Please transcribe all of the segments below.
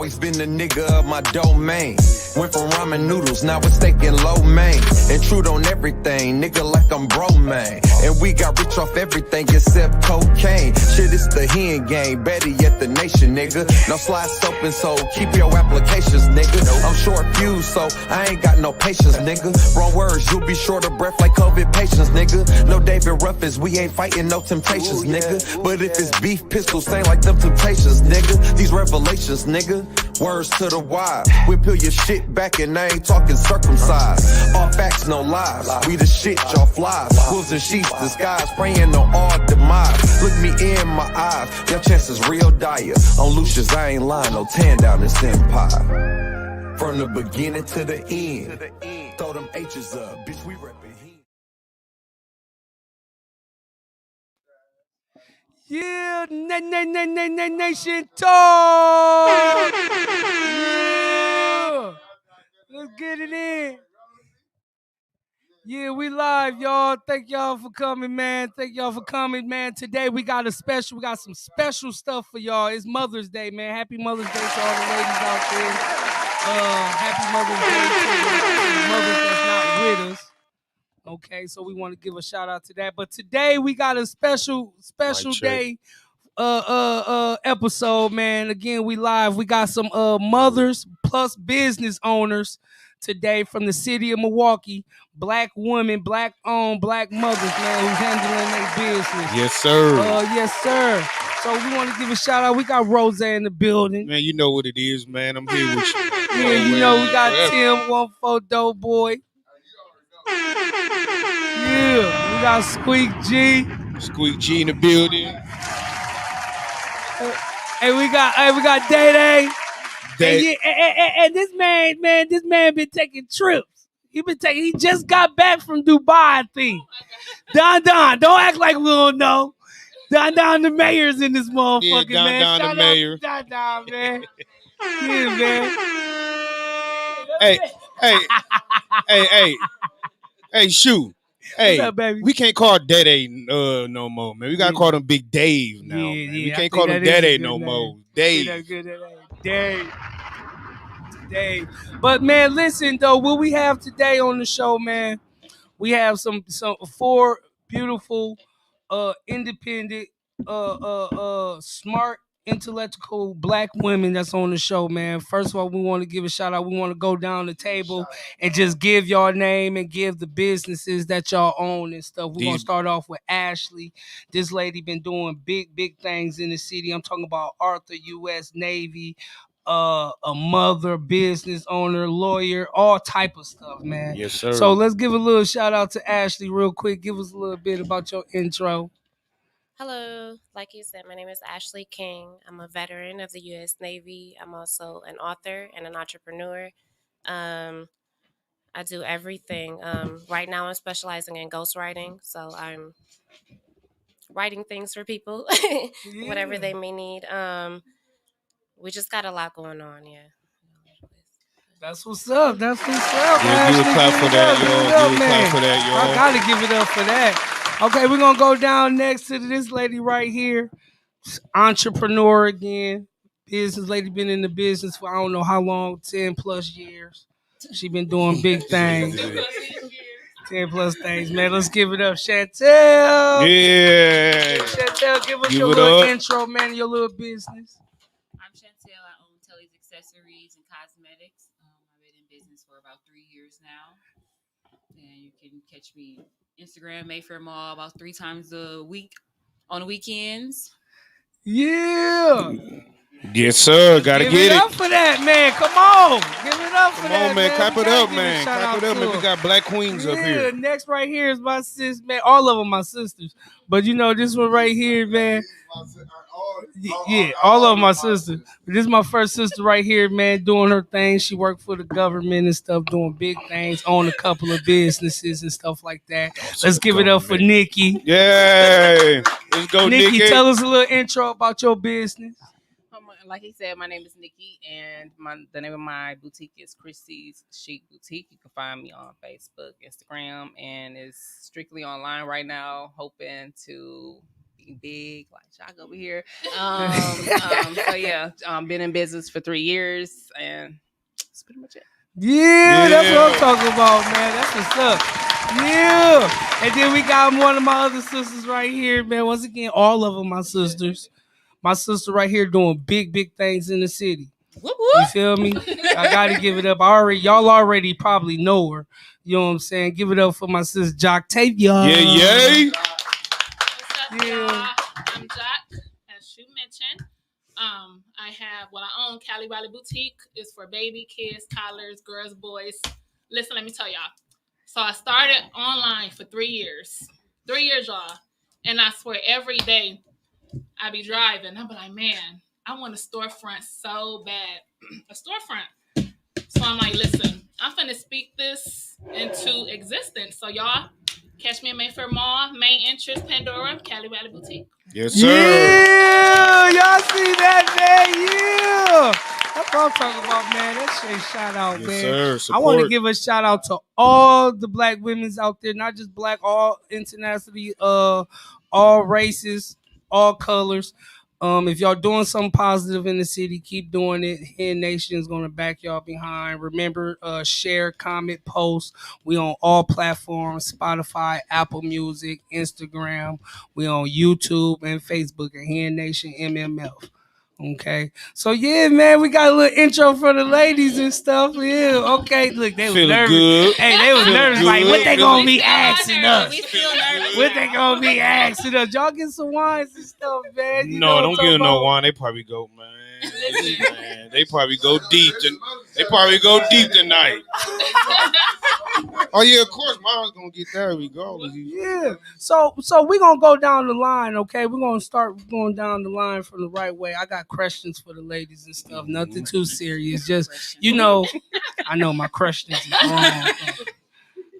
always been the nigga of my domain. Went from ramen noodles, now it's steak and lo mein. Intrude on everything, nigga, like I'm bro, man. And we got rich off everything except cocaine. Shit, it's the hen game, better yet the nation, nigga. Now slide soap and so keep your applications, nigga. I'm short fused, so I ain't got no patience, nigga. Wrong words, you'll be short of breath like COVID patients, nigga. No David Ruffins, we ain't fighting no temptations, nigga. But if it's beef, pistols, same like them temptations, nigga. These revelations, nigga. Words to the wise. We peel your shit back and I ain't talking circumcised. All facts, no lies. We the shit, y'all flies. Wolves and sheep disguise, praying on all demise. Look me in my eyes, your chances real dire. On Lucius, I ain't lying, no tan down this empire. From the beginning to the end. Throw them H's up, bitch, we reppin'. Yeah, nation talk. Yeah, let's get it in. Yeah, we live, y'all. Thank y'all for coming, man. Today we got some special stuff for y'all. It's Mother's Day, man. Happy Mother's Day to all the ladies out there. Happy Mother's Day to the mothers that's not with us. Okay, so we want to give a shout out to that. But today we got a special day episode, man. Again, we live. We got some mothers plus business owners today from the city of Milwaukee. Black women, black owned, black mothers, man, who's handling their business. Yes, sir. Yes, sir. So we want to give a shout out. We got Rose in the building. Man, you know what it is, man. I'm here with you. Yeah, you know we got Tim 14 Dope Boy. Yeah, we got Squeak G. Squeak G in the building. Hey, we got Day Day. And this man been taking trips. He just got back from Dubai, I think. Don, don't act like we don't know. Don the mayor's in this motherfucker, man. Don the mayor. Don, man. Yeah, man. Hey, shoot. Hey, up, baby? We can't call Dede no more, man. We gotta call him Big Dave now, man. We can't call him Dede no more. Dave. Dave. But man, listen though, what we have today on the show, man, we have some 4 beautiful, independent, smart, intellectual black women that's on the show, man. First of all, we want to give a shout out. We want to go down the table and just give y'all name and give the businesses that y'all own and stuff. We're gonna start off with Ashley. This lady been doing big things in the city. I'm talking about Arthur U.S. Navy, a mother, business owner, lawyer, all type of stuff, man. Yes, sir. So let's give a little shout out to Ashley real quick. Give us a little bit about your intro. Hello, like you said, my name is Ashley King. I'm a veteran of the U.S. Navy. I'm also an author and an entrepreneur. I do everything. Right now I'm specializing in ghostwriting, so I'm writing things for people, whatever they may need. We just got a lot going on, yeah. That's what's up. Yeah, give a clap for that, y'all. Give a clap for that, y'all. I gotta give it up for that. Okay, we're gonna go down next to this lady right here. Entrepreneur again. Business lady, been in the business for I don't know how long, 10 plus years. She been doing big things. 10 plus things, man. Let's give it up, Chantel. Yeah. Chantel, give us your little intro, man, your little business. I'm Chantel. I own Telly's Accessories and Cosmetics. I've been in business for about 3 years now. And you can catch me Instagram, Mayfair Mall, about 3 times a week on the weekends. Yeah. Yes, sir. Gotta give get it up for that, man. Come on. Give it up for that. Come on, man. Clap it up, man. Clap it up, man. We got black queens up here. Next right here is my sis, man. All of them my sisters. But you know, this one right here, man. Yeah, all of them my sisters. But this is my first sister right here, man, doing her thing. She worked for the government and stuff, doing big things, own a couple of businesses and stuff like that. Let's give it up for Nikki. Yay. Let's go, Nikki. Tell us a little intro about your business. Like he said, my name is Nikki, and the name of my boutique is Christie's Chic Boutique. You can find me on Facebook, Instagram, and it's strictly online right now. Hoping to something big like Jock over here. So yeah, been in business for 3 years, and that's pretty much it. Yeah, that's what I'm talking about, man. That's what's up. Yeah. And then we got one of my other sisters right here, man. Once again, all of them my sisters. My sister right here doing big things in the city. Whoop, whoop. You feel me? I gotta give it up. Y'all already probably know her. You know what I'm saying? Give it up for my sister Joctavia. Yeah. What's up, y'all? I'm Jock, as you mentioned. I have I own Cali Valley Boutique. It's for baby, kids, toddlers, girls, boys. Listen, let me tell y'all. So I started online for 3 years. 3 years, y'all. And I swear every day I be driving. I'm like, man, I want a storefront so bad. A storefront. So I'm like, listen, I'm finna speak this into existence. So y'all, catch me in Mayfair Mall, main entrance, Pandora, Cali Valley Boutique. Yes, sir. Yeah, y'all see that, man? Yeah. That's what I'm talking about, man. That shit shout out, Yes, man. sir. I want to give a shout out to all the black women's out there, not just black, all internationally, all races, all colors. If y'all doing something positive in the city, keep doing it. Hen Nation is gonna back y'all behind. Remember, share, comment, post. We on all platforms: Spotify, Apple Music, Instagram. We on YouTube and Facebook at Hen Nation MMF. Okay, so yeah, man, we got a little intro for the ladies and stuff. Yeah, okay. Look, they was Feeling nervous. good. Hey, they was Feeling nervous. good. Like, what they gonna be still asking nervous. us? We still nervous. What they gonna be asking us? Y'all get some wines and stuff, man. You know No, what don't I'm give them talking no about? wine. They probably go, man. They probably go deep. They probably go deep tonight. Oh yeah, of course, mom's gonna get that regardless. Yeah. So we're gonna go down the line, okay? We're gonna start going down the line from the right way. I got questions for the ladies and stuff. Nothing too serious. Just, you know, I know my questions is wrong.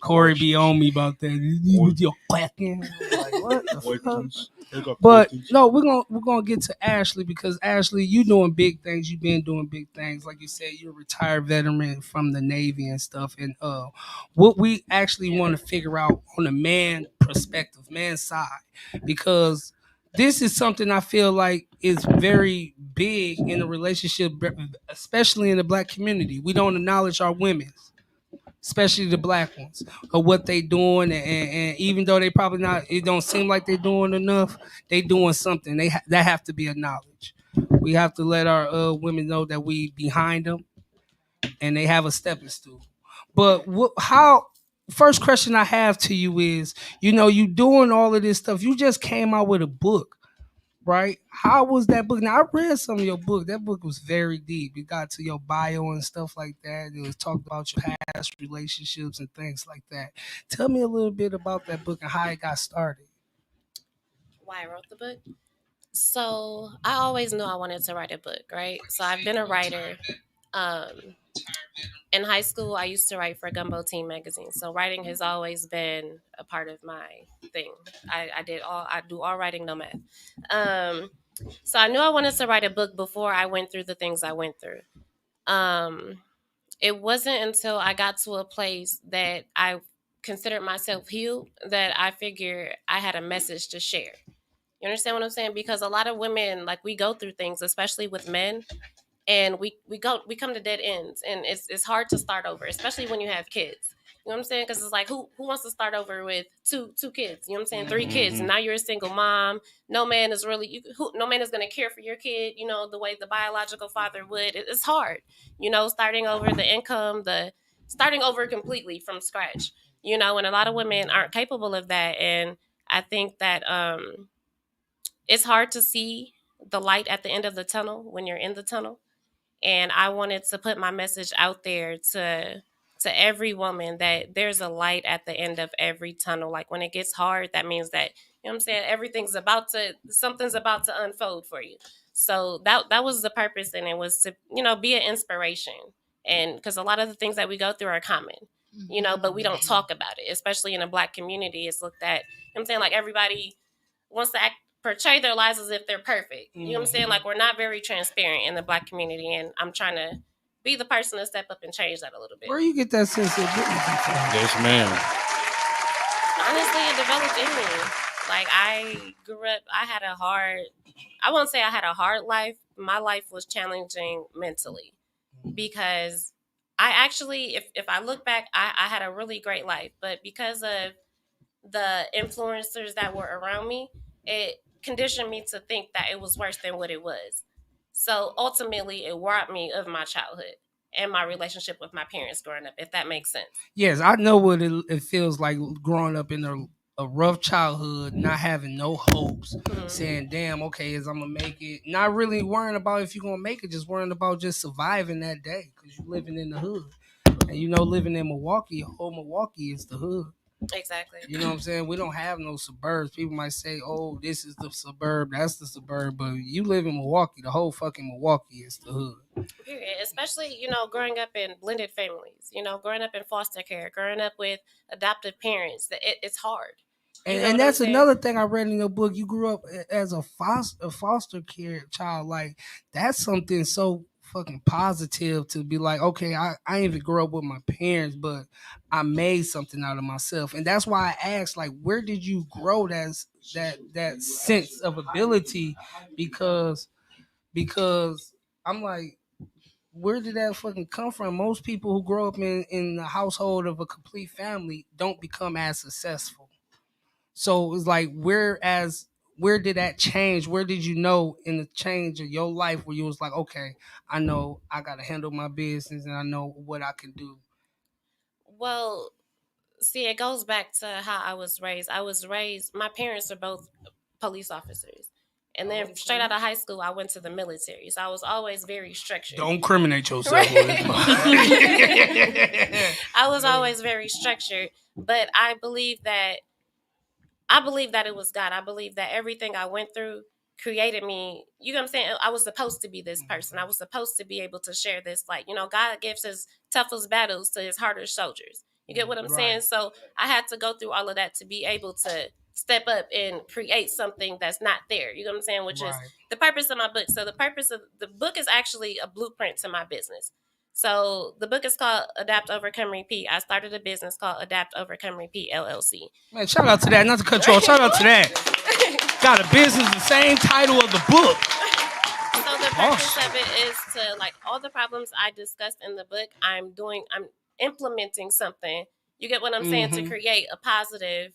Corey be on me about that. With your quacking. Like, what the fuck? But no, we're gonna get to Ashley, because Ashley, you doing big things. You've been doing big things. Like you said, you're a retired veteran from the Navy and stuff. And what we actually want to figure out on the man perspective, man side, because this is something I feel like is very big in a relationship, especially in the black community. We don't acknowledge our women, especially the black ones, of what they doing, and even though they probably not, it don't seem like they're doing enough, they doing something. That have to be acknowledged. We have to let our women know that we behind them, and they have a stepping stool. But how? First question I have to you is, you doing all of this stuff. You just came out with a book, right? How was that book? Now, I read some of your book. That book was very deep. It got to your bio and stuff like that. It was talked about your past relationships and things like that. Tell me a little bit about that book and how it got started. Why I wrote the book? So I always knew I wanted to write a book, right? So I've been a writer. In high school, I used to write for Gumbo Teen magazine. So writing has always been a part of my thing. I do all writing, no math. So I knew I wanted to write a book before I went through the things I went through. It wasn't until I got to a place that I considered myself healed that I figured I had a message to share. You understand what I'm saying? Because a lot of women, like, we go through things, especially with men, and we come to dead ends, and it's hard to start over, especially when you have kids. You know what I'm saying? Because it's like, who wants to start over with two kids? You know what I'm saying? 3 kids, and now you're a single mom. No man is really no man is going to care for your kid, the way the biological father would. It's hard, starting over, the income, starting over completely from scratch. And a lot of women aren't capable of that, and I think that it's hard to see the light at the end of the tunnel when you're in the tunnel. And I wanted to put my message out there to every woman that there's a light at the end of every tunnel. Like, when it gets hard, that means that, you know what I'm saying, something's about to unfold for you. So that was the purpose, and it was to, be an inspiration. And because a lot of the things that we go through are common, but we don't talk about it, especially in a Black community. It's looked at, you know what I'm saying, like, everybody wants to portray their lives as if they're perfect. You know what I'm saying? Like, we're not very transparent in the Black community, and I'm trying to be the person to step up and change that a little bit. Where you get that sensibility from? Yes, ma'am. Honestly, it developed in me. Like I grew up, I won't say I had a hard life. My life was challenging mentally because I actually, if I look back, I had a really great life. But because of the influencers that were around me, it conditioned me to think that it was worse than what it was. So ultimately, it robbed me of my childhood and my relationship with my parents growing up, if that makes sense. Yes, I know what it feels like growing up in a rough childhood, not having no hopes, saying, damn, okay, is I'm gonna make it. Not really worrying about if you're gonna make it, just worrying about just surviving that day because you're living in the hood. And living in Milwaukee, whole Milwaukee is the hood. Exactly. You know what I'm saying? We don't have no suburbs. People might say, oh, this is the suburb, that's the suburb. But you live in Milwaukee, the whole fucking Milwaukee is the hood. Period. Especially, growing up in blended families, growing up in foster care, growing up with adoptive parents, it's hard. And that's another thing I read in your book. You grew up as a foster care child. Like, that's something so fucking positive to be like, okay, I didn't even grow up with my parents, but I made something out of myself. And that's why I asked, like, where did you grow that sense of ability? Because I'm like, where did that fucking come from? Most people who grow up in the household of a complete family don't become as successful. So it's like, where did that change? Where did you know in the change of your life where you was like, okay, I know I got to handle my business and I know what I can do? Well, see, it goes back to how I was raised. My parents are both police officers. And then straight out of high school, I went to the military. So I was always very structured. Don't incriminate yourself. I was always very structured. But I believe that it was God. I believe that everything I went through created me. You know what I'm saying? I was supposed to be this person. I was supposed to be able to share this fight. God gives his toughest battles to his hardest soldiers. You get what I'm saying? So I had to go through all of that to be able to step up and create something that's not there. You know what I'm saying? Which is the purpose of my book. So the purpose of the book is actually a blueprint to my business. So the book is called Adapt, Overcome, Repeat. I started a business called Adapt, Overcome, Repeat, LLC. Man, shout out to that. Not to cut you off. Shout out to that. Got a business, the same title of the book. So the purpose of it is to, like, all the problems I discussed in the book, I'm implementing something. You get what I'm saying? To create a positive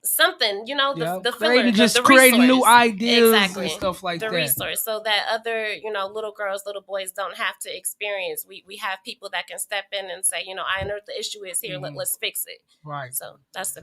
something, the filler, just the creating resource. new ideas Exactly. and stuff like the that. The resource, so that other, little girls, little boys don't have to experience. We have people that can step in and say, I know what the issue is here. Let's fix it. Right. So that's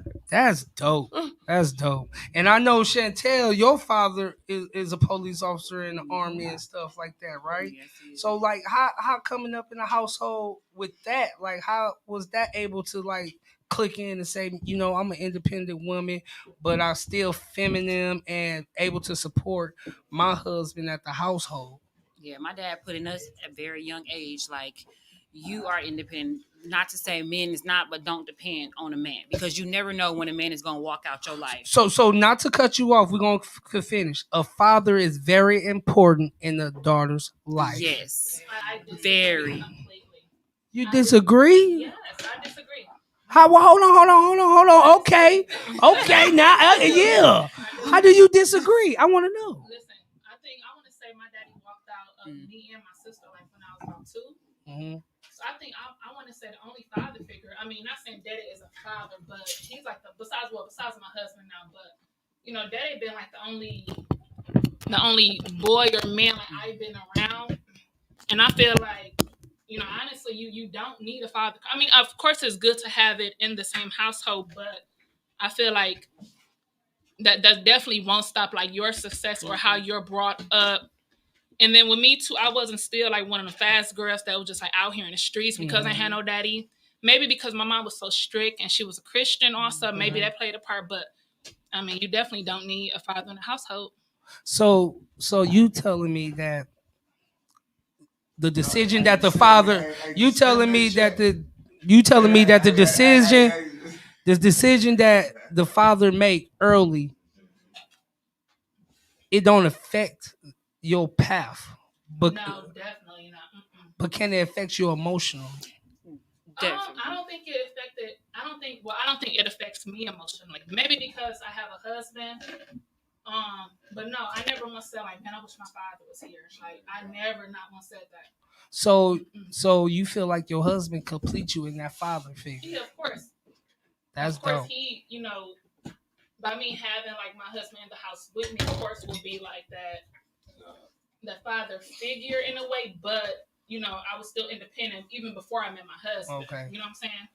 dope. That's dope. And I know, Chantel, your father is a police officer in the Army and stuff like that, right? Yes, so, like, how coming up in a household with that, like, how was that able to, like, click in and say, I'm an independent woman, but I'm still feminine and able to support my husband at the household? Yeah, my dad put in us at a very young age, like, you are independent. Not to say men is not, but don't depend on a man, because you never know when a man is going to walk out your life. So not to cut you off, we're going to finish. A father is very important in a daughter's life. Yes, very. You disagree? Yes, I disagree. Hold on. Okay. Now, yeah. How do you disagree? I want to know. Listen, I want to say my daddy walked out of me and my sister, like, when I was about 2. Mm-hmm. So I think I want to say the only father figure. I mean, not saying daddy is a father, but he's like besides my husband now, but daddy been like the only boy or man like I've been around, and I feel like, honestly, you don't need a father. I mean, of course, it's good to have it in the same household, but I feel like that definitely won't stop, like, your success or how you're brought up. And then with me too, I wasn't still like one of the fast girls that was just like out here in the streets because I had no daddy. Maybe because my mom was so strict and she was a Christian also. Maybe that played a part. But I mean, you definitely don't need a father in the household. So you telling me that the decision that the father, the decision that the father make early, it don't affect your path, but no, definitely not. But can it affect you emotionally? I don't think it affected. I don't think it affects me emotionally. Maybe because I have a husband. But no, I never once said like, man, I wish my father was here. Like, I never not once said that. So you feel like your husband complete you in that father figure? Yeah, of course. That's of course, dope. he, by me having like my husband in the house with me, of course, will be like that father figure in a way. But I was still independent even before I met my husband. Okay. You know what I'm saying?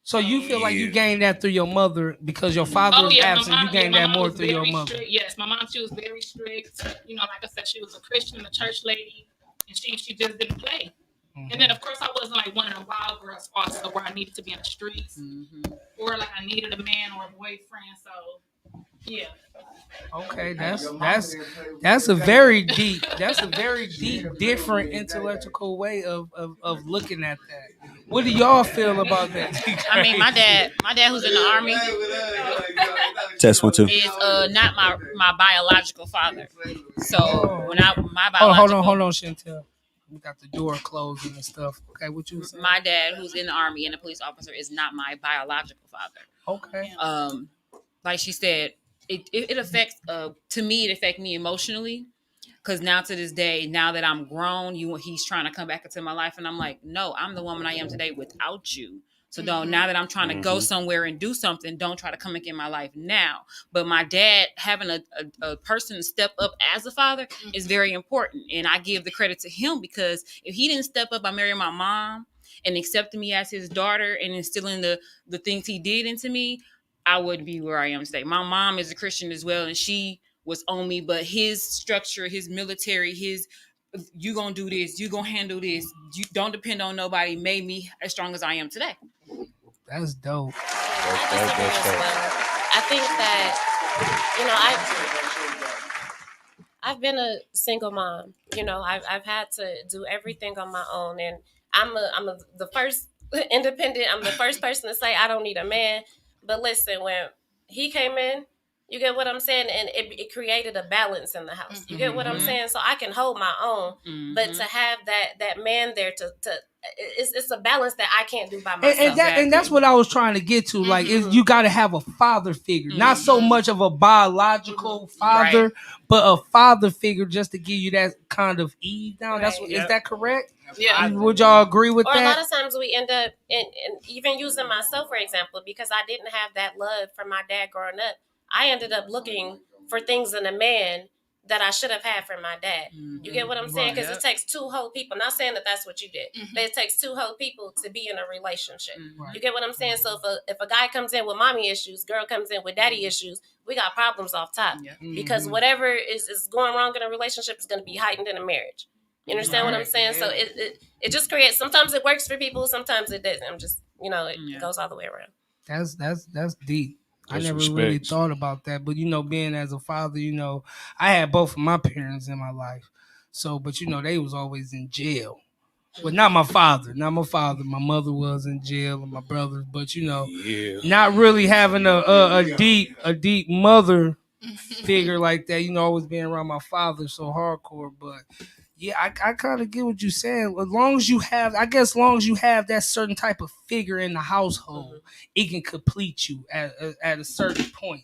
So you feel like you gained that through your mother because your father was absent. You gained that more through your mother. Strict. Yes, my mom, she was very strict. Like I said, she was a Christian, a church lady, and she just didn't play. Mm-hmm. And then, of course, I wasn't like one of the wild girls also where I needed to be in the streets or like I needed a man or a boyfriend. So, yeah. Okay, that's a very deep, different intellectual way of looking at that. What do y'all feel about that? I mean, my dad who's in the army. Test 1 2. Is not my biological father. So when my biological hold on, Chantel. We got the door closed and stuff. Okay, what you saying? My dad, who's in the army and a police officer, is not my biological father. Okay. Like she said, it affects. To me, it affects me emotionally. Because now to this day, now that I'm grown, he's trying to come back into my life, and I'm like, no, I'm the woman I am today without you. So now that I'm trying to go somewhere and do something, don't try to come back in my life now. But my dad having a person step up as a father is very important. And I give the credit to him because if he didn't step up by marrying my mom and accepting me as his daughter and instilling the things he did into me, I wouldn't be where I am today. My mom is a Christian as well, and she was on me, but his structure, his military, you gonna do this, you gonna handle this, you don't depend on nobody, made me as strong as I am today. That's dope. I think that I've been a single mom. I've had to do everything on my own, and I'm the first independent. I'm the first person to say I don't need a man. But listen, when he came in, you get what I'm saying? And it created a balance in the house. You get what I'm saying? So I can hold my own, but to have that man there to it's a balance that I can't do by myself. And that's what I was trying to get to. Like, you got to have a father figure, not so much of a biological father, but a father figure just to give you that kind of ease down. That's what, is that correct? Yeah. Would y'all agree with that? Or a lot of times we end up, in even using myself, for example, because I didn't have that love from my dad growing up. I ended up looking for things in a man that I should have had from my dad. You get what I'm saying? Because it takes two whole people. Not saying that that's what you did, but it takes two whole people to be in a relationship. You get what I'm saying? So if a guy comes in with mommy issues, girl comes in with daddy issues, we got problems off top. Because whatever is going wrong in a relationship is going to be heightened in a marriage. You understand what I'm saying? So it just creates, sometimes it works for people, sometimes it doesn't. I'm just, it goes all the way around. That's deep. I never really thought about that. But, being as a father, I had both of my parents in my life. So, but, they was always in jail. Well, not my father. My mother was in jail and my brothers. But, not really having a deep mother figure like that. Always being around my father so hardcore. But, yeah, I kind of get what you're saying. As long as you have that certain type of figure in the household, it can complete you at a certain point.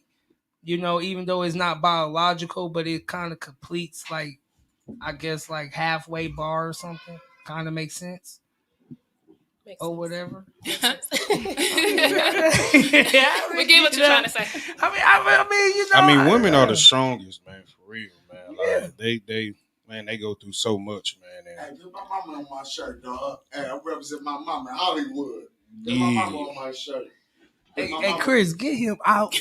Even though it's not biological, but it kind of completes, like, I guess, like halfway bar or something. Kind of makes sense. Or whatever. We get what you're trying to say. I mean, women are the strongest, man, for real, man. Like, they go through so much, man. Hey, put my mama on my shirt, dog. Hey, I represent my mama in Hollywood. Put my mama on my shirt. Hey, Chris, get him out.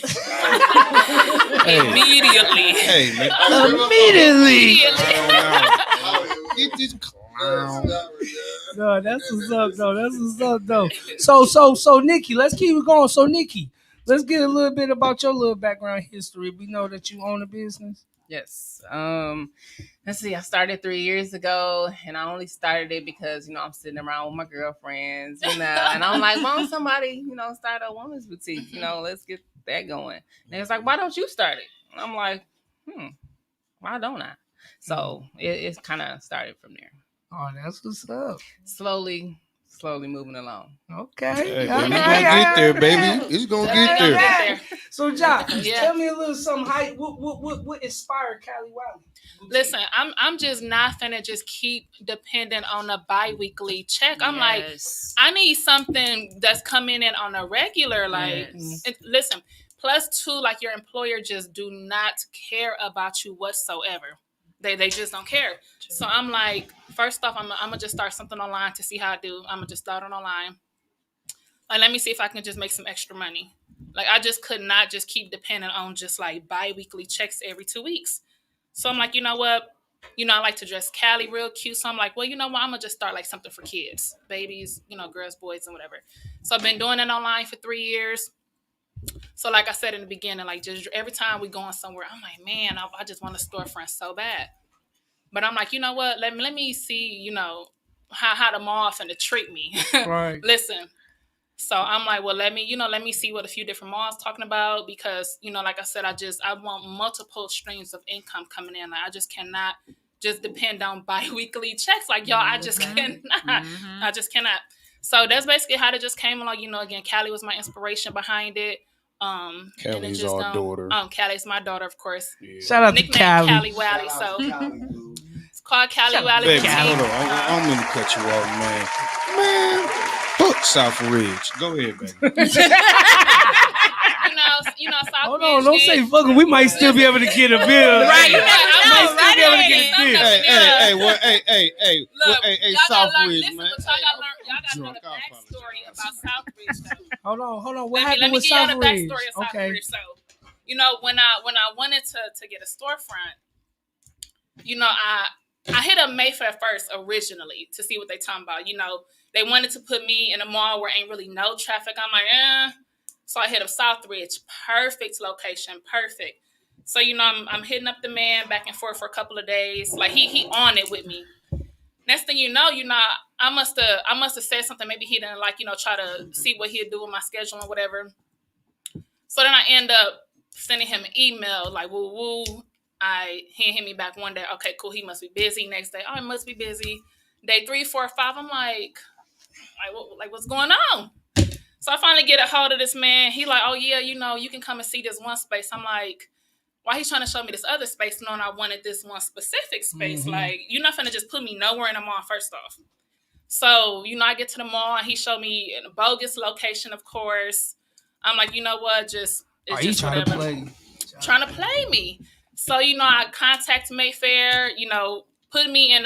Immediately. Hey, man. Immediately. Get this clown. No, that's what's up, though. So, Nikki, let's keep it going. So, Nikki, let's get a little bit about your little background history. We know that you own a business. Yes. Let's see. I started 3 years ago, and I only started it because I'm sitting around with my girlfriends, and I'm like, why don't somebody start a woman's boutique? Let's get that going. And it's like, why don't you start it? And I'm like, why don't I? So it kind of started from there. Oh, that's what's up. Slowly slowly moving along. Okay. Hey, but you gonna get there, baby. It's gonna get there. So, Jock, Yeah. tell me a little something. What inspired Cali Wiley? Listen, I'm just not finna just keep depending on a bi-weekly check. I'm like, I need something that's coming in on a regular. Like, listen, plus two, like your employer just do not care about you whatsoever. They just don't care. So I'm like, first off, I'm gonna just start something online to see how I do. I'm gonna just start it online. Like, let me see if I can just make some extra money. Like, I just could not just keep depending on just like bi-weekly checks every 2 weeks. So I'm like, you know what? You know, I like to dress Cali real cute. So I'm like, well, you know what? I'm going to just start like something for kids, babies, you know, girls, boys, and whatever. So I've been doing it online for 3 years. So like I said in the beginning, like just every time we going somewhere, I'm like, man, I just want a storefront so bad. But I'm like, you know what? Let me see, you know, how the mall finna treat me. Right. Listen. So I'm like, well, let me see what a few different malls talking about because, you know, like I said, I want multiple streams of income coming in. Like I just cannot just depend on bi-weekly checks. Like, y'all, I just cannot. I just cannot. So that's basically how it just came along. You know, again, Cali was my inspiration behind it. Cali's our daughter. Cali's my daughter, of course. Yeah. Shout out to Nickname Cali. Cali Wiley. So it's called Cali Wiley. Baby, hold on. I'm going to cut you off, man. Man. Fuck South Ridge. Go ahead, baby. you know, South Hold Ridge on, don't say fucking. We might still be able to get a bill. Right, might still be able to get a deal. Hey, South Ridge, man. Y'all gotta know the backstory about South Ridge, though. Hold on. What Let happened me with give y'all South the Ridge? backstory of South Okay. Ridge. So, you know, when I wanted to get a storefront, you know, I hit up Mayfair first originally to see what they talking about. You know, they wanted to put me in a mall where ain't really no traffic. I'm like, So I hit up South Ridge. Perfect location. Perfect. So, you know, I'm hitting up the man back and forth for a couple of days. Like he on it with me. Next thing you know, I must have said something. Maybe he didn't like, you know, try to see what he'd do with my schedule and whatever. So then I end up sending him an email like, woo. He hit me back one day. Okay, cool. He must be busy. Next day, he must be busy. Day 3, 4, 5. I'm like what's going on? So I finally get a hold of this man. He like, oh yeah, you know, you can come and see this one space. I'm like, why he's trying to show me this other space knowing I wanted this one specific space? Mm-hmm. Like, you're not finna just put me nowhere in the mall first off. So, you know, I get to the mall and he showed me in a bogus location, of course. I'm like, you know what? It's just trying whatever. to play? Trying to play me. So, you know, I contact Mayfair, you know, put me in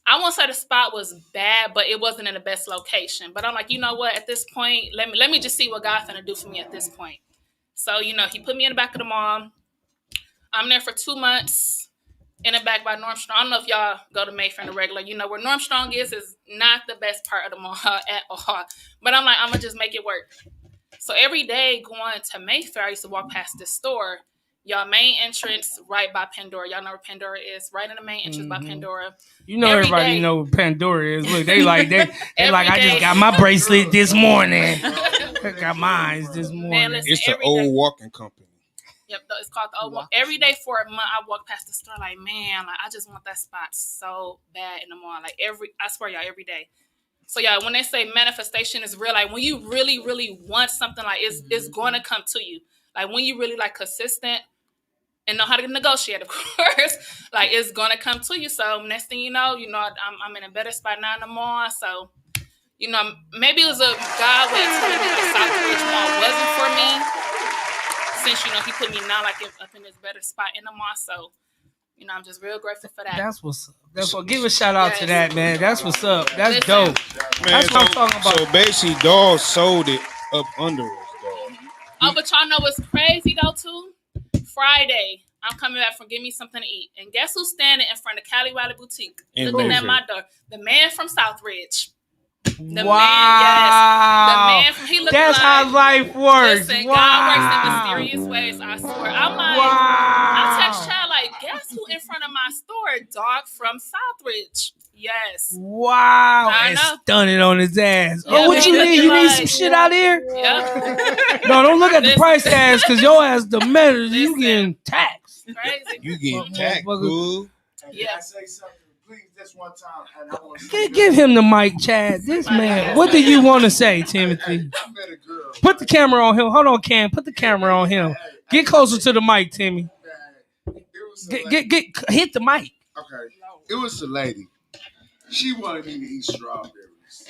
I won't say the spot was bad, but it wasn't in the best location. But I'm like, you know what? At this point, let me just see what God's gonna do for me at this point. So, you know, he put me in the back of the mall. I'm there for 2 months in the back by Nordstrom. I don't know if y'all go to Mayfair in the regular. You know, where Nordstrom is not the best part of the mall at all. But I'm like, I'm gonna just make it work. So every day going to Mayfair, I used to walk past this store. Y'all main entrance right by Pandora. Y'all know where Pandora is. Right in the main entrance by Pandora. You know, Every everybody day. know what Pandora is. Look, they like I day. just got my bracelet this morning. I got mine this morning. Man, listen, It's an every old day- walking company. Yep, it's called the Old One. Every day for a month, I walk past the store like, man, like I just want that spot so bad in the mall. Like I swear, y'all, every day. So yeah, when they say manifestation is real, like when you really, really want something, like it's going to come to you. Like when you really like consistent and know how to negotiate, of course, like it's going to come to you. So next thing you know, I'm in a better spot now in the mall. So, you know, maybe it was a God way of telling me that South Ridge Mall wasn't for me. Since, you know, he put me now like up in this better spot in the mall. So, you know, I'm just real grateful for that. That's what's up. That's what. Give a shout out to that, man. That's what's up. That's Listen. dope. Man, That's what I'm talking about. So basically, dog sold it up under us, dog. Oh, but y'all know what's crazy though too? Friday, I'm coming back from Give Me Something to Eat. And guess who's standing in front of Cali Wiley Boutique? In Looking at Mayfair. my door. The man from South Ridge. The Wow. man from he looked That's like, how life works. Listen, Wow. God works in mysterious ways, I swear. I'm like, I text child like, guess who in front of my store? Dog from Southridge. Yes. Wow. I And know. stunning on his ass. Yeah, Oh, what man, you need? You need like- some shit out here? Yep. No, don't look at the Listen. price tags because your ass the measure. You Listen. getting taxed. Crazy. You get Motherfucker. tagged, fool. Yeah. I say something please, this one time, and I want to Give him the mic, Chad. This man. What do you want to say, Timothy? I met a girl. Put the camera on him. Hold on, Cam. Put the camera on him. Get closer to the mic, Timmy. Get hit the mic. Okay. It was a lady. She wanted me to eat strawberries.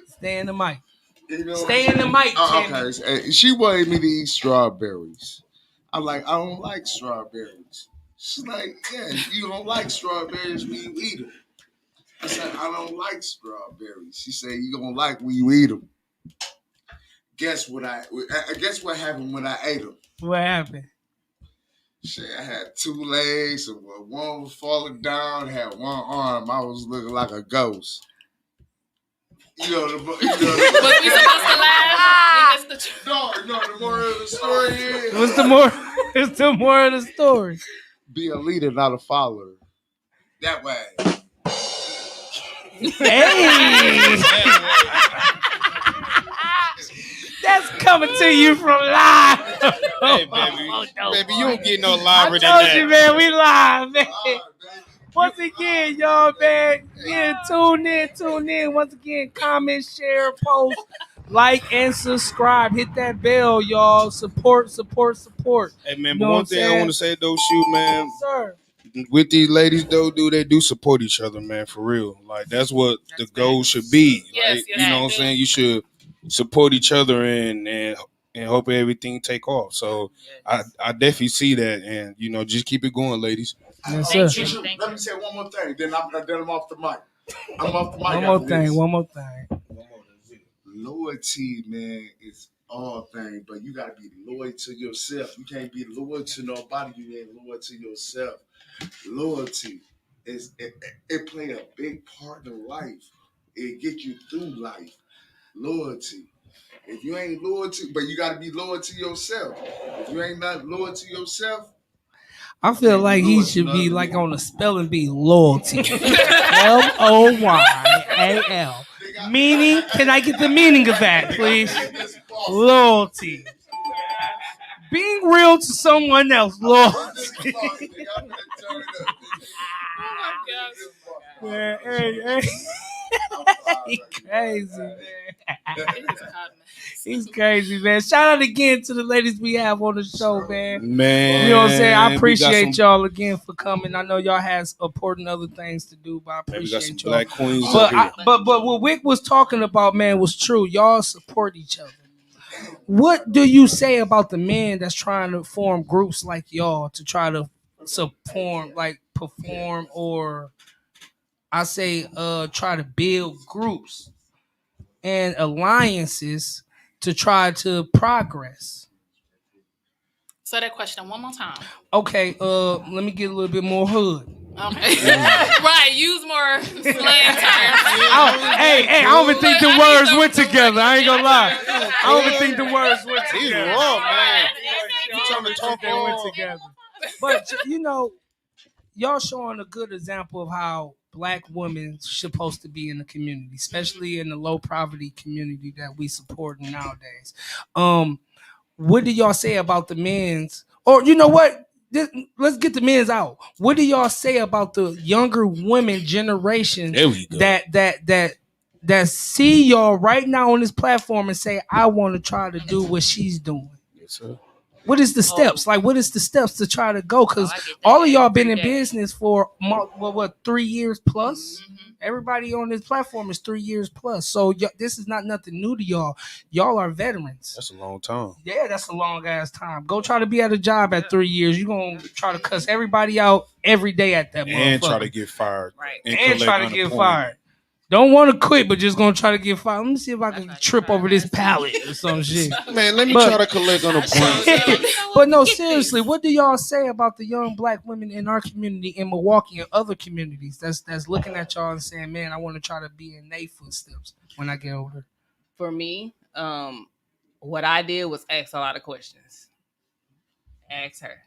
Stay in the mic. You know Stay in the mic, Timmy. Okay. She wanted me to eat strawberries. I'm like, I don't like strawberries. She's like, yeah, you don't like strawberries when you eat them. I said, I don't like strawberries. She said, you don't like when you eat them. Guess what happened when I ate them? What happened? Shit, I had 2 legs, and one was falling down, had one arm. I was looking like a ghost. Was we supposed to laugh? No, the moral of the story is... What's the moral of the story? Be a leader, not a follower. That way. Hey! That's coming to you from live. Hey, baby, you don't get no liver than I that. told you, man, we live, man. Once again, y'all, man, yeah, tune in. Once again, comment, share, post, like, and subscribe. Hit that bell, y'all. Support. Hey, man, You but know one what thing I'm I saying? want to say, though, shoot, man, Sir. with these ladies, though, they do support each other, man, for real. Like, that's what the goal should be. Yes, Like, yes, you know what I'm saying? You should support each other and hope everything take off. So I definitely see that, and, just keep it going, ladies. Yes, sir. Let me say one more thing, then I'm off the mic. I'm off the mic. One more thing. Loyalty, man, is all thing, but you gotta be loyal to yourself. You can't be loyal to nobody. You ain't loyal to yourself. Loyalty it play a big part in life. It get you through life. Loyalty. If you ain't loyal to, but you gotta be loyal to yourself. If you ain't not loyal to yourself, I feel like he should be like on a spelling bee, loyalty. Loyal. Meaning, can I get the meaning of that, please? Loyalty. Being real to someone else, loyalty. Man, hey. He crazy, man. He's crazy, man. Shout out again to the ladies we have on the show, man. Man, you know what I'm saying? I appreciate y'all again for coming. I know y'all has important other things to do, but I appreciate y'all. Black queens but what Wick was talking about, man, was true. Y'all support each other. What do you say about the men that's trying to form groups like y'all to try to perform, or I say try to build groups and alliances to try to progress? Say that question one more time. Okay, let me get a little bit more hood. Okay. Right, use more slang terms. Hey, I don't even think the words went together. I ain't gonna lie. I don't even think the words went together. He's wrong, man. You trying to talk they went together. But, y'all showing a good example of how Black women supposed to be in the community, especially in the low poverty community that we support nowadays. What do y'all say about the men's? Or you know what? Let's get the men's out. What do y'all say about the younger women generation that see y'all right now on this platform and say, I want to try to do what she's doing? Yes, sir. What is the steps? What is the steps to try to go? Because all of y'all been in business for 3 years plus? Mm-hmm. Everybody on this platform is 3 years plus. So this is not nothing new to y'all. Y'all are veterans. That's a long time. Yeah, that's a long ass time. Go try to be at a job at 3 years. You're going to try to cuss everybody out every day at that motherfucker. And try to get fired. Right. And try to get fired. Don't want to quit, but just gonna try to get fired. Let me see if I can trip over this pallet or some shit. Man, let me try to collect on the point. But no, seriously, what do y'all say about the young Black women in our community in Milwaukee and other communities that's looking at y'all and saying, man, I want to try to be in their footsteps when I get older? For me, what I did was ask a lot of questions. Ask her.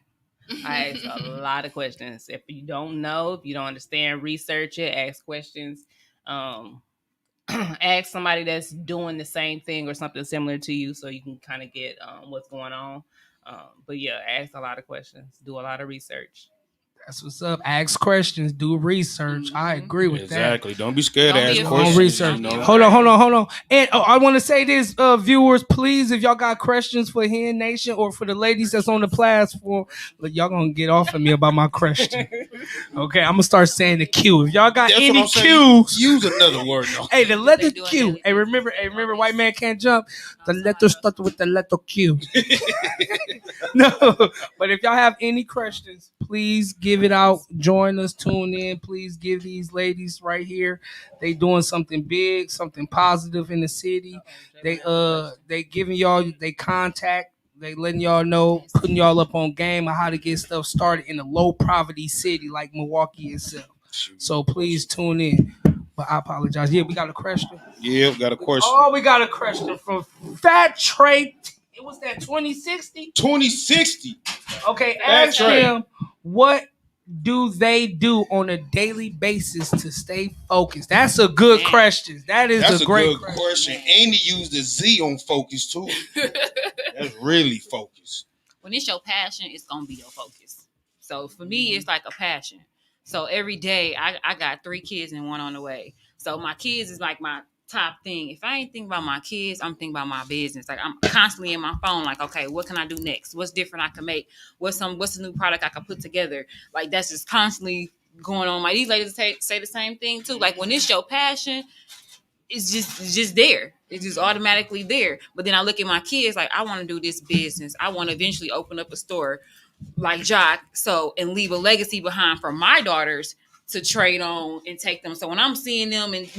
I asked a lot of questions. If you don't know, if you don't understand, research it, ask questions. Ask somebody that's doing the same thing or something similar to you so you can kind of get what's going on. But yeah, ask a lot of questions, do a lot of research. That's what's up. Ask questions, do research. I agree with that. Exactly. Don't be scared to Don't be ask afraid. questions. On research. You know? Hold on. And I want to say this, viewers, please, if y'all got questions for Hen Nation or for the ladies that's on the platform, look, y'all gonna get off of me about my question. Okay, I'm gonna start saying the Q. If y'all got That's what any I'm saying. Qs, Use another word though. hey, the letter They do Q. another Hey, remember, white man can't jump. The letter starts with the letter Q. No, but if y'all have any questions, please give it out. Join us, tune in. Please give these ladies right here. They doing something big, something positive in the city. They giving y'all they contact. They letting y'all know, putting y'all up on game on how to get stuff started in a low poverty city like Milwaukee itself. So please tune in. But I apologize. Yeah, we got a question. Yeah, we got a question. Oh, we got a question from Fat Trey. It was that 2060. 2060. Okay, That's ask right. them what do they do on a daily basis to stay focused? That's a good question. That's a great good question. And he used the Z on focus too. That's really focus. When it's your passion, it's gonna be your focus. So for me, it's like a passion. So every day, I got 3 kids and 1 on the way. So my kids is like my top thing. If I ain't thinking about my kids, I'm thinking about my business. Like I'm constantly in my phone. Like, okay, what can I do next? What's different I can make? What's the new product I can put together? Like that's just constantly going on. These ladies say the same thing too. Like when it's your passion, it's just there. It's just automatically there. But then I look at my kids like I want to do this business. I want to eventually open up a store like Jock, and leave a legacy behind for my daughters to trade on and take them. So when I'm seeing them and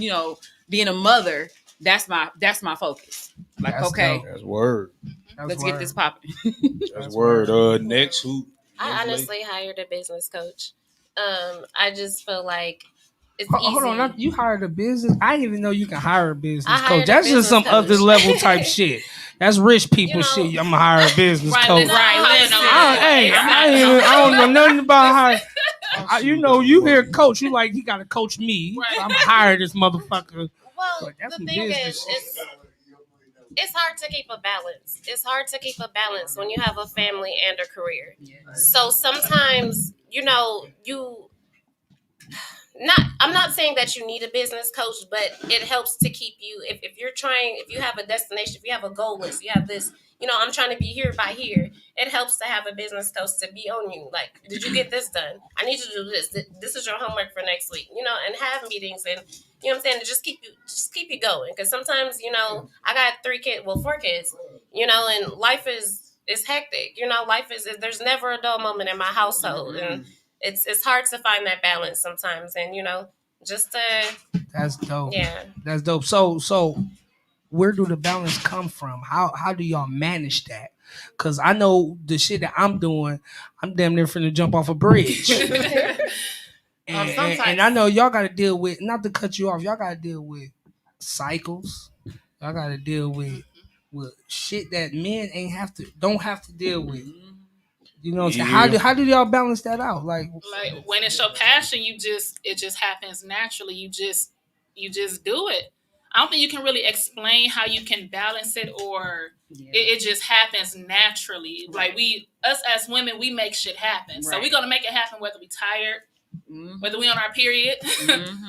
being a mother, that's my focus. Like That's okay, dope. That's word. let's get this popping. That's word. Next who? I honestly hired a business coach. I just feel like it's Hold easy. on, you hired a business? I didn't even know you can hire a business I hired coach. a That's just business some coach. other level type shit. That's rich people You know- shit. I'm gonna hire a business Right, coach. listen, Listen. I don't know nothing about hiring. You hear coach, you like he got to coach me. Right. I'm hire this motherfucker. Well, But that's the some thing business is, it's hard to keep a balance. It's hard to keep a balance when you have a family and a career. So sometimes, I'm not saying that you need a business coach, but it helps to keep you, if you have a destination, if you have a goal list, you have this, I'm trying to be here by here. It helps to have a business coach to be on you. Like, did you get this done? I need you to do this. This is your homework for next week, and have meetings and, you know what I'm saying, to just keep you going. Because sometimes, I got 4 kids, and life is hectic. Life is, there's never a dull moment in my household. And it's hard to find that balance sometimes. And, That's dope. yeah. That's dope. So where do the balance come from? How do y'all manage that? Because I know the shit that I'm doing, I'm damn near finna jump off a bridge. And I know y'all got to deal with, not to cut you off, y'all got to deal with cycles. Y'all got to deal with shit that men don't have to deal with. You know what I'm saying? Yeah. How do y'all balance that out? Like when it's your passion, it just happens naturally. You just do it. I don't think you can really explain how you can balance it, or it just happens naturally. Right. Like us as women, we make shit happen. So we're gonna make it happen whether we tired, whether we on our period,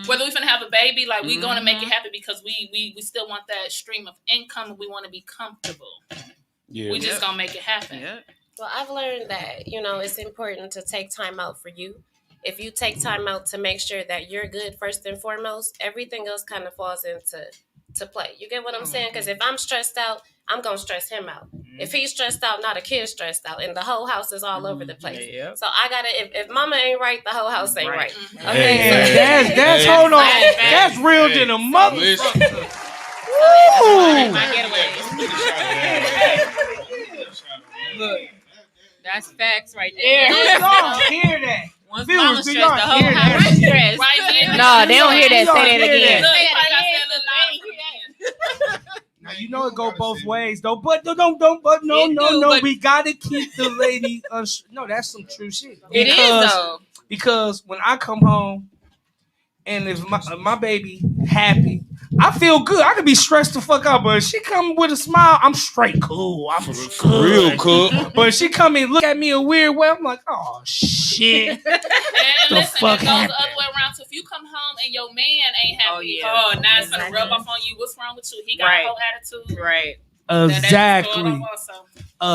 whether we finna have a baby. Like we gonna make it happen because we still want that stream of income and we want to be comfortable. Yeah. We just gonna make it happen. Yeah. Well, I've learned that, it's important to take time out for you. If you take time out to make sure that you're good first and foremost, everything else kind of falls into play. You get what I'm saying? Because if I'm stressed out, I'm going to stress him out. If he's stressed out, now the kid's stressed out, and the whole house is all over the place. So I got to, if mama ain't right, the whole house ain't right. Okay? Hey, that's hold on. That's real than a motherfucker. Woo! My getaway. Look, that's facts right there. Y'all hear that? Once Viewers, mama do stressed, y'all the whole hear house that? is stressed. Right? No, they don't hear that. Y'all Say that hear again. Look, you probably gotta say a little louder. Now you know it go both ways though, but no. We gotta keep the lady. No, that's some true shit. It is though. Because when I come home and if my baby happy, I feel good. I could be stressed the fuck out, but if she come with a smile, I'm straight cool. I'm good. Real cool. But if she come and look at me a weird way, I'm like, oh shit. And The listen, fuck it goes the happened? other way around. So if you come home and your man ain't happy, Oh, yeah. now it's gonna rub off on you. What's wrong with you? He got Right. a whole attitude. Right. Exactly. Also.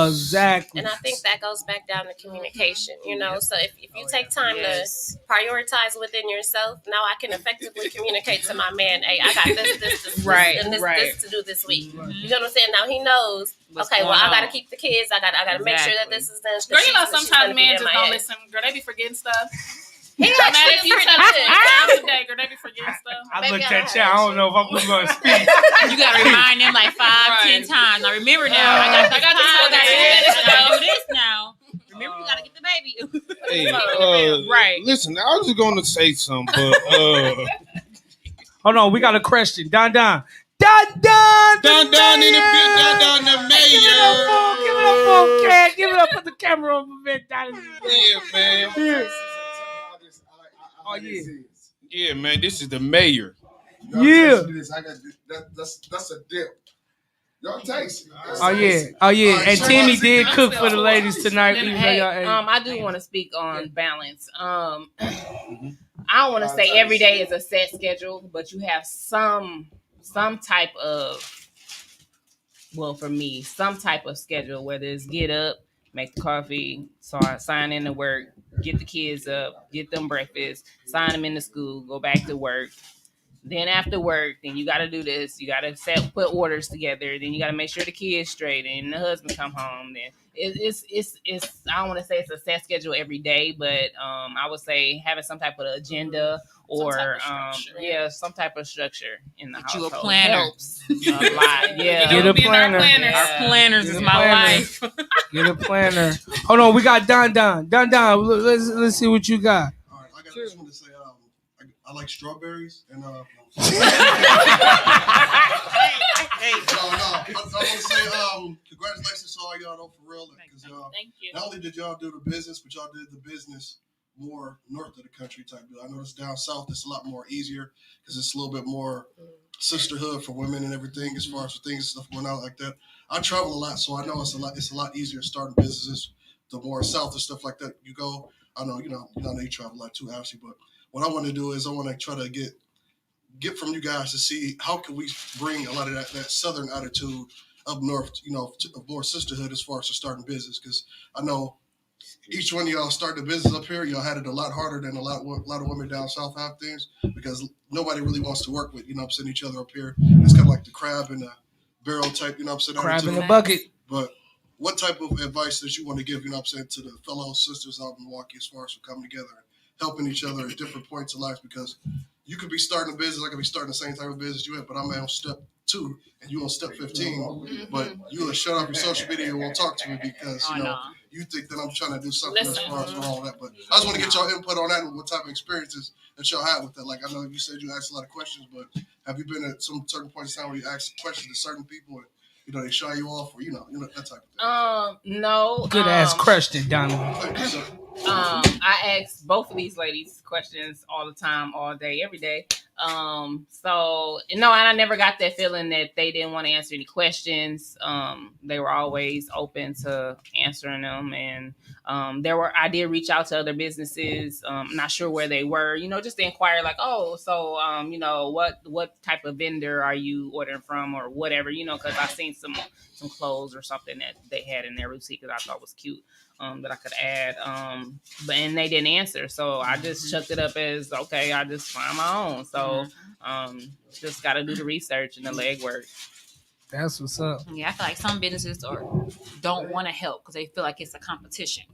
Exactly. And I think that goes back down to communication, you know. So if you take time to prioritize within yourself, now I can effectively communicate to my man, hey, I got this, Right, and this, right. this to do this week. You know what I'm saying? Now he knows, What's okay, well, going I gotta on. keep the kids, I gotta make sure that Exactly. this is done. Girl, you know She's sometimes gonna be men in just my don't head. listen. Girl, they be forgetting stuff. He No matter actually if you is tell pretty them good. times a day, girl, they be forgetting stuff. I Maybe looked I at y'all. I don't know if I'm going to speak. You gotta remind them like 5-10 times. Now remember now, I got I got this time. one I gotta ago. do this now. Remember, we gotta get the baby. Hey, Right. Listen, I was just gonna say something, but Hold on, we got a question. Don. Don Don in the mayor. Give it up for Cat. Give it up for the camera over there. Don. Yeah, man. Oh, yeah. Yeah, man. This is the mayor. Yeah. That's a dip. Y'all taste it. Oh yeah. And Timmy did cook for the ladies tonight. Even though Hey, y'all ate. I do want to speak on balance. I don't want to say every day is a set schedule, but you have some type of, well, for me, some type of schedule, whether it's get up, make the coffee, sign in to work, get the kids up, get them breakfast, sign them into school, go back to work. Then after work, then you got to do this. You got to put orders together. Then you got to make sure the kids straight and the husband come home. Then it's I don't want to say it's a set schedule every day, but I would say having some type of agenda or some type of structure in the Get you a household planner. helps a lot. Yeah, Get a planner. Our planners Get is a my planner. life. Get a planner. Hold on, we got Don. Don, let's see what you got. All right, I just want to say, I like strawberries and Hey. I want to say congratulations to all y'all though, for real, because Thank you. not only did y'all do the business, but y'all did the business more north of the country type deal. I noticed down south it's a lot more easier because it's a little bit more sisterhood for women and everything as far as things and stuff going out like that. I travel a lot, so I know it's a lot easier starting businesses the more south and stuff like that you go. I know you travel a lot too, obviously, but what I want to do is I want to try to get from you guys to see how can we bring a lot of that southern attitude up north, to more sisterhood as far as starting business, because I know each one of y'all started a business up here, y'all had it a lot harder than a lot of women down south have things, because nobody really wants to work with, each other up here. It's kind of like the crab in the barrel type, Crab in the bucket. But what type of advice that you want to give, to the fellow sisters out in Milwaukee as far as coming together and helping each other at different points of life? Because you could be starting a business, I could be starting the same type of business you have, but I'm on step 2 and you on step 15. But you will shut off your social media and won't talk to me because you think that I'm trying to do something as far as all that. But I just want to get y'all input on that and what type of experiences that y'all had with that. Like, I know you said you asked a lot of questions, but have you been at some certain points in time where you asked questions to certain people and they shy you off, or that type of thing? No. Good ass question, Don. I ask both of these ladies questions all the time, all day, every day. And I never got that feeling that they didn't want to answer any questions. They were always open to answering them, and I did reach out to other businesses. Not sure where they were, just to inquire, like, what type of vendor are you ordering from, or whatever, because I seen some clothes or something that they had in their boutique that I thought was cute. That I could add, and they didn't answer, so I just chucked it up as okay. I just find my own, so just got to do the research and the legwork. That's what's up. Yeah, I feel like some businesses don't want to help because they feel like it's a competition.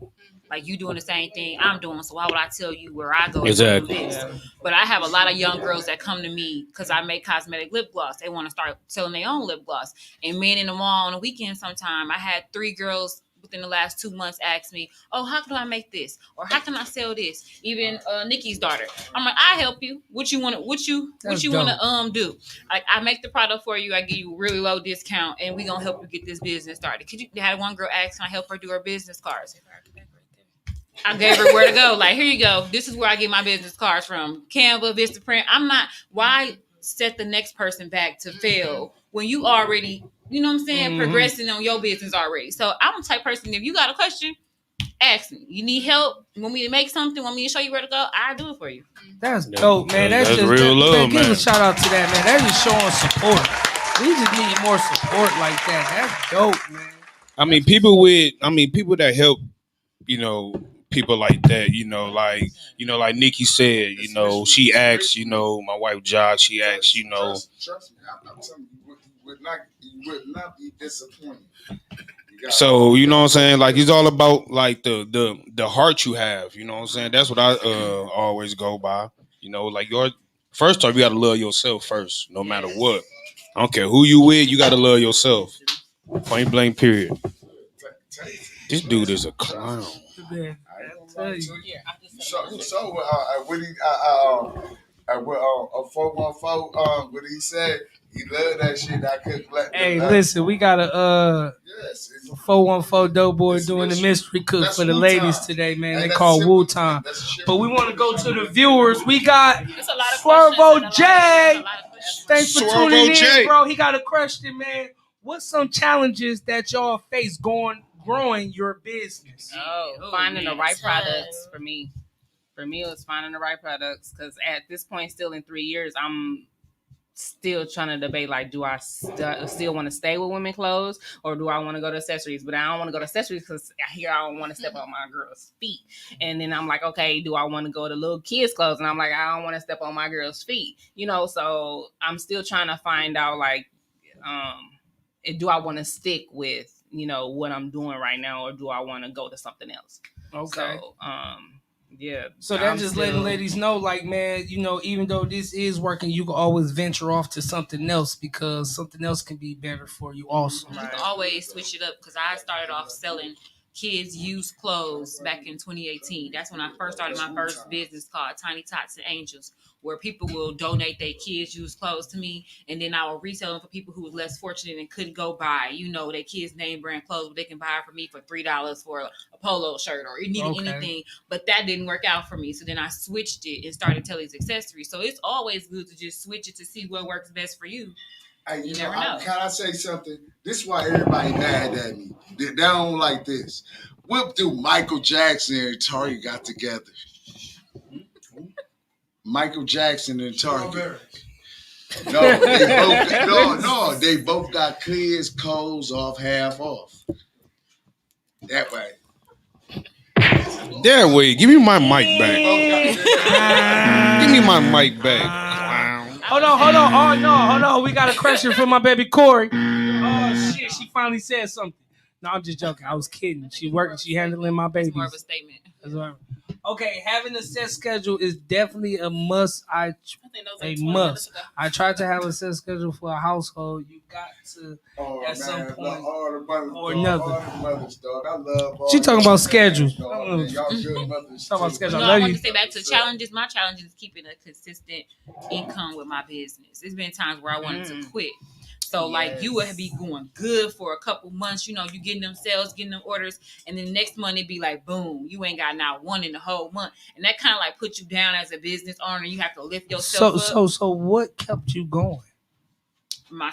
Like, you doing the same thing I'm doing, so why would I tell you where I go to do this? But I have a lot of young girls that come to me because I make cosmetic lip gloss. They want to start selling their own lip gloss. And men in the mall on the weekend sometime, I had 3 girls within the last 2 months asked me, oh, how can I make this? Or how can I sell this? Even Nikki's daughter. I'm like, I help you. What you want to do? Like, I make the product for you. I give you a really low discount, and we gonna help you get this business started. They had one girl ask, can I help her do her business cards? I gave her where to go. Like, here you go. This is where I get my business cards from. Canva, Vistaprint. I'm not, why set the next person back to fail when you already, you know what I'm saying, progressing on your business already. So I'm the type of person, if you got a question, ask me. You need help? You want me to make something? Want me to show you where to go? I'll do it for you. That's dope, man. That's just real love, Give man. a shout out to that, man. That's just showing support. We just need more support like that. That's dope, man. I mean, people that help, you know, people like that, like Nikki said, she asked, my wife Josh, she asked, Trust me, I'm telling you, you would not be disappointed. So, you know what I'm saying? Like, it's all about like the heart you have, you know what I'm saying? That's what I always go by. Like first off, you gotta love yourself first, no matter what. I don't care who you with, you gotta love yourself. Point blank, period. This dude is a clown. When he 414, when he said he loved that shit, I couldn't let. Hey, listen, we got a 414 dope boy doing the mystery cook for the ladies today, man. They call Wu Time. But we want to go to the viewers. We got Swervo J. Thanks for tuning in, bro. He got a question, man. What's some challenges that y'all face growing your business? Finding the right products for me. For me, it was finding the right products because at this point, still in 3 years, I'm still trying to debate, like, do I still want to stay with women clothes or do I want to go to accessories? But I don't want to go to accessories because here I don't want to step on my girl's feet. And then I'm like, okay, do I want to go to little kids clothes? And I'm like, I don't want to step on my girl's feet. So I'm still trying to find out, like, do I want to stick with, what I'm doing right now or do I want to go to something else? Okay. So, yeah. So that's just letting ladies know, like, man, even though this is working, you can always venture off to something else because something else can be better for you also. You can always switch it up because I started off selling kids used clothes back in 2018. That's when I first started my first business called Tiny Tots and Angels, where people will donate their kids used clothes to me, and then I will resell them for people who was less fortunate and couldn't go buy, their kids' name brand clothes, but they can buy it for me for $3 for a polo shirt or anything. But that didn't work out for me, so then I switched it and started Telly's Accessories. So it's always good to just switch it to see what works best for you. Hey, you never know. Can I say something? This is why everybody mad at me. They don't like this. What do Michael Jackson and Target got together? Michael Jackson and Target. They both got kids' clothes off half off. That way. That way. Give me my mic back. Give me my mic back. Hold on. Oh, no. Hold on. We got a question from my baby Corey. Oh, shit. She finally said something. No, I'm just joking. I was kidding. She working. She handling my babies. That's more of a statement. Okay, having a set schedule is definitely a must. I try to have a set schedule for a household. You got to some point or another. She talking about schedules. Talking about schedule. I want to say back to challenges. My challenge is keeping a consistent income with my business. It's been times where I wanted to quit. So, like, you would be going good for a couple months. You getting them sales, getting them orders. And then next month, it'd be like, boom, you ain't got not one in the whole month. And that kind of, like, puts you down as a business owner. You have to lift yourself up. So what kept you going? My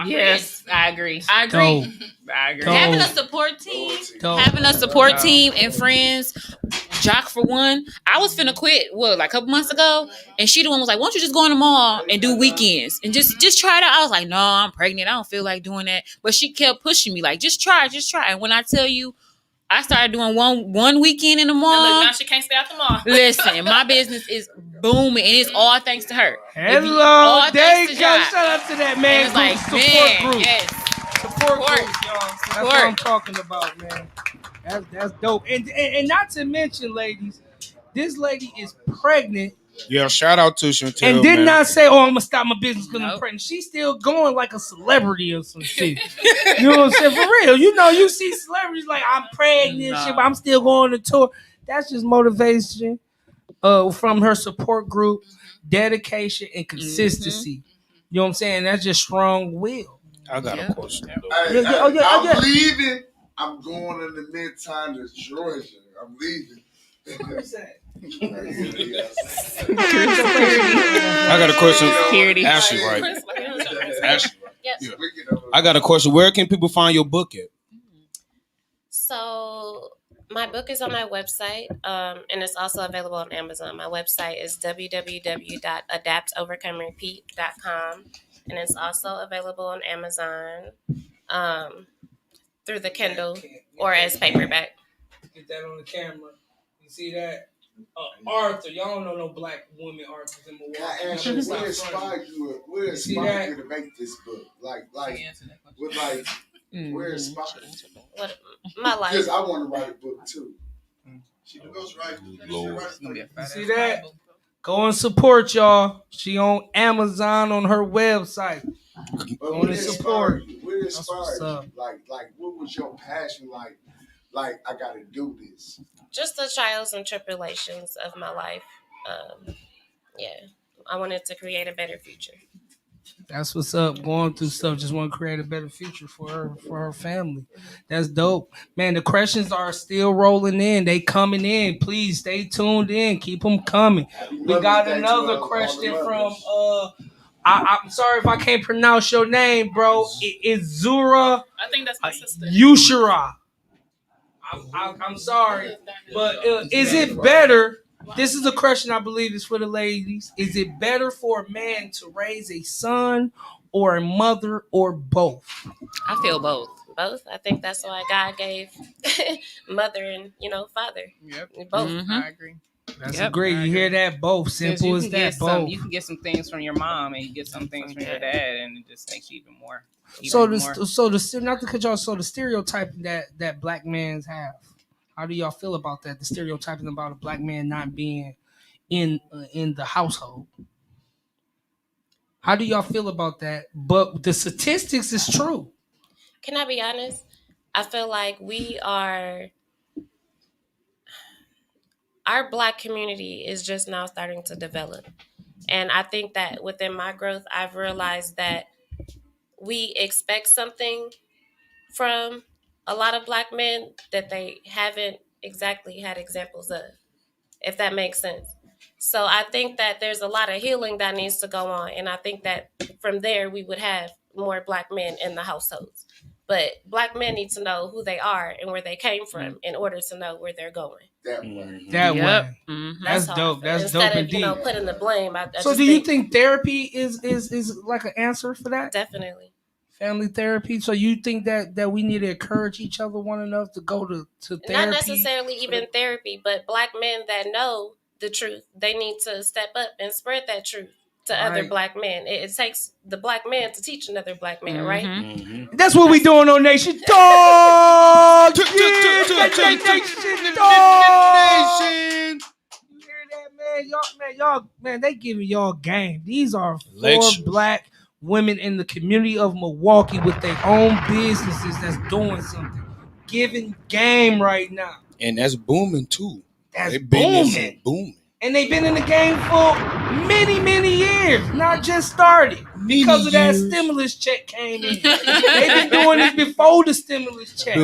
yes, friend. I agree. Dope. I agree. Having a support team, and friends. Jock, for one, I was finna quit, like a couple months ago, and she the one was like, why don't you just go in the mall and do weekends and just try it out? I was like, no, I'm pregnant. I don't feel like doing that. But she kept pushing me, like, just try. And when I tell you, I started doing one weekend in the mall. Now she can't stay out the mall. Listen, my business is booming, and it's all thanks to her. Hello, there you go. Shout out to that man. It's like, support group. Yes. Support group, y'all. That's what I'm talking about, man. That's dope. And not to mention, ladies, this lady is pregnant. Yeah, shout out to Chantel. And did not say, I'm going to stop my business because I'm pregnant. She's still going like a celebrity or some shit. You know what I'm saying? For real. You see celebrities like, I'm pregnant, shit, but I'm still going to tour. That's just motivation from her support group, dedication, and consistency. You know what I'm saying? That's just strong will. I got a question. I'm leaving. I'm going in the midtime to Georgia. I'm leaving. I got a question. Security. Ashley, right? Ashley, right? Yes. Yeah. I got a question. Where can people find your book at? So my book is on my website, and it's also available on Amazon. My website is www.adaptovercomerepeat.com, and it's also available on Amazon through the Kindle or as paperback. Get that on the camera. You see that? Arthur, y'all don't know no black women Arthurs in Milwaukee. What inspired you? What inspired you to make this book? Where inspired you? What my life? Because I want to write a book too. She goes right. Lord. You see that? Go and support y'all. She on Amazon on her website. But Go what and support. inspired you? What That's what's inspired up. you? Like, what was your passion? Like, I got to do this. Just the trials and tribulations of my life. I wanted to create a better future. That's what's up. Going through stuff. Just want to create a better future for her family. That's dope, man. The questions are still rolling in. They coming in. Please stay tuned in. Keep them coming. We got another question from. I'm sorry if I can't pronounce your name, bro. It's Zura I think that's my sister. Yushara. I'm sorry, but is it better? This is a question I believe is for the ladies. Is it better for a man to raise a son or a mother or both? I feel both. Both. I think that's why God gave mother and father. Yep. Both. Mm-hmm. I agree. That's great. You hear that? Both. Simple as that. Both. You can get some things from your mom and you get some things from your dad, and it just makes you even more. Not to cut y'all. So the stereotype that black men have. How do y'all feel about that? The stereotyping about a black man not being in the household. How do y'all feel about that? But the statistics is true. Can I be honest? I feel like our black community is just now starting to develop. And I think that within my growth, I've realized that we expect something from a lot of black men that they haven't exactly had examples of, if that makes sense. So I think that there's a lot of healing that needs to go on. And I think that from there, we would have more black men in the households. But black men need to know who they are and where they came from in order to know where they're going. That way. That way. Mm-hmm. That's dope. That's Instead dope of, indeed. putting the blame. So do you think therapy is like an answer for that? Definitely. Family therapy. So you think that we need to encourage each other one another to go to therapy? Not necessarily even therapy, but black men that know the truth, they need to step up and spread that truth to other black men. It takes the black man to teach another black man, right? Mm-hmm. That's what we doing on Nation Dog. Nation Dog. You hear that, man? They giving y'all game. These are four black women in the community of Milwaukee with their own businesses that's doing something, giving game right now, and that's booming too. That's booming. And they've been in the game for many, many years, not just started because of that stimulus check came in. They've been doing this before the stimulus check.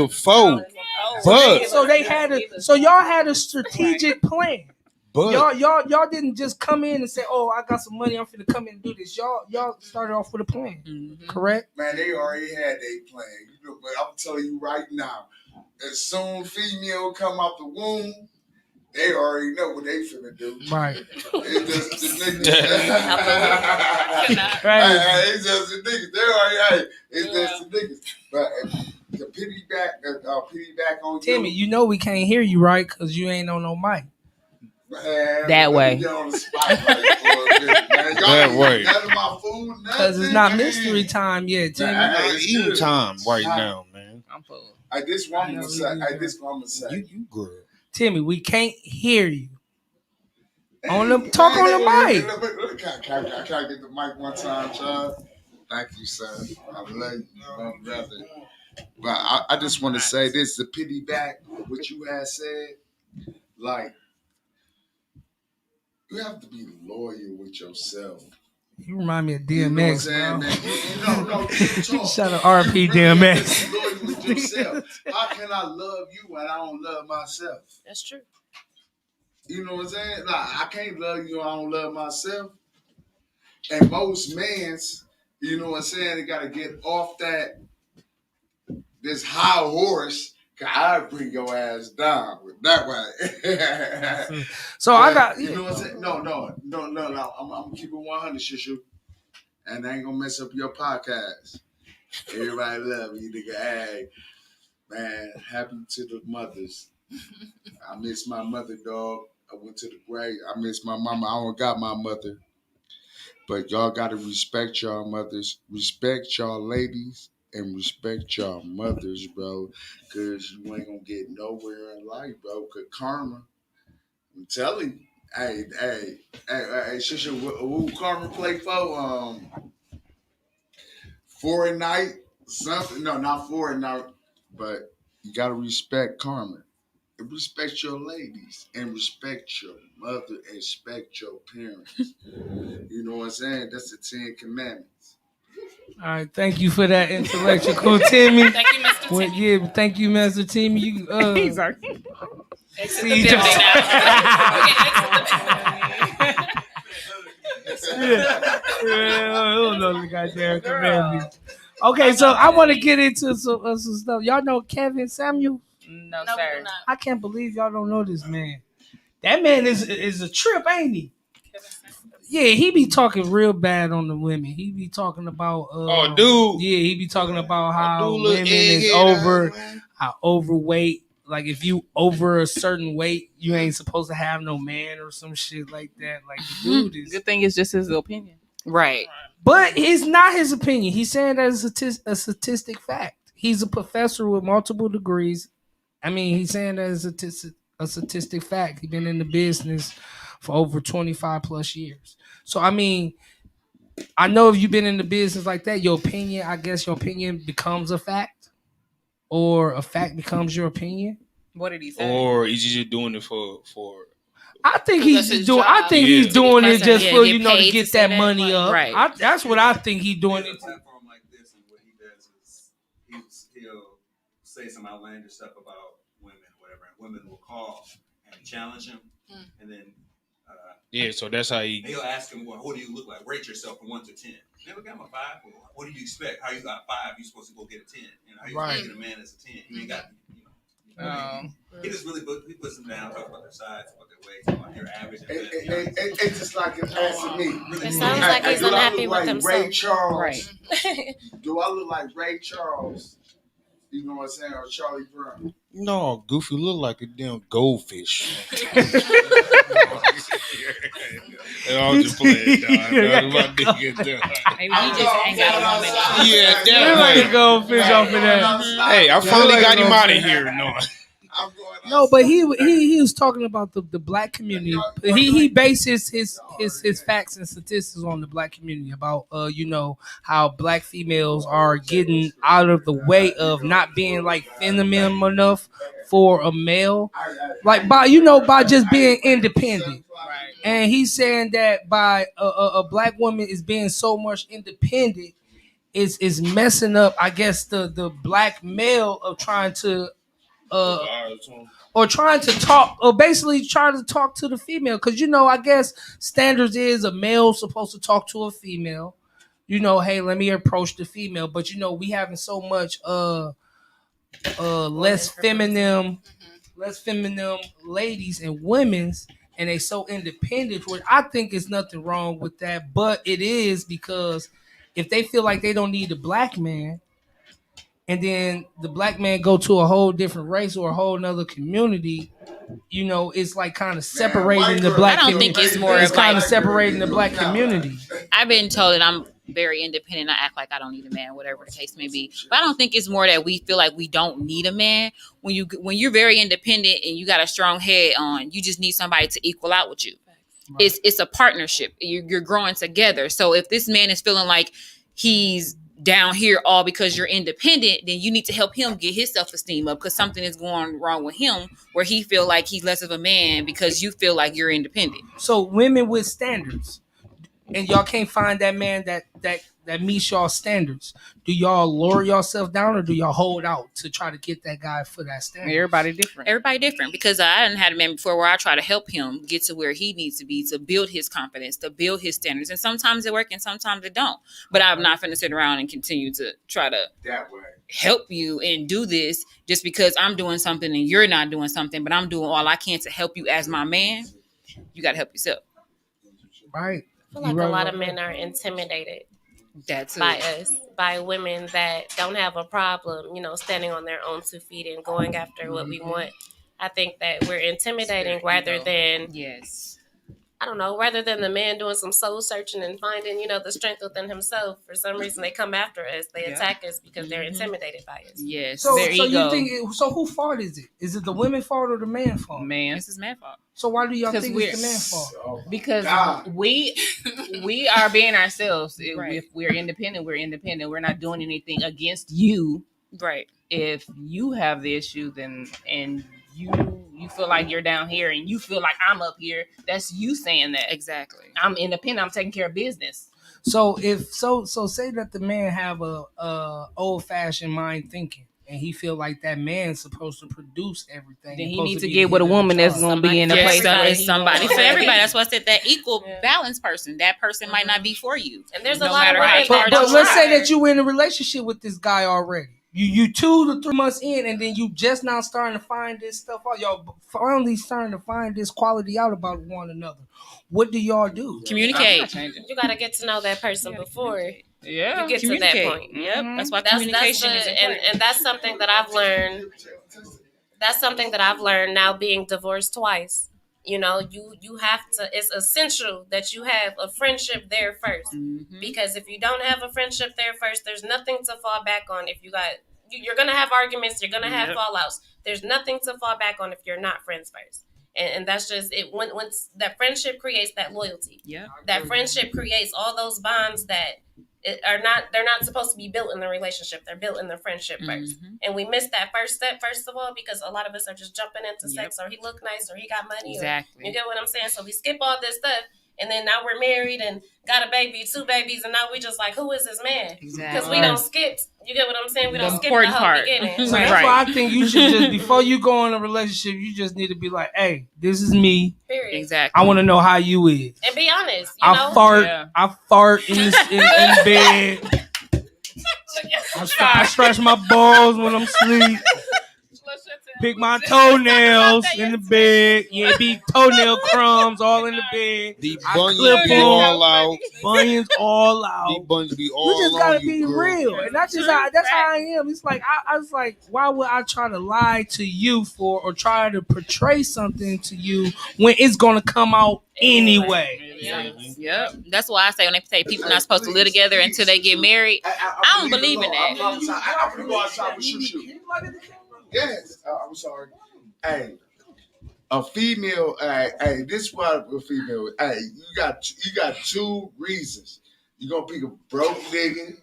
So y'all had a strategic plan. But y'all didn't just come in and say, "Oh, I got some money. I'm finna come in and do this." Y'all started off with a plan, correct? Man, they already had their plan. But I'm telling you right now, as soon female come out the womb, they already know what they finna do. Right. It's just the niggas. It's just the niggas. They already. It's just the niggas. But the piggyback on Timmy, you know we can't hear you, right? Because you ain't on no mic. Man, that way. That way. Because it's not mystery time yet, Timmy. It's eating time right now, man. I'm full. This woman say. You good. Timmy, we can't hear you. Talk on the mic. Can I get the mic one time, child? Thank you, sir. I love you, my brother. But I just want to say this: the pity back, what you had said, like, you have to be loyal with yourself. You remind me of DMX, bro. Shout out RP DMX. Be loyal with yourself. How can I love you when I don't love myself? That's true. You know what I'm saying? Like, I can't love you. I don't love myself. And most men's, you know what I'm saying? They got to get off this high horse. Cause I bring your ass down with that way. So I got, you know what I'm saying? No. I'm gonna keep it 100, Shishu, and I ain't gonna mess up your podcast. Everybody love you, nigga. Hey, man, happy to the mothers. I miss my mother, dog. I went to the grave. I miss my mama. I don't got my mother, but y'all gotta respect y'all mothers, respect y'all ladies. And respect y'all mothers, bro, because you ain't gonna get nowhere in life, bro. Cause karma, I'm telling you, hey, Shisha, who karma play for? 4 at night, something. No, not 4 at night, but you gotta respect karma. And respect your ladies and respect your mother and respect your parents. You know what I'm saying? That's the 10 Commandments. all right, thank you for that intellectual, Timmy. Thank you, Mr. Well, Timmy. yeah, thank you, Mr. Timmy. You He's like, Exit See, the you building just- now. I don't know the goddamn commandments. Okay, so I want to get into some stuff. Y'all know Kevin Samuel? no, No, we sir. do not. I can't believe y'all don't know this man. That man is a trip, ain't he? Yeah, he be talking real bad on the women. He be talking about dude. Yeah, he be talking about how dude look women is egghead, how overweight. Like if you over a certain weight, you ain't supposed to have no man or some shit like that. Like the dude is. Good thing it's just his opinion. Right. But it's not his opinion. He's saying that it's a statistic fact. He's a professor with multiple degrees. I mean, he's saying that it's a statistic fact. He's been in the business for over 25 plus years. So, I mean, I know if you've been in the business like that, your opinion becomes a fact, or a fact becomes your opinion. What did he say? or is he just doing it for? I think That's he's his doing. I job. think Yeah. he's doing it just Yeah, for get to paid get to say that that, money up. right. That's what I think he's doing it. Platform like this, and what he does is he'll say some outlandish stuff about women or whatever, and women will call and challenge him, and then Yeah, so that's how he. he'll ask him, "Well, what do you look like? Rate yourself from 1 to 10." Never got my 5. Well, what do you expect? How you got 5? You supposed to go get a 10. You know, how you Right. supposed to get a man that's a 10? You ain't got. He just really he puts them down, talk about their sides, about their weight, talk about their average. It's just like him asking me. It sounds like he's do I unhappy look with like Ray himself. Charles? Right. Do I look like Ray Charles? You know what I'm saying? Or Charlie Brown? No, Goofy look like a damn goldfish. I'm just playing, dog. That's my nigga, dog. Maybe he just ain't got a woman. Yeah, You're that like way. a goldfish off of that. Hey, I finally like got him out of goldfish. here. No, I'm going No, but he was talking about the black community. He bases his facts and statistics on the black community about how black females are getting out of the way of not being like feminine enough for a male, like by just being independent. And he's saying that by a black woman is being so much independent is messing up, I guess, the black male of trying to or trying to talk, or basically trying to talk to the female, because I guess standards is a male supposed to talk to a female. Hey, let me approach the female, but we having so much less feminine ladies and women's, and they so independent. Which I think is nothing wrong with that, but it is because if they feel like they don't need a black man, and then the black man go to a whole different race or a whole nother community, it's like kind of separating the black. I don't think it's more It's of kind like of separating the black community. I've been told that I'm very independent. I act like I don't need a man, whatever the case may be. But I don't think it's more that we feel like we don't need a man. When you're very independent and you got a strong head on, you just need somebody to equal out with you. Right. It's a partnership. You're growing together. So if this man is feeling like he's down here all because you're independent, then you need to help him get his self-esteem up, because something is going wrong with him where he feel like he's less of a man because you feel like you're independent. So women with standards, and y'all can't find that man that meets y'all standards, do y'all lower yourself down or do y'all hold out to try to get that guy for that standard? Everybody different. Everybody different, because I hadn't had a man before where I try to help him get to where he needs to be, to build his confidence, to build his standards. And sometimes it works and sometimes it don't. But I'm not going to sit around and continue to try to That way. help you and do this just because I'm doing something and you're not doing something, but I'm doing all I can to help you as my man. You got to help yourself. Right. I feel like a lot of men are intimidated That's by us, by women that don't have a problem, standing on their own 2 feet and going after what we want. I think that we're intimidating rather than, yes, I don't know, rather than the man doing some soul searching and finding, the strength within himself. For some reason, they come after us. They attack us because they're intimidated by us. yes. So their ego. you think so? Whose fault is it? Is it the women's fault or the man's fault? Man. This is man's fault. So why do y'all 'Cause think it's the man's fault? Oh, Because God. we are being ourselves. Right. If we're independent, we're independent. We're not doing anything against you. Right. If you have the issue, then and you feel like you're down here and you feel like I'm up here, that's you saying that. Exactly. I'm independent. I'm taking care of business. So if so say that the man have a old fashioned mind thinking, and he feel like that man's supposed to produce everything. Then he supposed needs to be get with a the head of woman the that's job. going to be in the Yes, place. that is somebody for Yeah. everybody. That's why I said that equal Yeah. balance person. That person might not be for you. And there's No a lot of matter how women hard that But don't let's say try. that you in a relationship with this guy already. You 2 to 3 months in, and then you just now starting to find this stuff out. Y'all finally starting to find this quality out about one another. What do y'all do? Communicate. You got to get to know that person before Yeah. you get to that point. Yep. That's why That's communication is important. and that's something that I've learned. That's something that I've learned now, being divorced twice. You have to. It's essential that you have a friendship there first, Mhm. because if you don't have a friendship there first, there's nothing to fall back on. If you're gonna have arguments, you're gonna have fallouts. There's nothing to fall back on if you're not friends first, and that's just it. Once that friendship creates that loyalty, Yeah. that friendship creates all those bonds that they're not supposed to be built in the relationship. They're built in the friendship first. Mhm. And we missed that first step, first of all, because a lot of us are just jumping into Yep. sex, or he look nice, or he got money. Exactly. Or, you get what I'm saying? So we skip all this stuff, and then now we're married and got a baby, 2 babies, and now we just like, who is this man? Because Exactly. we don't skip. You get what I'm saying? We The don't skip the important whole part. beginning. So Right. that's why I think you should just, before you go in a relationship, you just need to be like, hey, this is me. Period. Exactly. I want to know how you is. And be honest. I fart. Yeah. I fart in bed. I stretch my balls when I'm asleep. Pick my toenails in the bed. Yeah, it be toenail crumbs all in the bed. The I bunions clip be them. all out. Bunions all The out. bunions be all You just gotta on be you, girl. real, and that's how I am. It's like I was like, why would I try to lie to you for, or try to portray something to you when it's gonna come out anyway? Yep. That's why I say when they say people not supposed to live together until they get married. I don't believe in that. I'm gonna go outside with Shushu. Yes. I'm sorry. Hey, a female. Hey, this is why a female. Hey, you got 2 reasons. You gonna pick a broke nigga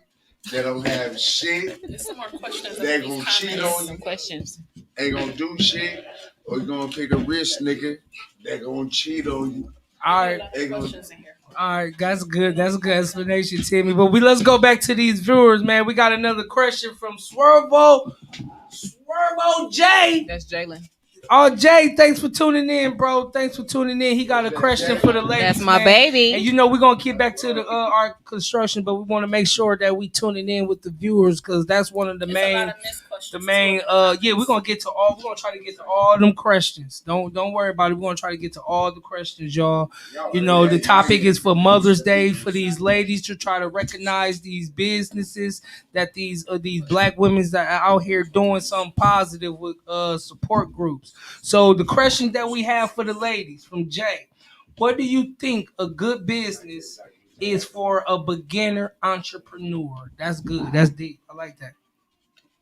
that don't have shit. There's some more questions. They in these gonna cheat comments. on Some you. questions. Ain't gonna do shit. Or you gonna pick a rich nigga that gonna cheat on you. All right. They gonna Questions in here. All right, that's good. That's a good explanation, Timmy. But let's go back to these viewers, man. We got another question from Swervo J. That's Jalen. Oh, Jay, thanks for tuning in, bro. Thanks for tuning in. He got a question for the ladies. That's my man. baby. And we're gonna get back to the our construction, but we want to make sure that we tuning in with the viewers, because that's one of the There's a lot main. of missed questions The too. main, we're gonna get to all. We're gonna try to get to all them questions. Don't worry about it. We're gonna try to get to all the questions, y'all. The topic is for Mother's Day, for these ladies to try to recognize these businesses that these black women that are out here doing something positive with support groups. So the question that we have for the ladies from Jay: what do you think a good business is for a beginner entrepreneur? That's good. That's deep. I like that.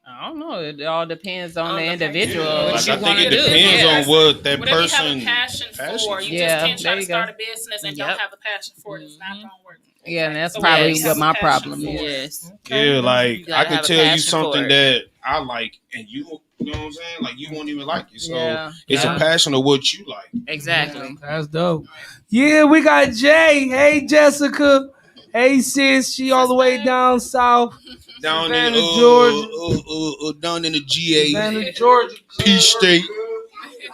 I don't know. It all depends on On the the individual. What Like, you I think wanna it do. depends Yeah. on what that Whatever you have person a passion for, you Yeah, just can't try there to you start go. a business and Yep. don't have a passion for it. It's not gonna work. Yeah, and that's So probably yes. what my have a passion problem for is. it. Yes. Yeah, like You gotta I can have a tell you passion for something it. that I like, and you know what I'm saying? Like you won't even like it. So Yeah. it's Yeah. a passion of what you like. Exactly. That's dope. Yeah, we got Jay. Hey, Jessica. Hey, sis. She all the way down south. Down Savannah, in Georgia. down in the GA, Savannah, Georgia. Peach State.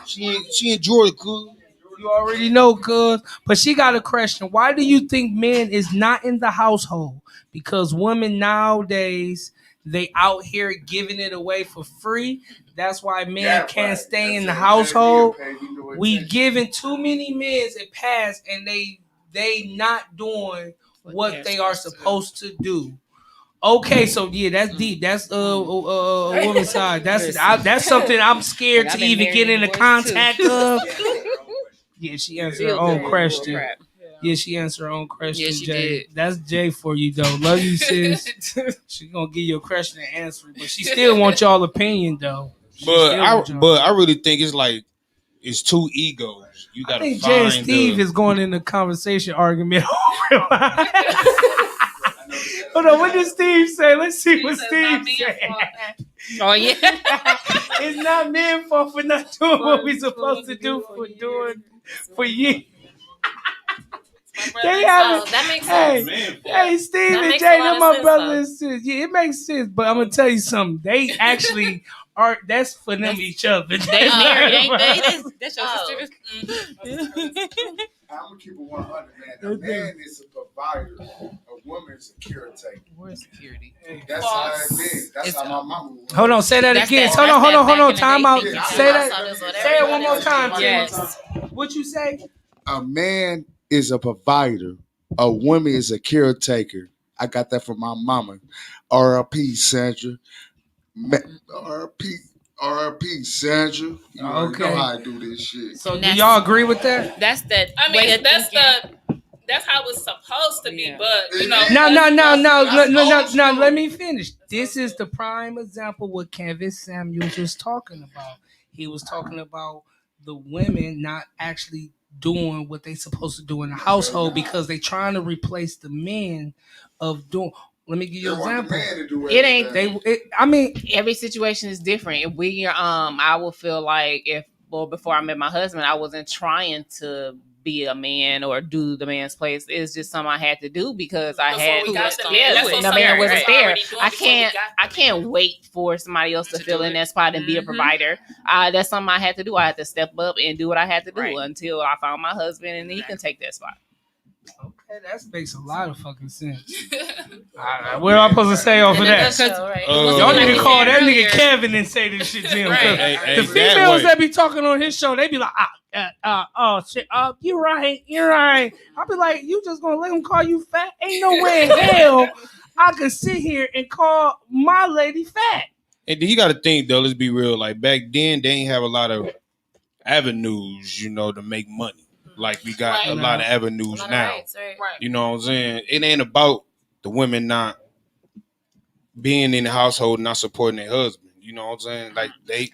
She in Georgia, cool. You already know, cuz. But she got a question. Why do you think men is not in the household? Because women nowadays, they out here giving it away for free. That's why men can't stay in the household. We giving too many men a pass, and they not doing what they are supposed to do. Okay, so yeah, that's deep. That's woman's side. That's something I'm scared Like, to I've been even married get in into divorce, contact too. of. Yeah, she answered her own question. Yeah, she answered her own question. Yeah, she Jay. did. That's Jay for you though. Love you, sis. She gonna give you a question and answer it, but she still wants y'all opinion though. But I really think it's like it's two egos. You I gotta think Jay and find Steve is going in a conversation argument. Hold on, what did Steve say? Let's see what Steve said. Oh yeah. It's not men fault for not doing what we supposed to do for years. They have that makes hey, sense. hey, Steve That and makes Jay, a lot they're of my sense, brothers though. and sisters. Yeah, it makes sense, but I'm gonna tell you something. They actually are. That's for them each other. They married, ain't they? That's your Oh. sister. I'm gonna keep it 100, man. A man is a provider. A woman is a caretaker. Where's security? That's how it is. That's how my mama was. Hold on, say that That's again. that- Hold on, that's hold that on. back Time in the out. day thinking. Say Yeah, that. Say it one more time. Yes. What you say? A man is a provider. A woman is a caretaker. I got that from my mama. R.I.P. Sandra. R.I.P. Sandra. You already Okay. know how I do this shit. So do That's- y'all agree with that? That's that. I way mean, of that's thinking. that's how it's supposed to be, Yeah. but you know, No. Let me finish. This is the prime example what Kevin Samuels was talking about. He was talking about the women not actually doing what they supposed to do in the household because they trying to replace the men of doing. Let me give you an example. It ain't- I mean, Every situation is different. If we I will feel like before I met my husband, I wasn't trying to be a man or do the man's place. It's just something I had to do because I Before had we got the man, yeah, that's the what man somebody wasn't was there. already doing I before we can't got I can't wait for somebody else to fill do in it. that spot and be a Mhm. provider. That's something I had to do. I had to step up and do what I had to do Right. until I found my husband and he can take that spot. okay, that makes a lot of fucking sense. What am I supposed to say off of that? Nutshell, right? Y'all need to Like call we that said nigga earlier. Kevin and say this shit to him. 'cause Right. Hey, the that females way. that be talking on his show, they be like, oh shit, you're right. I'll be like, you just gonna let him call you fat? Ain't no way in hell I could sit here and call my lady fat. And then you got to think though. Let's be real. Like back then, they ain't have a lot of avenues, to make money. Like we got Right. a lot of A avenues lot of now. rights, right? right. You know what I'm saying? It ain't about the women not being in the household, not supporting their husband. You know what I'm saying? Like they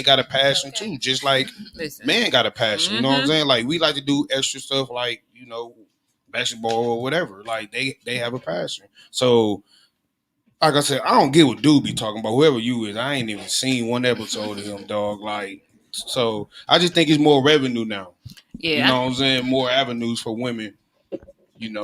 got a passion too, just like Listen. man got a passion. You know what I'm saying? Like we like to do extra stuff, like basketball or whatever. Like they have a passion. So, like I said, I don't get what dude be talking about. Whoever you is, I ain't even seen one episode of him, dog. Like, so I just think it's more revenue now. Yeah. You know what I'm saying? More avenues for women. Any And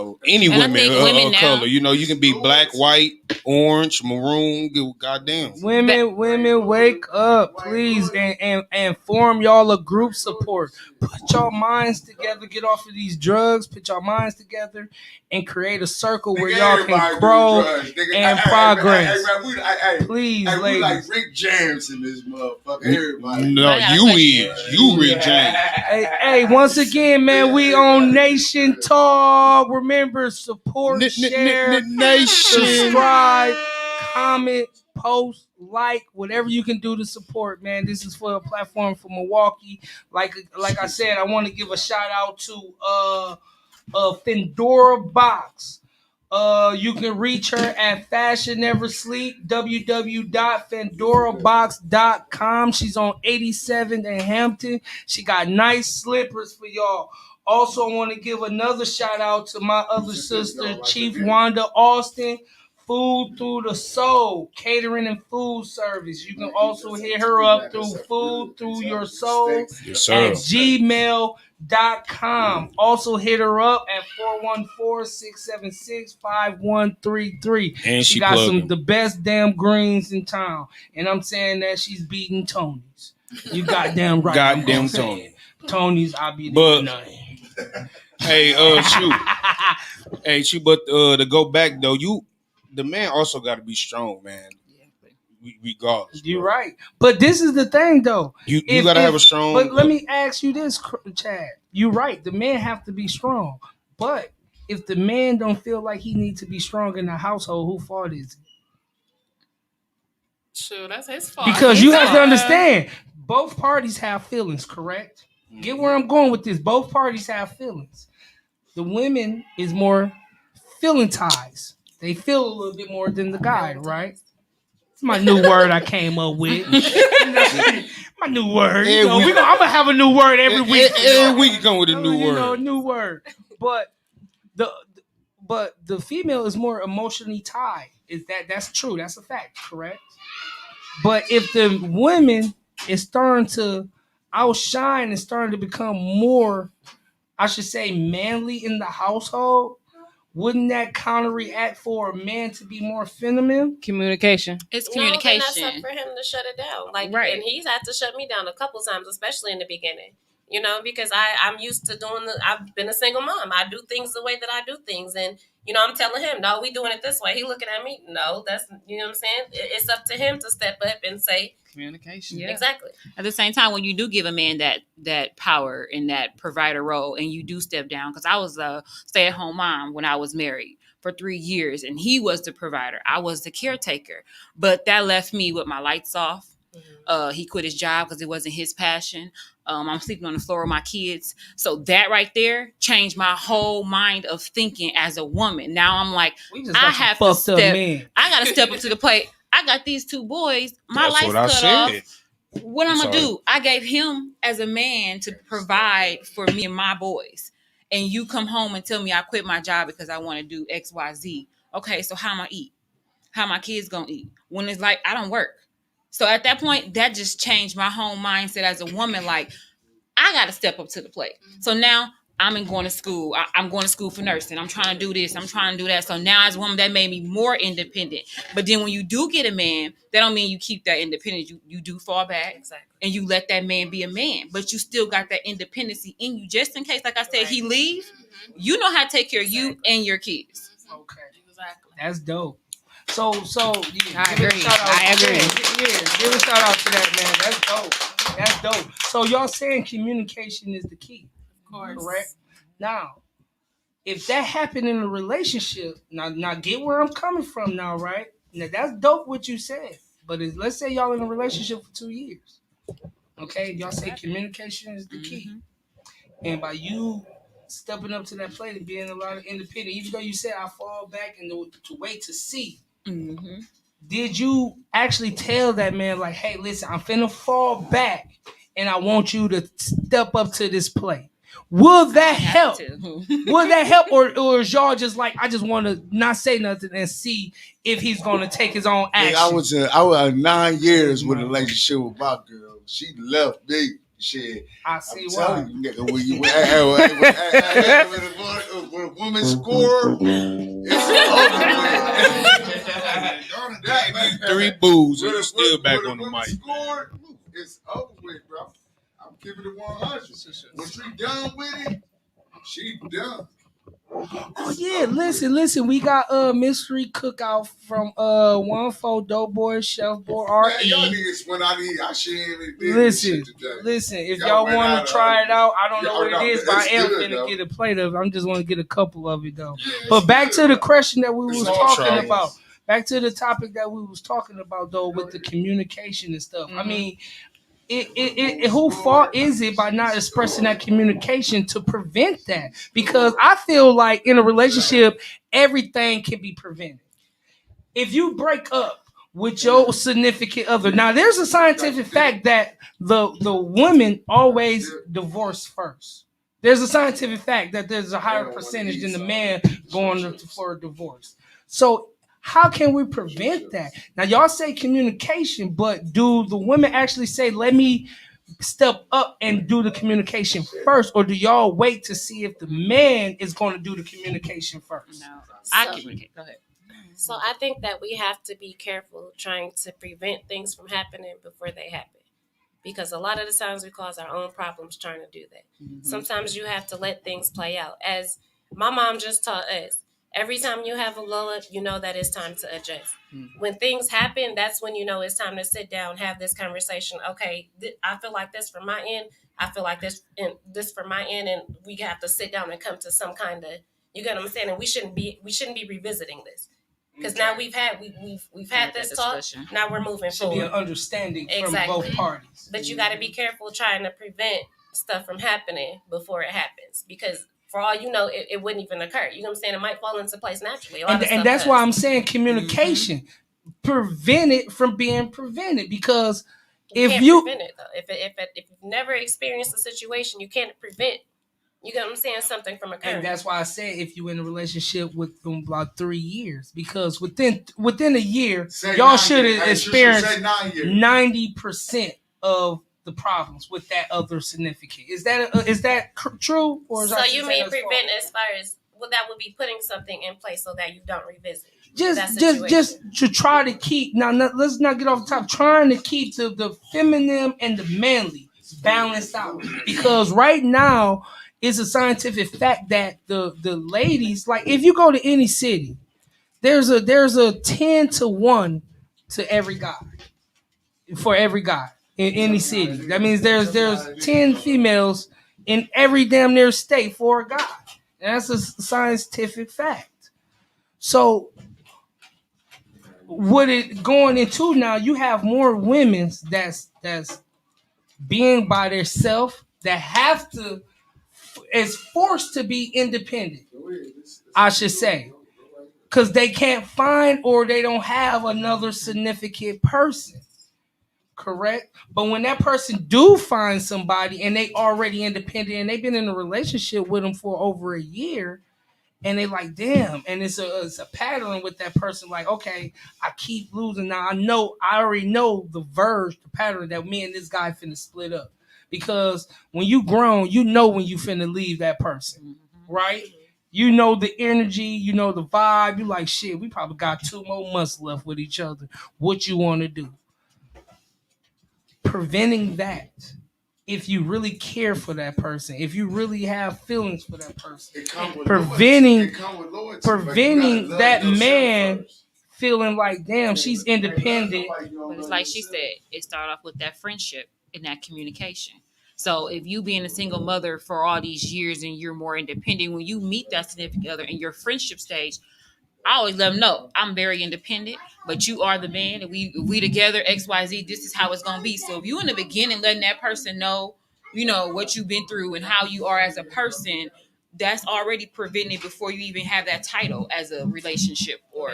I women, think women now- color. You can be black, white, orange, maroon. Goddamn. Women, wake up, please, and form y'all a group support. Put y'all minds together, get off of these drugs, put y'all minds together, and create a circle where y'all can grow and progress. Please, we ladies. like Rick James in this motherfucker. Everybody. No, I got a you question. is. You Rick James. Hey, once again, man, we on Nation Talk. Remember, support, share, Nation. subscribe, comment, post, like, whatever you can do to support, man. This is for a platform for Milwaukee. Like I said, I want to give a shout out to Fendora Box. You can reach her at Fashion Never Sleep, www.fendorabox.com. She's on 87th and Hampton. She got nice slippers for y'all. Also, I want to give another shout out to my other sister, Chief Wanda Austin, Food Through the Soul, catering and food service. You can also hit her up through Food Through Your Soul Yes, at sir. gmail.com. Also hit her up at 414-676-5133. And she got plugging. the best damn greens in town. And I'm saying that she's beating Tony's. You goddamn right. Goddamn Tony. Tony's, I'll be But- there. Hey, shoot. Hey, shoot, but to go back though, the man also got to be strong, man. Regardless. You're right. But this is the thing though. You got to have a strong. But let me ask you this, Chad. You're right. The man have to be strong. But if the man don't feel like he needs to be strong in the household, whose fault is it? Sure, that's his fault. Because you have to understand, both parties have feelings, correct? Get where I'm going with this. Both parties have feelings. The women is more feeling ties. They feel a little bit more than the guy, right? It's my new word I came up with. My new word. You know, I'm gonna have a new word every week. Every week you come with a new You word. know, new word. But the female is more emotionally tied. That's true? That's a fact, correct? But if the women is starting to outshine and starting to become more, I should say, manly in the household, wouldn't that counter-react for a man to be more feminine? Communication. It's No, then that's communication. up for him to shut it down. Like, Right. and he's had to shut me down a couple times, especially in the beginning. You know, because I'm used to I've been a single mom. I do things the way that I do things. And, you know, I'm telling him, no, we doing it this way. He looking at me, no, that's, you know what I'm saying? It's up to him to step up and say, Communication. Yeah. exactly. At the same time, when you do give a man that power in that provider role, and you do step down, because I was a stay-at-home mom when I was married for 3 years, and he was the provider. I was the caretaker, but that left me with my lights off. He quit his job because it wasn't his passion. I'm sleeping on the floor with my kids. So that right there changed my whole mind of thinking as a woman. Now I'm like, I have to step. I got to step up to the plate. I got these 2 boys. My That's lights what I cut said. off. What I'm Sorry. gonna do? I gave him as a man to provide for me and my boys. And you come home and tell me I quit my job because I want to do X, Y, Z. Okay, so how am I eat? How my kids gonna eat? When it's like I don't work. So at that point, that just changed my whole mindset as a woman. Like, I got to step up to the plate. So now I'm going to school. I'm going to school for nursing. I'm trying to do this. I'm trying to do that. So now as a woman, that made me more independent. But then when you do get a man, that don't mean you keep that independence. You do fall back. Exactly. And you let that man be a man. But you still got that independency in you. Just in case, like I said, he leave, you know how to take care of you and your kids. Okay. Exactly. That's dope. So yeah, I give a agree. shout out. I agree. Yeah, give a shout out to that, man. That's dope. That's dope. So y'all saying communication is the key, Of course. correct? Now, if that happened in a relationship, now get where I'm coming from now, right? Now that's dope what you said. But let's say y'all in a relationship for 2 years. Okay, y'all say communication is the key. And by you stepping up to that plate and being a lot of independent, even though you said I fall back and to wait to see. Mm-hmm. Did you actually tell that man, like, hey, listen, I'm finna fall back and I want you to step up to this plate? Will that help? Will that help? Or is y'all just like, I just want to not say nothing and see if he's going to take his own action? I was 9 years with a relationship with my girl. She left me. Shit. I see I'm why. telling you, nigga, when a woman score, it's over with. 3 boos and When you a- still back when a on the woman mic. scored, it's over with, bro. I'm keeping it 100. When she done with it, she done. Oh yeah, listen. We got mystery cookout from 14 Dope Boy Chef Boy Man, y'all RE. niggas when I shit even did this Listen, shit today. listen. If Y'all y'all ran want out to of try it out, I don't know Y'all what it know, is, but I it's am good, finna though. get a plate of it. I'm just want to get a couple of it though. Yeah, But it's back good. to the question that we It's was all talking trials. about. Back to the topic that we was talking about though, with the communication and stuff. I mean, who fault is it by not expressing that communication to prevent that? Because I feel like in a relationship, everything can be prevented. If you break up with your significant other, now there's a scientific fact that the women always divorce first. There's a scientific fact that there's a higher percentage than the man going for a divorce. So how can we prevent that? Now y'all say communication, but do the women actually say, let me step up and do the communication first, or do y'all wait to see if the man is going to do the communication first? No, I communicate. Go ahead. So I think that we have to be careful trying to prevent things from happening before they happen. Because a lot of the times we cause our own problems trying to do that. Mm-hmm. Sometimes you have to let things play out. As my mom just taught us, every time you have a lull, you know that it's time to adjust. Mm-hmm. When things happen, that's when you know it's time to sit down, have this conversation. Okay, I feel like this from my end. I feel like this from my end, and we have to sit down and come to some kind of, you get what I'm saying? And we shouldn't be revisiting this. Because now we've had this talk. Now we're moving forward. Should be an understanding from both parties. But you got to be careful trying to prevent stuff from happening before it happens. Because for all you know, it wouldn't even occur. You know what I'm saying? It might fall into place naturally. And that's why I'm saying communication. Mm-hmm. Prevent it from being prevented. Because if you prevent it though. If you've never experienced a situation, you can't prevent. You get what I'm saying? Something from occurring. And that's why I said if you're in a relationship with them about 3 years, because within a year, y'all should have experienced 90% of the problems with that other significant. Is that true? Or is so you mean prevent as far as, well, that would be putting something in place so that you don't revisit. Just to try to keep, let's not get off the top, trying to keep the feminine and the manly balanced out. Because right now, it's a scientific fact that the ladies, like if you go to any city, there's a 10-1 to every guy, for every guy in any city. That means there's 10 females in every damn near state for a guy. And that's a scientific fact. So what it going into now, you have more women that's being by themselves that have to, is forced to be independent, I should say, because they can't find or they don't have another significant person, correct? But when that person do find somebody and they already independent and they've been in a relationship with them for over a year, and they like, damn, and it's a pattern with that person, like, okay, I keep losing. Now I already know the pattern that me and this guy finna split up. Because when you grown, you know when you finna leave that person, right? You know the energy, you know the vibe. You like, shit, we probably got 2 more months left with each other. What you want to do? Preventing that, if you really care for that person, if you really have feelings for that person, preventing that man feeling like, damn, she's independent. But it's like she said, it started off with that friendship and that communication. So if you being a single mother for all these years and you're more independent, when you meet that significant other in your friendship stage, I always let them know I'm very independent, but you are the man, and we together, XYZ, this is how it's gonna be. So if you in the beginning letting that person know, you know, what you've been through and how you are as a person, that's already prevented before you even have that title as a relationship. Or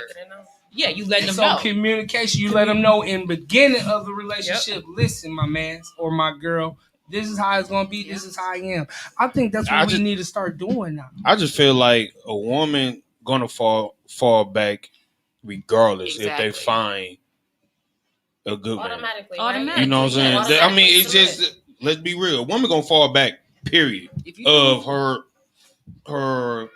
yeah, you let them know. So communication, you let them know in beginning of the relationship. Yep. Listen, my man or my girl, this is how it's gonna be. This is how I am. I think that's what we need to start doing now. I just feel like a woman gonna fall back regardless if they find a good man. Automatically. You know what I'm saying? I mean, it's just, let's be real. A woman gonna fall back, period, of her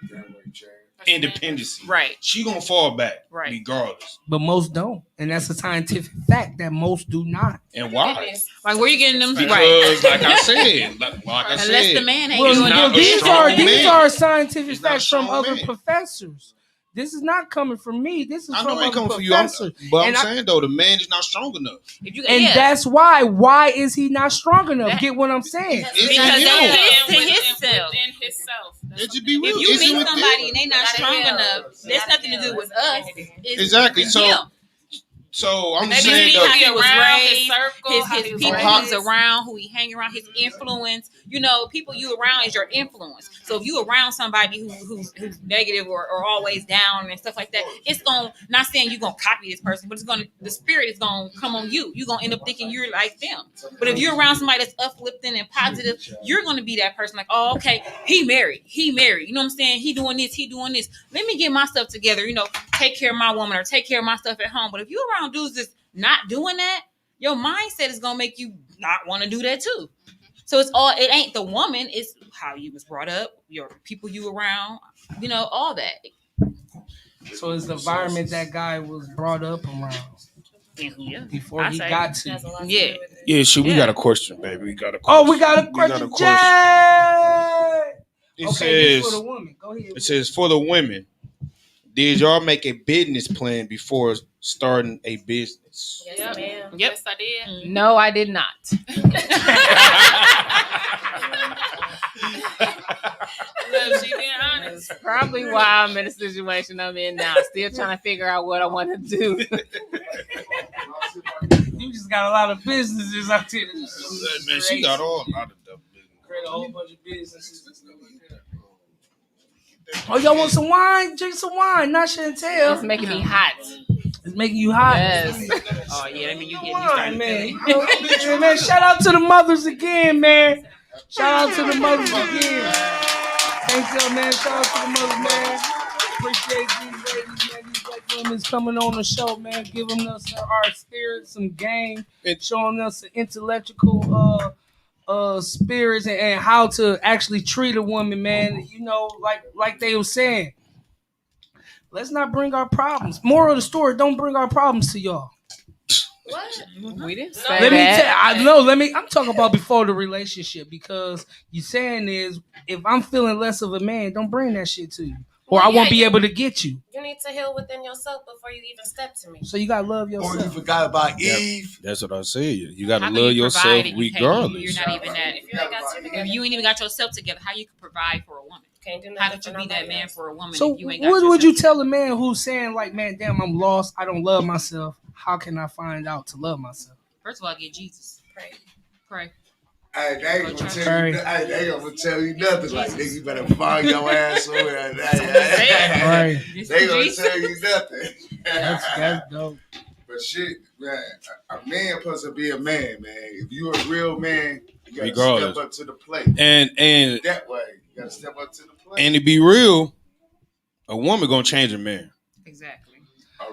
independency. Right. She gonna fall back, regardless. But most don't. And that's a scientific fact that most do not. And why? Like, where you getting them? Because, like I said, unless the man ain't these are scientific facts from other professors. This is not coming from me. This is from other professors. But I'm saying, though, the man is not strong enough. That's why. Why is he not strong enough? Get what I'm saying? Because himself. Let's just be real. If you meet somebody and they not strong enough, there's nothing to do with us. Exactly. So So I'm Maybe saying see though, how he was around, his raised, circle, how his he was people raised. he's around, who he hang around, his influence. You know, people you around is your influence. So if you around somebody who's negative or always down and stuff like that, it's gonna, not saying you're gonna copy this person, but it's gonna, the spirit is gonna come on you. You're gonna end up thinking you're like them. But if you're around somebody that's uplifting and positive, you're gonna be that person like, oh, okay, he married. You know what I'm saying? He doing this. Let me get my stuff together, you know, take care of my woman or take care of my stuff at home. But if you around dudes that's not doing that, your mindset is gonna make you not want to do that too. So it ain't the woman, it's how you was brought up, your people you around, you know, all that. So it's the environment that guy was brought up around before he got to. Yeah. yeah, shit, we got a question, baby. We got a question. Oh, we got a question. Jay! It Okay, this says, for the woman. Go ahead. it says for the women, did y'all make a business plan before starting a business? Yes, ma'am. Yep. Yes, I did. No, I did not. Look, she being honest. That's probably why I'm in the situation I'm in now. Still trying to figure out what I want to do. You just got a lot of businesses out there. Man, she got a lot of stuff. Create a whole bunch of businesses. Oh, y'all want some wine? Drink some wine, not Chantel. It's making me hot. It's making you hot. Yes. Oh yeah, I mean you Come get on, man. Yeah, man. Shout out to the mothers again, man. Shout out to the mothers again. Thanks, y'all, man. Shout out to the mothers, man. Appreciate these ladies, man. These black women coming on the show, man. Giving us our spirit, some game, and showing us an intellectual spirits and how to actually treat a woman, man. You know, like they were saying. Let's not bring our problems. Moral of the story: don't bring our problems to y'all. What? We didn't say Let me that. tell. I'm talking about before the relationship, because you saying is if I'm feeling less of a man, don't bring that shit to you, or I won't be able to get you. You need to heal within yourself before you even step to me. So you gotta love yourself. Or you forgot about Eve. That's what I said. You gotta How can love you yourself provide if you can't- regardless. You're not even that. If you ain't got you If together, you ain't even got yourself together, how you could provide for a woman? can't do How nothing could you for be that nobody man else. for a woman So if you ain't got what would you yourself tell a man who's saying like, man, damn, I'm lost. I don't love myself. How can I find out to love myself? First of all, get Jesus. Pray. Hey, they ain't gonna tell you. Right. Hey, they ain't gonna tell you nothing. Like, nigga, you better find your ass over there. Right. They gonna tell you nothing. That's dope. But shit, man, a man supposed to be a man, man. If you a real man, you gotta Regardless. step up to the plate. And That way, you gotta step up to the plate. and to be real, a woman gonna change a man. Exactly.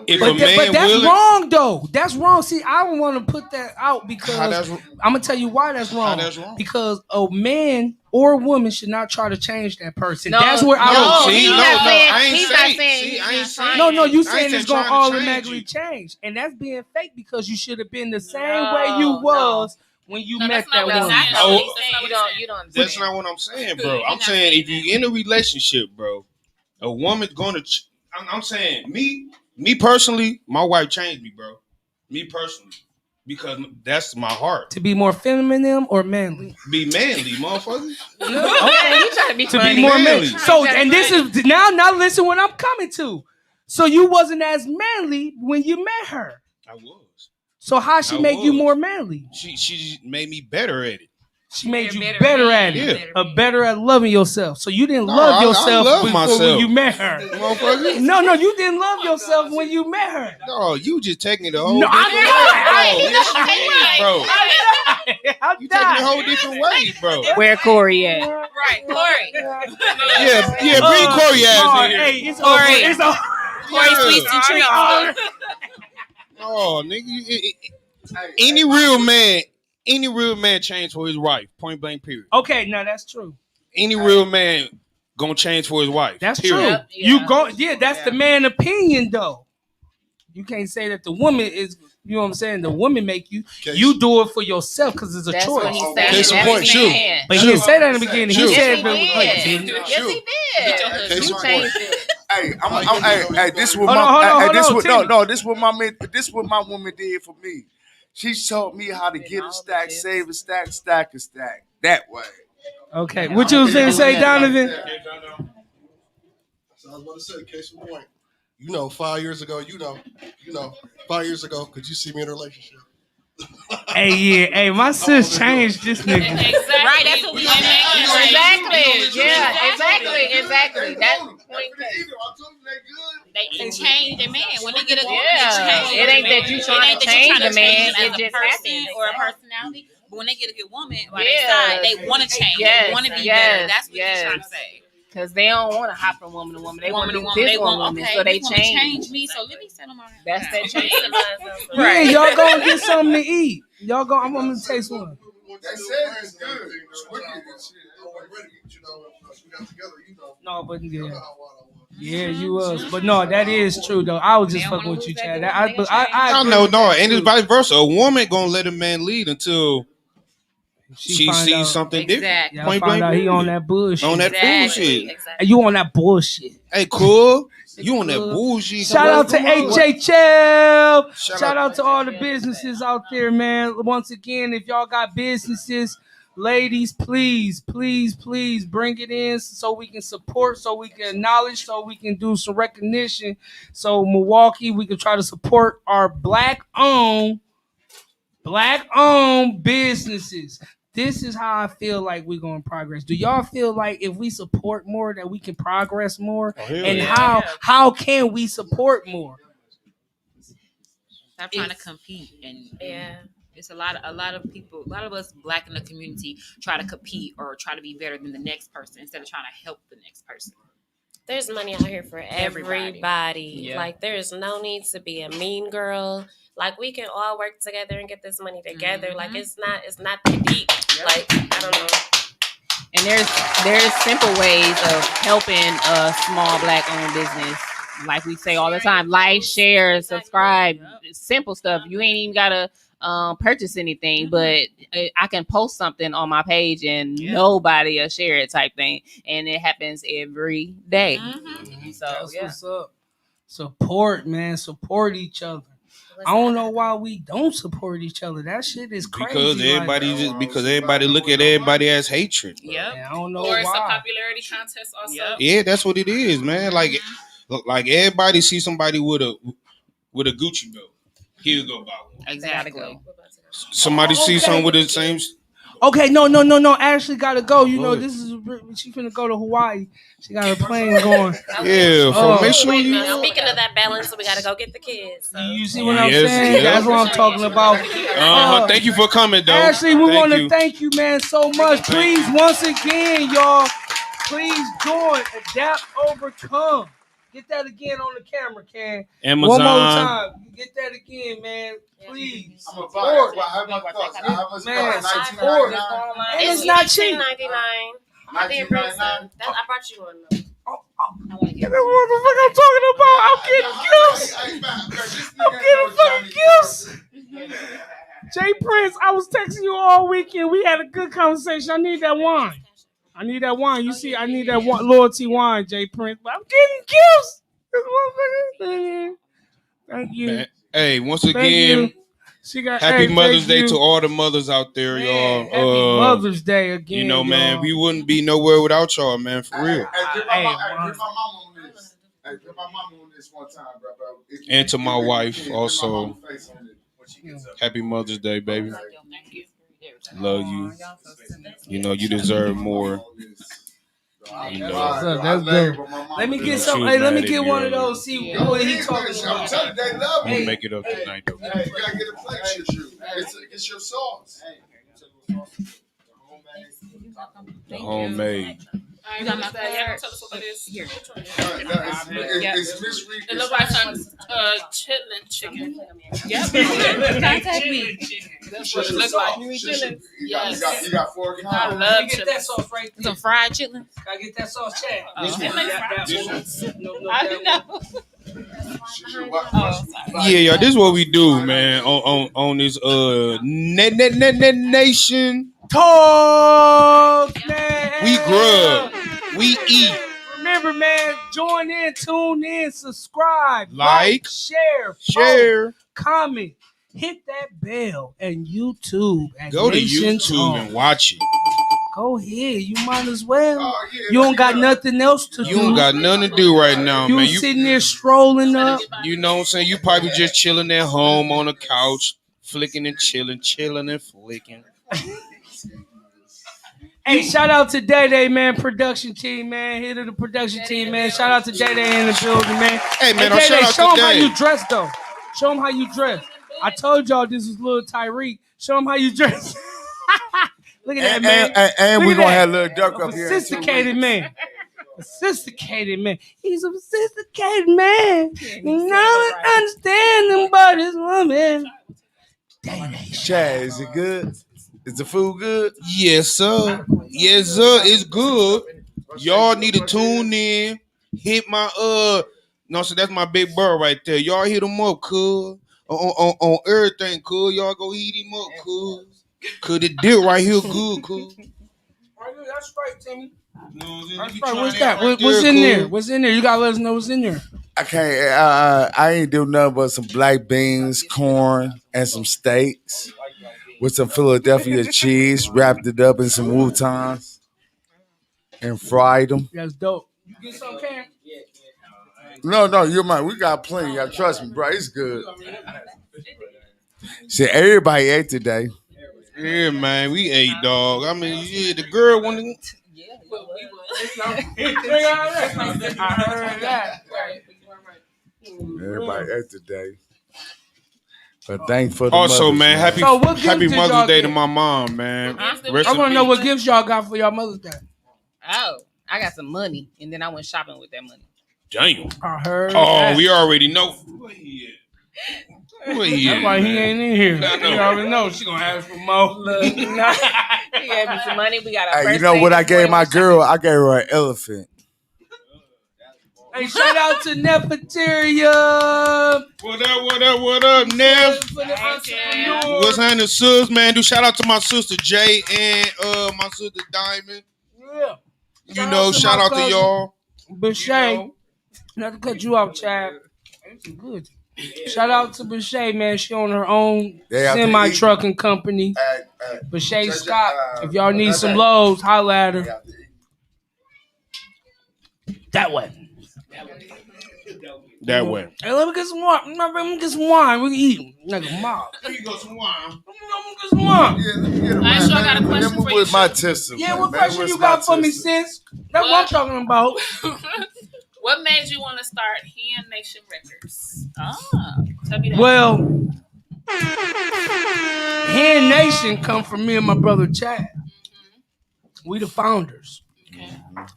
If But, a man but that's willing, wrong though. That's wrong. See, I don't want to put that out how because that's I'm gonna tell you why that's wrong. that's wrong. Because a man or a woman should not try to change that person. No, that's where I no, don't see, he's no, not no, saying- I ain't he's say- not saying see, he's I ain't not say- trying. No, you I ain't saying saying it's gonna trying to change automatically you. change, and that's being fake because you should have been the same way you No, was when you No, met that's that not what he's woman. saying. Oh, That's not what he's saying. You don't That's understand. not what I'm saying, bro. You're I'm not saying saying if you in a relationship, bro, a woman's gonna. I'm saying me personally, my wife changed me, bro. Me personally, because that's my heart. To be more feminine or manly? Be manly, motherfucker. Okay, you trying to be To funny. be more manly. manly. So, and this is now listen what I'm coming to. So you wasn't as manly when you met her. I was. So how she I make you was. more manly? She made me better at it. She made you Better better man, at it. Yeah. Better at loving yourself. So you didn't No, love I yourself love before myself. when you met her. Motherfucker. No, you didn't love yourself when you met her. No, you just taking it a whole No, different I'm way, not. bro. Yes, you is, bro. I'm You taking it a whole different way, bro. Where Corey at? Right, Corey. Yeah, bring Corey ass in here. Hey, it's Corey. over. It's over. Corey Yeah. sweets and treats. Oh, nigga, any real man change for his wife. Point blank. Period. Okay, now that's true. Any real man gonna change for his wife. That's period. true. Yep, You yeah. go, that's the man opinion though. You can't say that the woman is. You know what I'm saying? The woman make you. You do it for yourself because it's a That's choice. what he said. Case in That's point, what he shoot. said. But he didn't say that in the beginning. Shoot. He said, Yes, he did. Yes, he did. Case You in changed it. Hey, this what Hold my on, hey, hold this on, what Timmy. no, this what my man, this what my woman did for me. She taught me how to get a stack, save a stack, stack a stack. That way. Okay, what you was finna say, Donovan? So I was about to say, case in point. 5 years ago, 5 years ago, could you see me in a relationship? Hey, my sis changed this nigga. Exactly. Right, that's what we want. Exactly. That's point. They change their man when they get a woman. Yeah. They change It ain't their that you man. trying It ain't to that you change trying the to change man. them It as a just person happens. or a personality. But when they get a good woman by Yes. their side, they want to change. They want to be better. That's what you're trying to say. Because they don't want to hop from woman to woman. They want to Woman, this they woman, want, okay, so they this woman change. change me. So let me settle my. That's that change. Yeah, y'all gonna get something to eat. Y'all go. I'm gonna taste one. They said it's good. It's wicked and shit. We got together, No, but yeah, you was. But no, that is true though. I was just fucking with you, Chad. I No, and it's vice versa. A woman gonna let a man lead until she sees something different. Y'all find out he on that bullshit. On that bullshit. Hey, you on that bullshit. Hey, cool. You on that bullshit. Shout out to HHL. Shout out to all the businesses out there, man. Once again, if y'all got businesses, ladies, please bring it in so we can support, so we can acknowledge, so we can do some recognition. So Milwaukee, we can try to support our black-owned businesses. This is how I feel like we're going to progress. Do y'all feel like if we support more that we can progress more? How can we support more? Stop trying to compete and it's a lot of people, a lot of us black in the community try to compete or try to be better than the next person instead of trying to help the next person. There's money out here for everybody. Yeah. Like there's no need to be a mean girl. Like we can all work together and get this money together. Mm-hmm. Like it's not that deep. Like I don't know. And there's simple ways of helping a small black owned business. Like we say all the time, like, share, subscribe, simple stuff. You ain't even gotta purchase anything, but I can post something on my page and nobody will share it type thing. And it happens every day. So That's what's up. Support, man. Support each other. I don't know why we don't support each other. That shit is crazy. Because everybody look at everybody as hatred. Yep. I don't know Or it's a why. popularity contest also. Yep. Yeah, that's what it is, man. Like everybody see somebody with a Gucci belt. He'll go buy one. Exactly. Somebody see someone with the same. Okay, no. Ashley gotta go. You know, this is she finna go to Hawaii. She got a plane going. Yeah, make sure Wait, you. now, speaking of that balance, we gotta go get the kids. So. You see what I'm saying? That's what I'm talking about. Thank you for coming, though. Ashley, we want to thank you, man, so much. Please, once again, y'all, please join Adapt Overcome. Get that again on the camera, Ken. Amazon. One more time. Get that again, man. Please. I'm a buy. Man, support. And it's not cheap. $19.99. I didn't bring some. I brought you one though. What the fuck I'm talking about? I'm getting gifts. I'm getting fucking gifts. Jay Prince, I was texting you all weekend. We had a good conversation. I need that wine. You see, I need that loyalty wine, Jay Prince. But I'm getting gifts. Thank you. Man. Hey, once again, happy Mother's Day to all the mothers out there, y'all. Happy Mother's Day again. You know, man, we wouldn't be nowhere without y'all, man, for real. Get my mom on this. Get my mom on this one time, bro. And to my wife also. Happy Mother's Day, baby. Love you. You know, you deserve more. You know. That's dope. Let me get some. Hey, let me get one of those. See what he talking about. I'm gonna make it up tonight, though. Hey, you gotta get a plate. It's your sauce. The homemade. You got my tell us what it is. Here. It's Miss Reed. It looks like some chitlin chicken. Yep. Contact me. That's what it looks like. Yes. You got 4 I love Get that sauce right there. Some fried chitlin. Gotta get that sauce, Chad. I didn't know. Yeah, y'all, this is what we do, man, on this nation Talk, man. We grub. We eat. Remember, man, join in, tune in, subscribe, Like, share, comment, hit that bell, and YouTube. Go to YouTube and watch it. Go ahead. You might as well. Oh, yeah, You don't got nothing else to do. You don't got nothing to do right now, You man. sitting there strolling up. You know what I'm saying? You probably just chilling at home on the couch, flicking and chilling and flicking. Hey, shout out to Day Day, man, production team, man. Hit of the production team, man. Shout out to Day Day in the building, man. Hey, man, Day shout Day, out show to him how Day. you dress, though. Show him how you dress. I told y'all this was little Tyreek. Show him how you dress. Look at that, man. And Look we're at going to that. have Lil Durk up here. in 2 Sophisticated weeks. man. A sophisticated man. He's a sophisticated man. No one understand him but his woman. Chad, is it good? Is the food good? Yes, sir. Yes, sir. It's good. Y'all need to tune in. Hit my no, so that's my big bro right there. Y'all hit him up, cuz. On everything, cuz. Y'all go eat him up, cuz. Cuz the deal right here good, cuz. That's right, Timmy. No, That's right. What's that? What's in there? What's in there? You gotta let us know what's in there. I can't. I ain't do nothing but some black beans, corn, and some steaks with some Philadelphia cheese. Wrapped it up in some woutons and fried them. That's dope. You get some, Cam? No, you're mine. We got plenty. Trust me, bro. It's good. See, everybody ate today. Yeah, man. We ate, dog. I mean, yeah, the girl wanted. I heard that. Everybody ate today. But thanks for the Also, mothers, man, happy So what gift Happy did Mother's y'all Day get? to my mom, man. Rest I in want to know peace. what gifts y'all got for y'all Mother's Day. Oh, I got some money, and then I went shopping with that money. Damn. I heard. Oh, that. we already know. Where he at? Where he at? That's why he man? ain't in here. I know. You already know she gonna ask for more. He gave me some money. We got our Hey, you know what I gave my girl? I gave her an elephant. Hey, shout out to Nefertaria. What up, Nev? What's happening, sis, man? Do shout out to my sister Jay and my sister Diamond. Yeah. You know, shout out to y'all. Bashay. Not to cut you off, Chad. It's good. Shout out to Bashay, man. She on her own They out to semi-trucking company. Bashay Scott. If y'all need some loads, holla at her. That way. That way. Hey, let me get some wine. Let me get some wine. We can eat like a mob. There you go, some wine. Let me get some wine. Alright, so I got a question for you. With my test. Yeah, what question you got for me, sis? That's what I'm talking about. What made you want to start Hen Nation Records? Tell me that. Well, Hen Nation come from me and my brother Chad. We the founders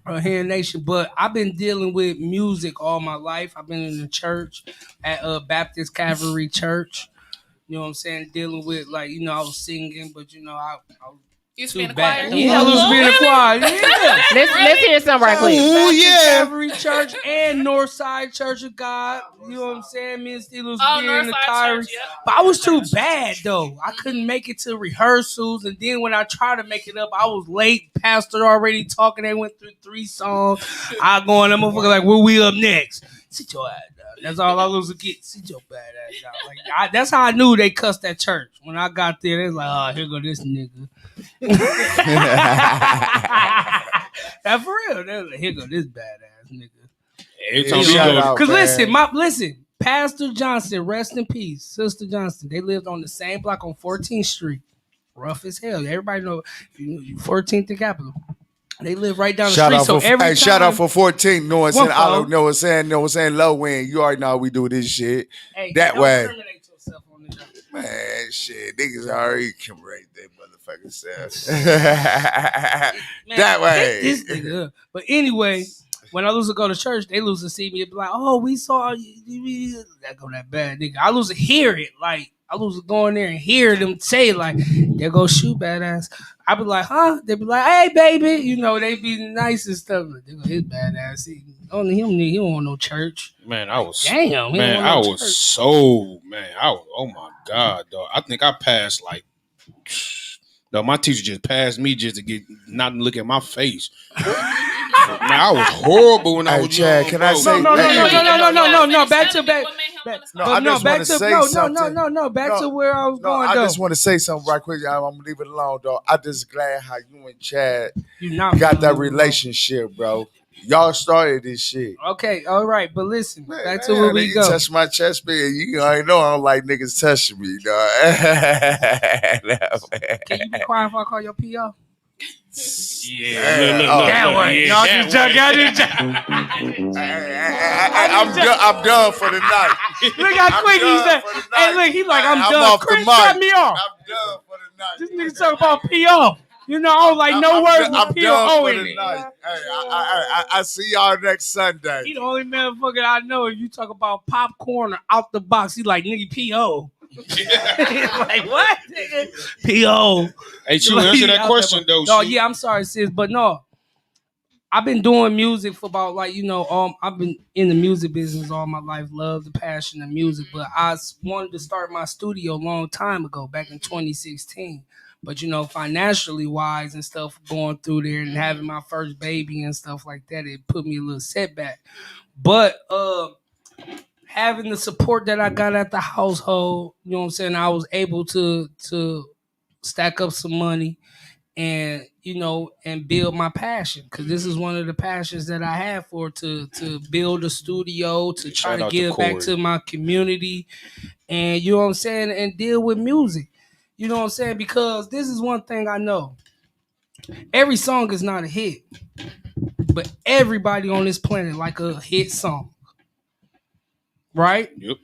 of Hen Nation, but I've been dealing with music all my life. I've been in the church at Baptist Calvary Church. You know what I'm saying? Dealing with I was singing, but I You too been a bad. choir? Yeah, I was being a choir. Yeah. Let's hear some right quick. Oh yeah. Calvary Church and Northside Church of God. You know what I'm saying? Me and Steve was being in the Northside choir. Church, yeah. But I was too bad though. I couldn't make it to rehearsals, and then when I tried to make it up, I was late. Pastor already talking. They went through 3 songs. I go and that motherfucker like, where we up next? Sit your ass down. That's all I was to get. Sit your bad ass down. That's how I knew they cussed that church. When I got there, they was like, oh, here go this nigga. That for real. They was like, here go this badass nigga. Every time we Shout go, out, Cause man. listen, Pastor Johnson, rest in peace, Sister Johnson. They lived on the same block on 14th Street. Rough as hell. Everybody know 14th and Capitol. They live right down the Shout street. out So for every shout out time- for 14. No one said One Olive. phone. No one saying low end. You already know how we do this shit. Hey, that don't way. incriminate yourself on this. Man, shit, niggas already can rate their motherfucking self. Man, that way. This nigga. But anyway, when I used to go to church, they used to see me and be like, oh, we saw you. That go that bad nigga. I used to hear it. Like, I used to go in there and hear them say, like, there go Shoe badass. I be like, huh? They be like, hey, baby. You know, they be nice and stuff. Like, they go, his he don't want no church. man, I was Damn. he man, don't I want no was church. so oh my God, dog. I think I passed like no, my teacher just passed me just to get not to look at my face. Man, I was horrible when I Hey, was Chad, young. can bro. I say- No. Back to No, I just back wanna to say no. Back No, to where I was going. I though. just want to say something right quick. I'm gonna leave it alone, though. I just glad how you and Chad You not got that gonna leave it alone. relationship, bro. Y'all started this shit. Okay, all right, but listen, Man, back to where we nigga go. touch my chest, man. You already know I don't like niggas touching me, dog. Can you be quiet if I call your PO? Yeah, look, That way. No, I'm just joking. I'm done for the night. Look how quick he said. Hey, look, he's like, I'm done. off the Chris, mic. cut me off. I'm done for the night. This nigga talking about PO. You know, I don't like no words with PO in it. Night. Hey, I see y'all next Sunday. He the only motherfucker I know. If you talk about popcorn or out the box, he like, nigga, PO. Like, what? Nigga? PO. Hey, True, answer that question, though. No, shit. yeah, I'm sorry, sis, but no. I've been doing music for about I've been in the music business all my life, love the passion of music, but I wanted to start my studio a long time ago, back in 2016. But financially wise and stuff, going through there and having my first baby and stuff like that, it put me a little setback. But having the support that I got at the household, you know what I'm saying, I was able to stack up some money and and build my passion, because this is one of the passions that I have to build a studio, to try to give back to my community, and you know what I'm saying, and deal with music, you know what I'm saying, because this is one thing I know: every song is not a hit, but everybody on this planet like a hit song, right? Yep.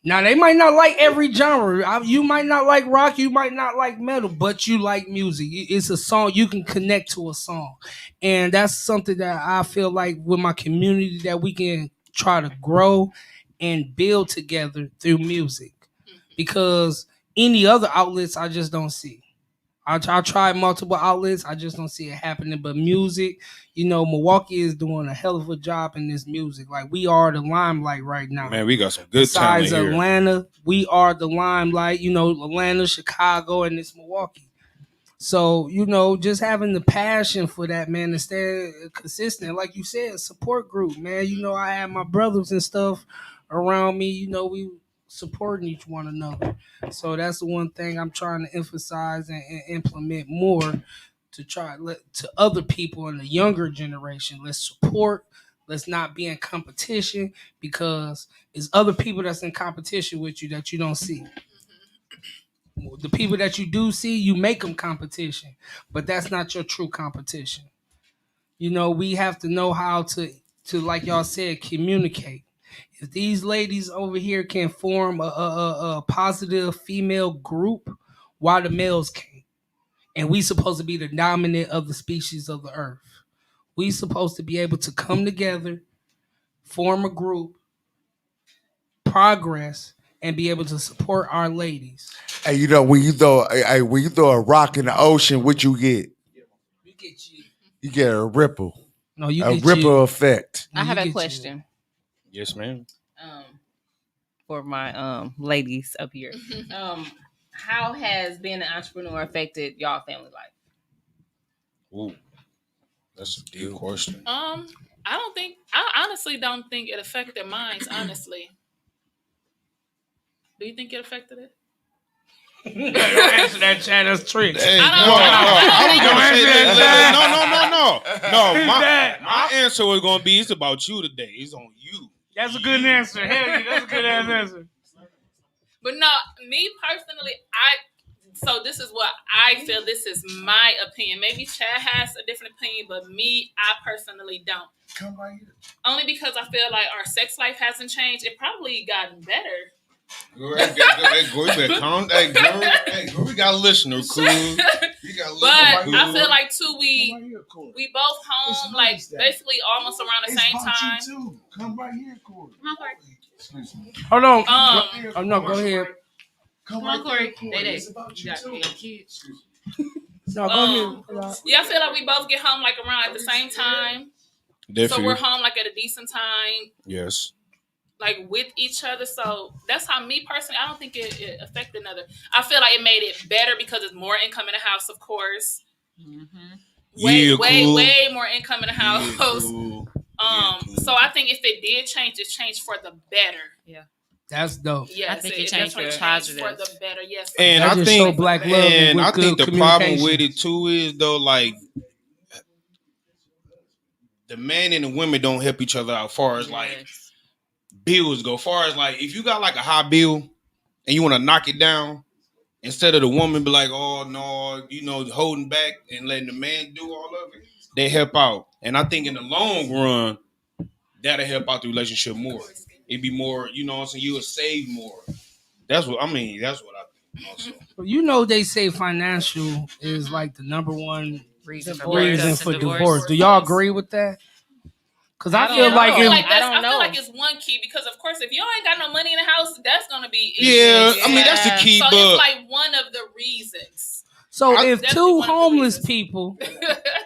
Now, they might not like every genre. You might not like rock. You might not like metal, but you like music. It's a song. You can connect to a song. And that's something that I feel like with my community that we can try to grow and build together through music. Because any other outlets, I just don't see. I tried multiple outlets. I just don't see it happening. But music, Milwaukee is doing a hell of a job in this music. Like, we are the limelight right now. Man, we got some good talent Besides here. Atlanta, we are the limelight. Atlanta, Chicago, and it's Milwaukee. So, just having the passion for that, man, to stay consistent. Like you said, support group, man. I have my brothers and stuff around me. We supporting each one another. So that's the one thing I'm trying to emphasize and implement more, to try to other people in the younger generation. Let's support. Let's not be in competition, because it's other people that's in competition with you that you don't see. The people that you do see, you make them competition, but that's not your true competition. We have to know how to like y'all said, communicate. If these ladies over here can form a positive female group, why the males can't? And we supposed to be the dominant of the species of the earth. We supposed to be able to come together, form a group, progress, and be able to support our ladies. Hey, when you throw a rock in the ocean, what you get? You get a ripple. No, you a get ripple effect. I have a question. Yes, ma'am. For my ladies up here. How has being an entrepreneur affected y'all family life? Ooh, that's a deep question. I honestly don't think it affected mine, honestly. Do you think it affected it? Don't answer that, Chad. That's tricks. Hey, I don't No. My answer was gonna be, it's about you today. It's on you. That's a good answer. Hell yeah, that's a good answer. But no, me personally, so this is what I feel. This is my opinion. Maybe Chad has a different opinion, but me, I personally don't. Come right here. Only because I feel like our sex life hasn't changed. It probably gotten better. Go, calm. Hey, girl, we got a listener, cool. But I feel like too, we both home like basically almost around the same time. Too. Come right here, Corey. Come on, Corey. Excuse me. Hold on. No, go ahead. Come on, Corey. It's about you too. Kids. No, go ahead. Yeah, I feel like we both get home like around at the same time. So we're home like at a decent time. Yes. Like with each other. So that's how me personally, I don't think it affected another. I feel like it made it better because it's more income in the house, of course. Mm-hmm. way more income in the house. Yeah, cool. So I think if it did change, it changed for the better. Yeah. That's dope. Yes, I think it changed for definitely positive. for the better. Yes, And That I just think show black love and with I think good the problem with communication. it too is though, like the man and the women don't help each other out. Far as like bills go, far as like if you got like a high bill and you want to knock it down, instead of the woman be like, oh no, you know, holding back and letting the man do all of it, they help out. And I think in the long run, that'll help out the relationship more. It'd be more, you know what I'm saying, you'll save more. That's what I think also. Well, you know they say financial is like the number one Reason for divorce. Do y'all agree with that? Because I feel like I feel like it's one key because of course if you ain't got no money in the house, that's gonna be I mean that's the key, so but it's like one of the reasons. So if two homeless people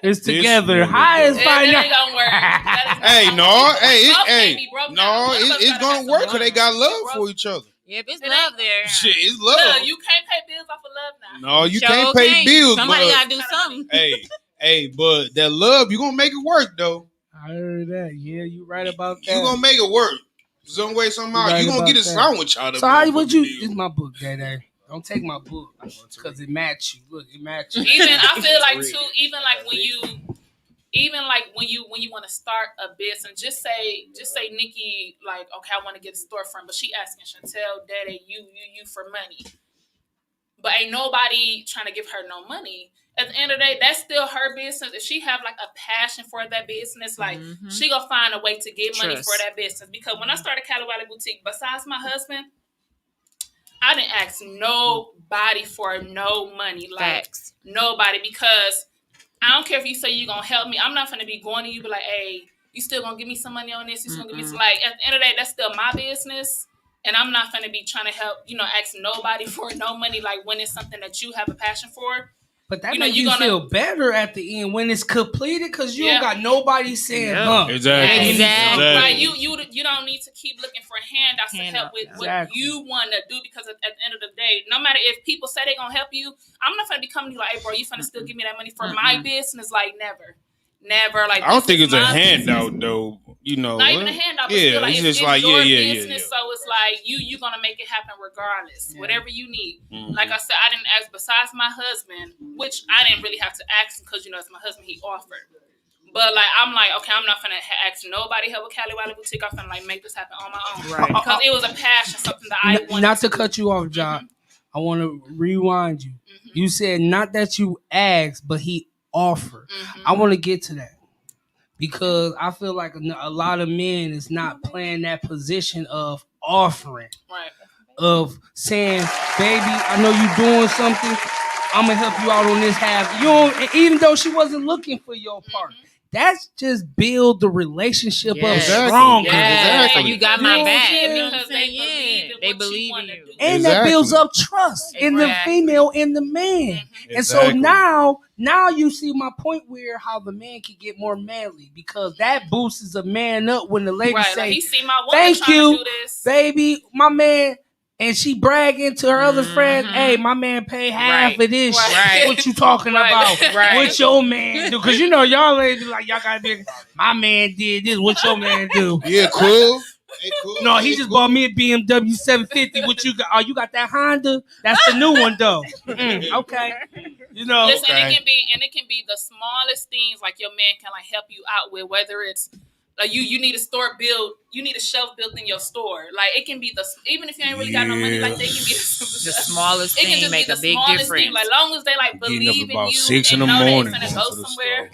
is together, how is financial? It don't work. It's gonna work because they got love for each other. Yeah, it's love there. Shit, it's love. Look, you can't pay bills off of love now. No, you can't pay bills. Somebody but, gotta do something. hey, but that love, you gonna make it work though. I heard that. Yeah, you right about that. You gonna make it work some way somehow. You gonna get a sandwich out of it. So how would you? It's my book, Daddy. Don't take my book because it match you. Look, it match you. Even I feel like too. Even like when you want to start a business, just say Nikki, like, okay, I want to get a storefront, but she asking Chantel, Daddy, you for money, but ain't nobody trying to give her no money. At the end of the day, that's still her business. If she have like a passion for that business, like she gonna find a way to get money for that business. Because when I started Cali Valley Boutique, besides my husband, I didn't ask nobody for no money. Like nobody, because I don't care if you say you're gonna help me. I'm not gonna be going to you, be like, hey, you still gonna give me some money on this? You still gonna give me some? Like at the end of the day, that's still my business. And I'm not gonna be trying to help, ask nobody for no money, like when it's something that you have a passion for. But that makes you feel better at the end when it's completed because you don't got nobody saying, Exactly. Right. You don't need to keep looking for handouts to help with what you want to do, because at the end of the day, no matter if people say they're going to help you, I'm not going to be coming to you like, hey, bro, you finna still give me that money for my business? Like, never. Like, I don't think it's a handout though. Not even a handout. But Yeah, still, like, it's it's just like your yeah. business, so it's like you're gonna make it happen regardless, whatever you need. Like I said, I didn't ask. Besides my husband, which I didn't really have to ask him because it's my husband. He offered, but like I'm like, okay, I'm not gonna ask nobody help with Cali Valley Boutique. I'm gonna like make this happen on my own, right? Because it was a passion, something that I wanted. Not to cut you off, John. I want to rewind you. You said not that you asked, but he offered. I want to get to that. Because I feel like a lot of men is not playing that position of offering, of saying, "Baby, I know you doing something. I'm gonna help you out on this half." Even though she wasn't looking for your part, that's just build the relationship up stronger. Exactly. You got my back. Because they believe in you. And that builds up trust in the female and the man. And so now you see my point where how the man can get more manly, because that boosts a man up when the lady say, like he see my woman thank you, to do this. baby, my man. And she bragging to her other friends, hey, my man paid half of this shit. What you talking about? What your man do? Because y'all ladies like, y'all gotta be, my man did this. What your man do? Yeah, cool. Hey, cool. No, he just bought me a BMW 750. What you got? Oh, you got that Honda? That's the new one though. Okay. Listen, it can be the smallest things like your man can like help you out with, whether it's like you need a store built, you need a shelf built in your store. Like it can be even if you ain't really got no money, like they can be the smallest thing. It can just make a big difference. Thing. Like long as they like believe in you 6 in and the know morning, they finna go somewhere.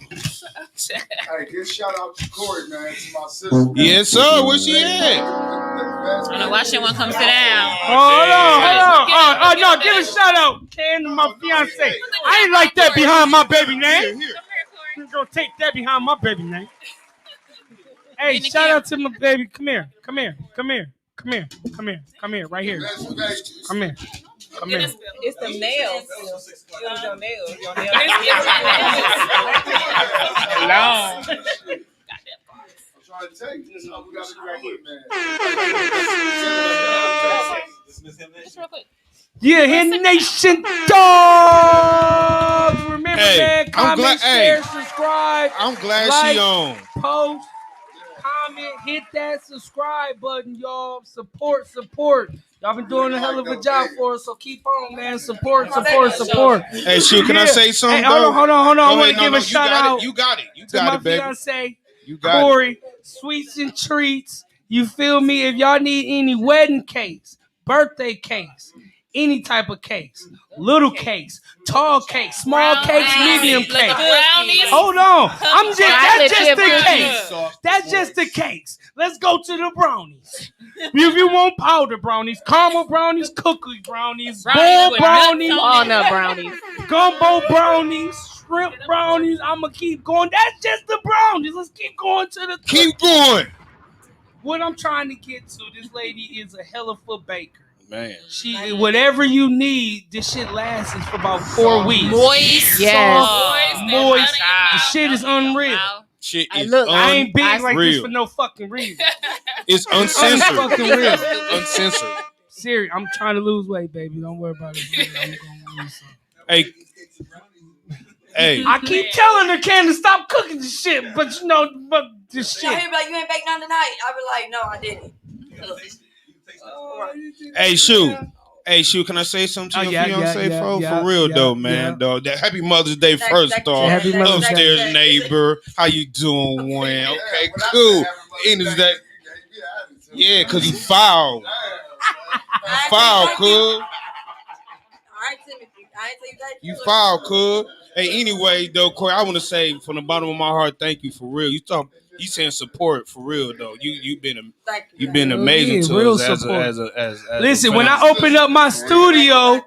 Hey, give a shout out to Corey, man, to my sister. Yes, sir. Where she at? I know why she won't come sit down. Hold on. No, give a shout out, Ken, to my fiance. I ain't like that behind my baby name. I'm gonna take that behind my baby name. Hey, shout out to my baby. Come here, right here. Come here. It's the nails. It was your nails. Long. I'm trying to tell you, this is what we got to do right here, man. Yeah, Hit Nation Dogs. Remember, man, comment, share, subscribe. subscribe. I'm glad like, she on. Post, comment, hit that subscribe button, y'all. Support. Y'all been doing a hell of a job for us, so keep on, man. Support. Hey, shoot, can I say something? Hey, hold on. I want to give a You shout got out it. You got it. You to got my it, baby. fiance, You got it. Corey, Sweets and Treats. You feel me? If y'all need any wedding cakes, birthday cakes, any type of cakes, little cakes, tall cakes, small cakes, medium cakes. Hold on. That's just the cakes. That's just the cakes. Let's go to the brownies. If you want powder brownies, caramel brownies, cookie brownies, boiled brownies, Walnut brownies. gumbo brownies, shrimp brownies. I'ma keep going. That's just the brownies. Let's keep going to the Keep going. What I'm trying to get to, this lady is a hell of a baker. Man. She, whatever you need, this shit lasts for about 4 weeks. Moist. Yes. Moist. The shit is unreal. Shit is I ain't big like this unreal. for no fucking reason. It's uncensored. Fucking real. Uncensored. Serious. I'm trying to lose weight, baby. Don't worry about it. I'm gonna lose some. Hey. I keep telling her, Candace, stop cooking the shit, but the shit. Y'all hear me like, you ain't baked none tonight? I be like, no, I didn't. Hey, shoot, can I say something to your fiance, yeah, for real, though, man, dog. That Happy Mother's Day first, dog. Happy Mother's Day. Upstairs neighbor, how you doing, Wayne? Okay, cool. And is that, yeah, because you foul. You foul, cuz. All right, Timothy. I ain't tell you that. You foul, cuz. Hey, anyway, though, Corey, I want to say from the bottom of my heart, thank you for real. You saying support for real though. You've been amazing to us as Listen, when I opened up my studio,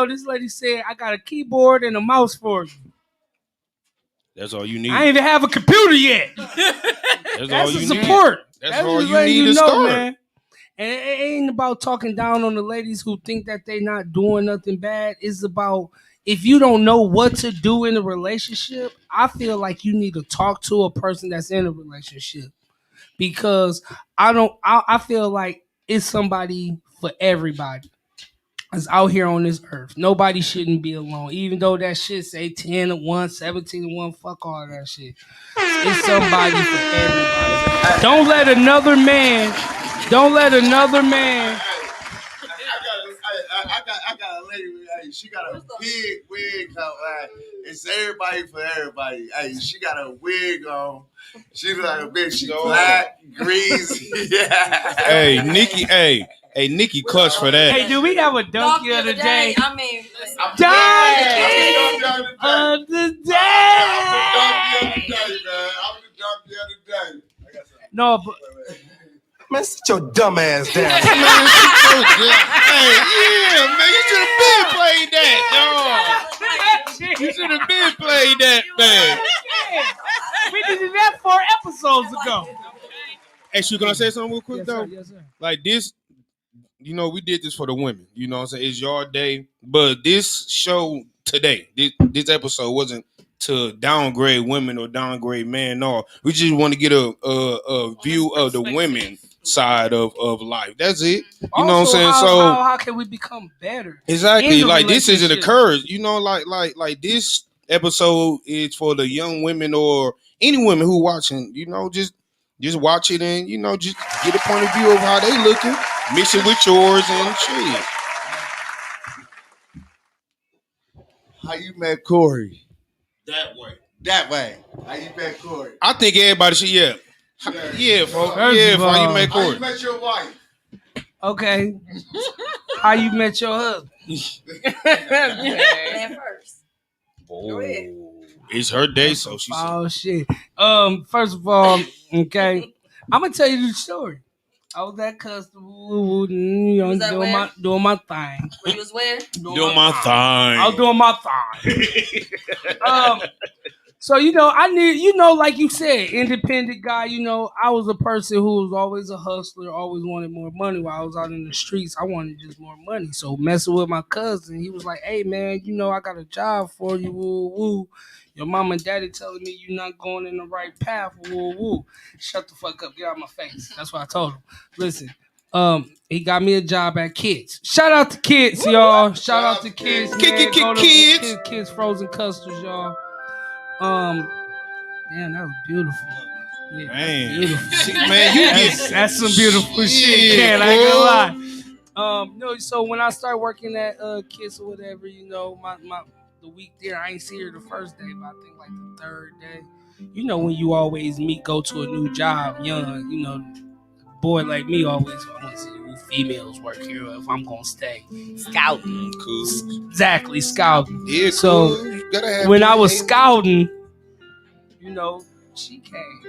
this lady said I got a keyboard and a mouse for you. That's all you need. I ain't even have a computer yet. That's all you you support. Need. That's all you need to start. Man. And it ain't about talking down on the ladies who think that they not doing nothing bad. It's about, if you don't know what to do in a relationship, I feel like you need to talk to a person that's in a relationship, because I feel like it's somebody for everybody that's out here on this earth. Nobody shouldn't be alone, even though that shit say 10 to 1, 17 to 1. Fuck all that shit. It's somebody for everybody. Don't let another man. I got a lady. Hey, she got a big wig on. It's everybody for everybody. Hey, she got a wig on. She look like a bitch. She black, greasy. Yeah. Hey, Nikki. Hey, Nikki, clutch for that. Hey, do we have a donkey of the day? I mean, donkey of the day. I'm the donkey of the day. No, but. Man, sit your dumb ass down. Hey, yeah, man, you should have been played that, dog. You should have been played that, man. We did that 4 episodes ago. Hey, Shu, can I say something real quick, though? Yes, sir. Like this, we did this for the women. You know what I'm saying? It's your day. But this show today, this episode wasn't to downgrade women or downgrade men. No, we just want to get a view of the women side of life. That's it. You know what I'm saying? How can we become better? Exactly. Like, this isn't a curse. Like this episode is for the young women or any women who watching. Just watch it and just get a point of view of how they looking. Mix it with yours and shit. How you met Corey? That way. How you met Corey? I think everybody should, yeah, folks. How you met Corey? How you met your wife? Okay. How you met your husband? man first. Oh, it's her day, so she said. Oh shit. First of all, okay, I'm gonna tell you the story. I was at custom, doing my thing. When you was where? Doing my thing. I was doing my thing. So I need, like you said, independent guy. I was a person who was always a hustler, always wanted more money. While I was out in the streets, I wanted just more money. So messing with my cousin, he was like, "Hey man, I got a job for you. Woo woo. Your mom and daddy telling me you're not going in the right path. Woo woo. Shut the fuck up. Get out of my face." That's what I told him. Listen. He got me a job at Kids. Shout out to Kids, y'all. Shout out to Kids. Kids. Kids Frozen Custards, y'all. Damn, that was beautiful. Yeah, Man, beautiful. man, you that's some beautiful shit. Yeah, Man, I ain't gonna boy. lie. No, so when I started working at Kiss or whatever, you know, my the week there, I ain't see her the first day, but I think like the third day. You know, when you always go to a new job, young, you know, boy like me always I want to see who females work here if I'm gonna stay. Scouting. Cool. Exactly, scouting. Yeah, so cool. You gotta have when I that. was scouting, you know, she came.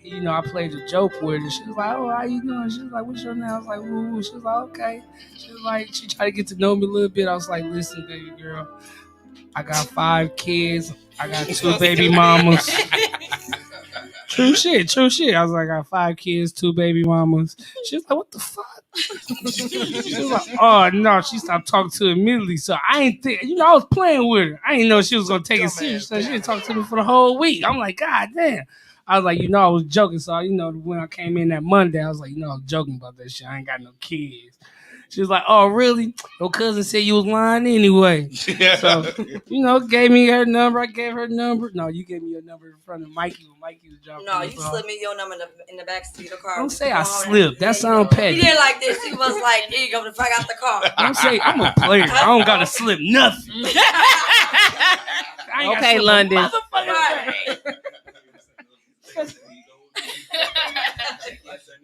You know, I played a joke with her. She was like, "Oh, how you doing?" She was like, "What's your name?" I was like, "Woo." She was like, "Okay." She was like, she tried to get to know me a little bit. I was like, "Listen, baby girl, I got 5 kids. I got 2 baby mamas." True shit. I was like, I got 5 kids, 2 baby mamas. She was like, "What the fuck?" She was like, "Oh no." She stopped talking to her immediately. So I ain't think, you know, I was playing with her. I didn't know she was gonna take it serious. So she didn't talk to me for the whole week. I'm like, God damn. I was like, you know, I was joking. So, you know, when I came in that Monday, I was like, you know, I was joking about that shit. I ain't got no kids. She was like, "Oh, really? Your cousin said you was lying anyway." So, you know, gave me her number. I gave her number. No, you gave me your number in front of Mikey when Mikey was dropping. No, you slipped me your number in the back seat of the car. Don't say I slipped. That sound petty. He did like this. He was like, "Here you go to fuck out the car." Don't say I'm a player. I don't gotta slip nothing. Okay, London.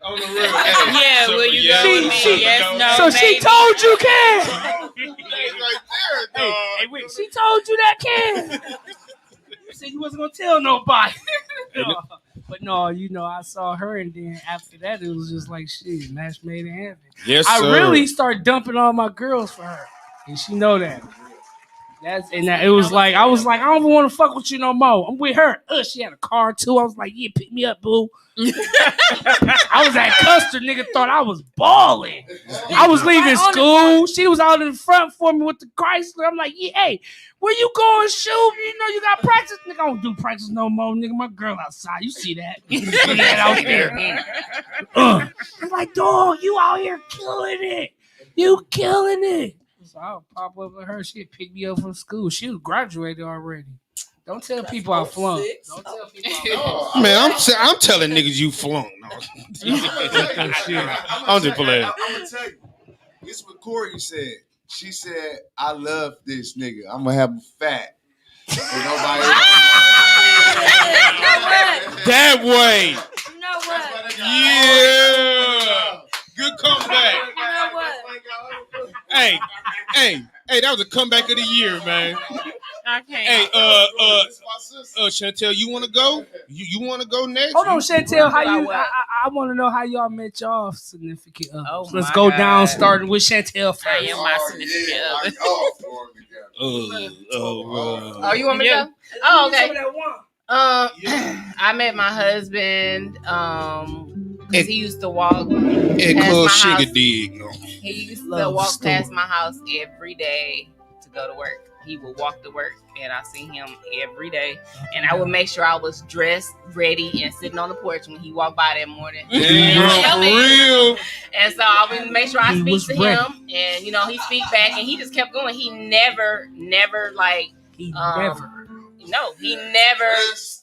On the real. Yeah, will you go with me? Yes, no, so she maybe. told you, Ken. Right there, dog. Hey, wait. She told you that, Ken. You said you wasn't gonna tell nobody. But no, you know, I saw her, and then after that, it was just like shit. Match made in heaven. Yes, I sir. really started dumping all my girls for her, and she know that. It was like I was like, I don't even want to fuck with you no more. I'm with her. She had a car too. I was like, yeah, pick me up, boo. I was at Custer. Nigga thought I was balling. I was leaving school. She was out in front for me with the Chrysler. I'm like, yeah, hey, where you going, shoot? You know you got practice. Nigga, I don't do practice no more. Nigga, my girl outside. You see that? You see that out there? I'm like, dog, you out here killing it. You killing it. So I'll pop up with her. She'd pick me up from school. She was graduated already. Don't tell people I flunk. Don't tell people I flunk. Man, I'm telling niggas you flunk. No. I'm just playing. I'm gonna tell you. This is what Corey said. She said, "I love this nigga. I'm gonna have him fat." So nobody That way. You know what? Yeah. Good comeback. You know what? Hey, that was a comeback of the year, man. I can't. Hey, Chantel, you want to go? You want to go next? Hold on, Chantel. How you? I want to know how y'all met y'all significant others. Oh, Let's my go God. down, starting with Chantel first. I am my significant other. Oh, you want me to go? Oh, okay. I met my husband. Cause he used to walk. Hey, past Club my Sugar house. Dig. No. He used to Love walk story. past my house every day to go to work. He would walk to work, and I see him every day. And I would make sure I was dressed, ready, and sitting on the porch when he walked by that morning. Damn, for real. And so I would make sure I He speak was to ready. him, and you know he speak back, and he just kept going. He never like He he never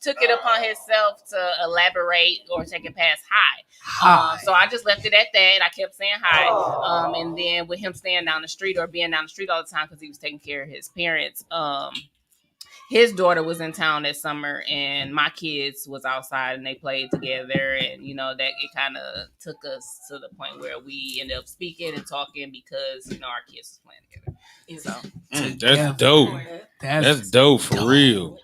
took it upon himself to elaborate or take it past hi. So I just left it at that, and I kept saying hi. And then with him staying down the street or being down the street all the time because he was taking care of his parents, his daughter was in town that summer, and my kids was outside, and they played together, and you know that it kind of took us to the point where we ended up speaking and talking because you know our kids was playing together. So That's dope. That's dope for real.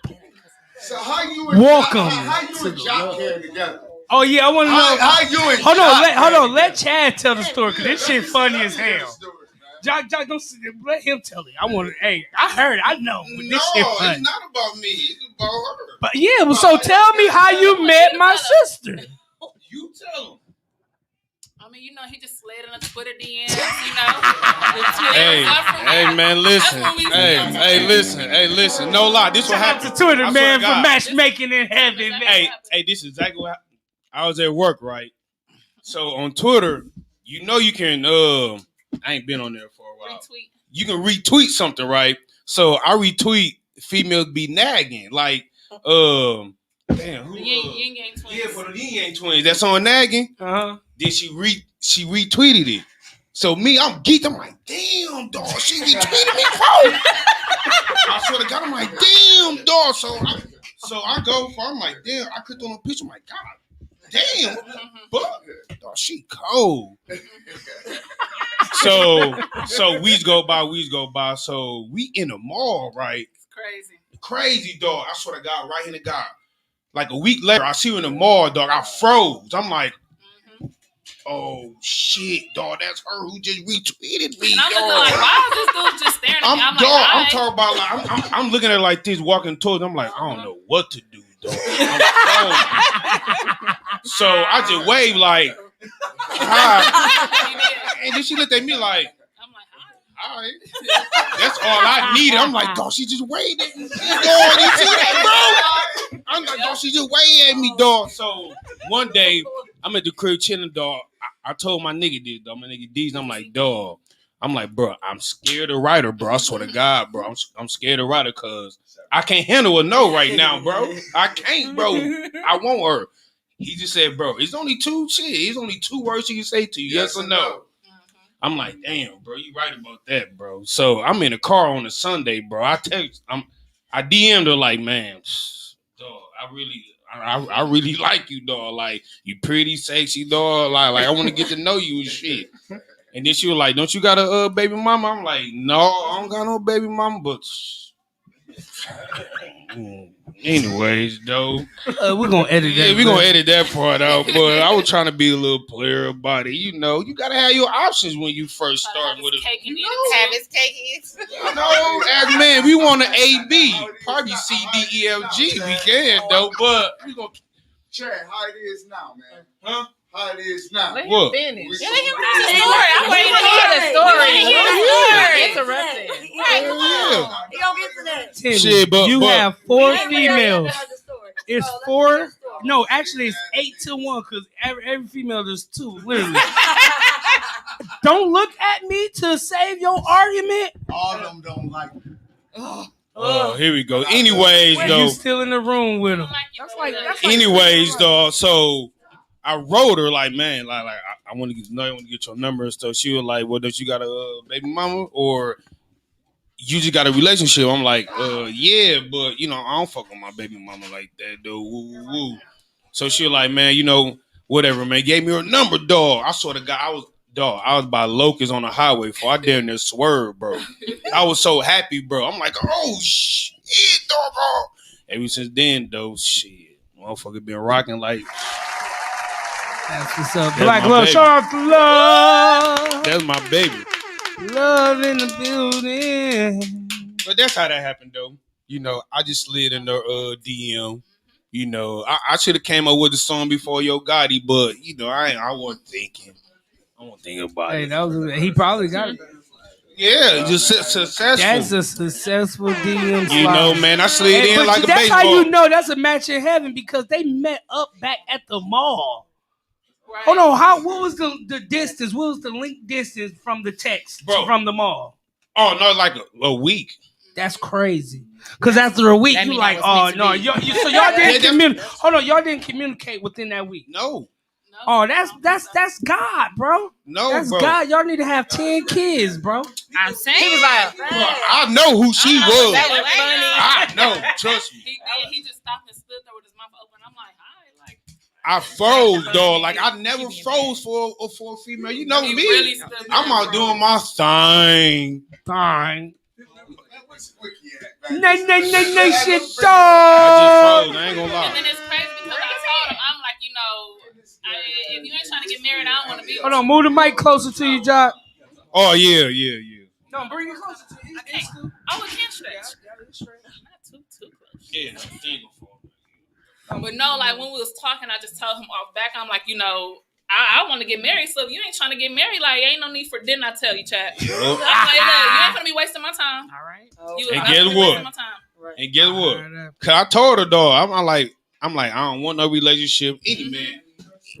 So how you and Welcome how you to and the Jock love. came together? Oh yeah, I want to know. How you and Hold Jock on. Let Chad tell the story because this shit funny as hell. Jock, don't sit there. Let him tell it. I want to. Hey, I heard. I know, but this shit funny. It's not about me. It's about her. But yeah, well, so tell me how you met my sister. You tell him. I mean, you know, he just slid in a Twitter DM, you know. Hey, man, listen. Hey, listen. No lie. This what Shout out happened. to Twitter, I man, swear to for God. matchmaking in heaven, man. Hey, this is exactly what happened. I was at work, right? So on Twitter, you know you can I ain't been on there for a while. Retweet. You can retweet something, right? So I retweet females be nagging. Like Damn, who? Yin Yang Twins. Yeah, for the Yin Yang Twins. That's on nagging. Then she retweeted it. So me, I'm geeked. I'm like, damn, dog. She retweeted me, bro. I swear to God, I'm like, damn, dog. So I go for. I'm like, damn. I clicked on a picture. I'm like, God, damn. But dog, she cold. So weeks go by. So we in the mall, right? It's Crazy, dog. I swear to God, right in the God. Like a week later, I see her in the mall, dog. I froze. I'm like, oh shit, dog. That's her who just retweeted me. And I'm dog. just like, why is this dude just staring at me? I'm dog, like, I'm talking about like I'm looking at her like this, walking towards. I'm like, I don't know what to do, dog. So I just wave like, hi. And then she looked at me like, all right. That's all I needed. I'm like, dog, she just waved at me. Dog, you see that, bro? I'm like, dog, she just waved at me, dog. So one day, I'm at the crib chilling, dog. I told my nigga this, dog. My nigga D's. I'm like, dog. I'm like, bro, I'm scared to write her, bro. I swear to God, bro. I'm scared to write her because I can't handle a no right now, bro. I can't, bro. I want her. He just said, bro, it's only two words she can say to you, yes or no. I'm like, damn, bro, you right about that, bro. So I'm in the car on a Sunday, bro. I DM'd her like, man, dog, I really like you, dog. Like, you pretty, sexy, dog. Like I want to get to know you and shit. And then she was like, don't you got a baby mama? I'm like, no, I don't got no baby mama, but anyways, though. We're going to edit that. Yeah, we're going to edit that part out. But I was trying to be a little player about it. You know, you got to have your options when you first start with it. Have his cake. You know, as man, we want an A-B. Probably C-D-E-F-G. We can, though. But we're going to. Chad, how it is now, man? Huh? How it is now. Let What? him finish. Yeah, let him finish the story. I'm waiting to hear the story. Interrupted. Right, come on. He gonna get to that. Timmy, Shit, but you have 4 females. It's It's 4. No, actually, it's 8 to 1 because every female there's 2. Literally. Don't look at me to save your argument. All of them don't like me. Oh, here we go. Anyways, You though. still in the room with him. Anyways, dog. So I wrote her like, man, like I want to get your number and stuff. She was like, well, don't you got a baby mama or you just got a relationship? I'm like, yeah, but you know, I don't fuck with my baby mama like that, dude. Woo, woo, woo. So she was like, man, you know, whatever, man. Gave me her number, dog. I swear to God, I was by Locust on the highway before I damn near swerve, bro. I was so happy, bro. I'm like, oh shit, dog. Ever since then, though, shit, motherfucker been rocking like. That's what's up. That's Black my Love, baby. shout out to Love. That's my baby. Love in the building. But that's how that happened, though. You know, I just slid in the DM. You know, I should have came up with the song before Yo Gotti, but you know, I wasn't thinking. I wasn't thinking about Hey, it. he probably got it. Yeah, just successful. That's a successful DM. You know, man, I slid in but like a that's baseball. how you know that's a match in heaven because they met up back at the mall. Right. Hold on, what was the distance? What was the link distance from the text from the mall? Oh no, like a week. That's crazy. Because after a week, That you mean like, that was oh meant to no, be. so y'all didn't communicate. Hold on, y'all didn't communicate within that week. No. Oh, that's God, bro. No, that's bro. God. Y'all need to have 10 kids, bro. I'm saying. He was like, Bro, I know who she was. that was funny. I know, trust me. He just stopped and stood there with his mouth open. I'm like, hi, like. I froze, dog. Like I never froze for a female. You know He me. really stood there, I'm out bro. doing my thing. Fine. I Nation, just dog. froze. I ain't gonna And lie. then it's crazy because I told him, I'm like, you know, if you ain't trying to get married, I don't want to be. Hold on, move the mic closer to you, Jock. Oh yeah. No, bring it closer to you. I can't. Oh, it can't stretch. Not too close. Yeah, no, she ain't gonna fall. But no, like when we was talking, I just told him off back. I'm like, you know, I want to get married. So if you ain't trying to get married, like ain't no need for. Didn't I tell you, Chad? I'm like, look, you ain't gonna be wasting my time. All right. You And was guess not what? wasting my time. And guess what? Cause I told her, dog. I'm like, I don't want no relationship.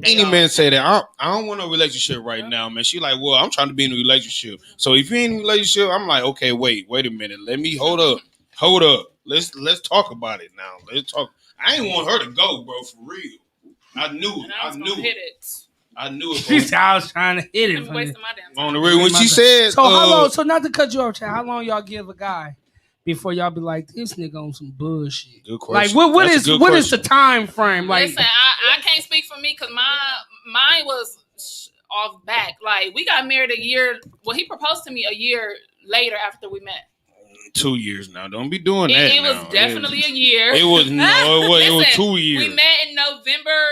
Any man say that I don't want no relationship right now, man. She like, well, I'm trying to be in a relationship. So if you ain't in a relationship, I'm like, okay, wait a minute. Let me hold up. Hold up. Let's talk about it now. Let's talk. I ain't want her to go, bro, for real. I knew it. I knew hit it. it. I knew it. She said I was trying to hit it. I'm wasting my damn time. On the real, when she said, so how long? So not to cut you off, Chad. How long y'all give a guy before y'all be like, this nigga on some bullshit? Good question. Like what is the time frame? Like, listen, I can't speak for me because mine was off back. Like we got married a year. Well, he proposed to me a year later after we met. 2 years now. Don't be doing that. It was definitely a year. It was it was 2 years. We met in November.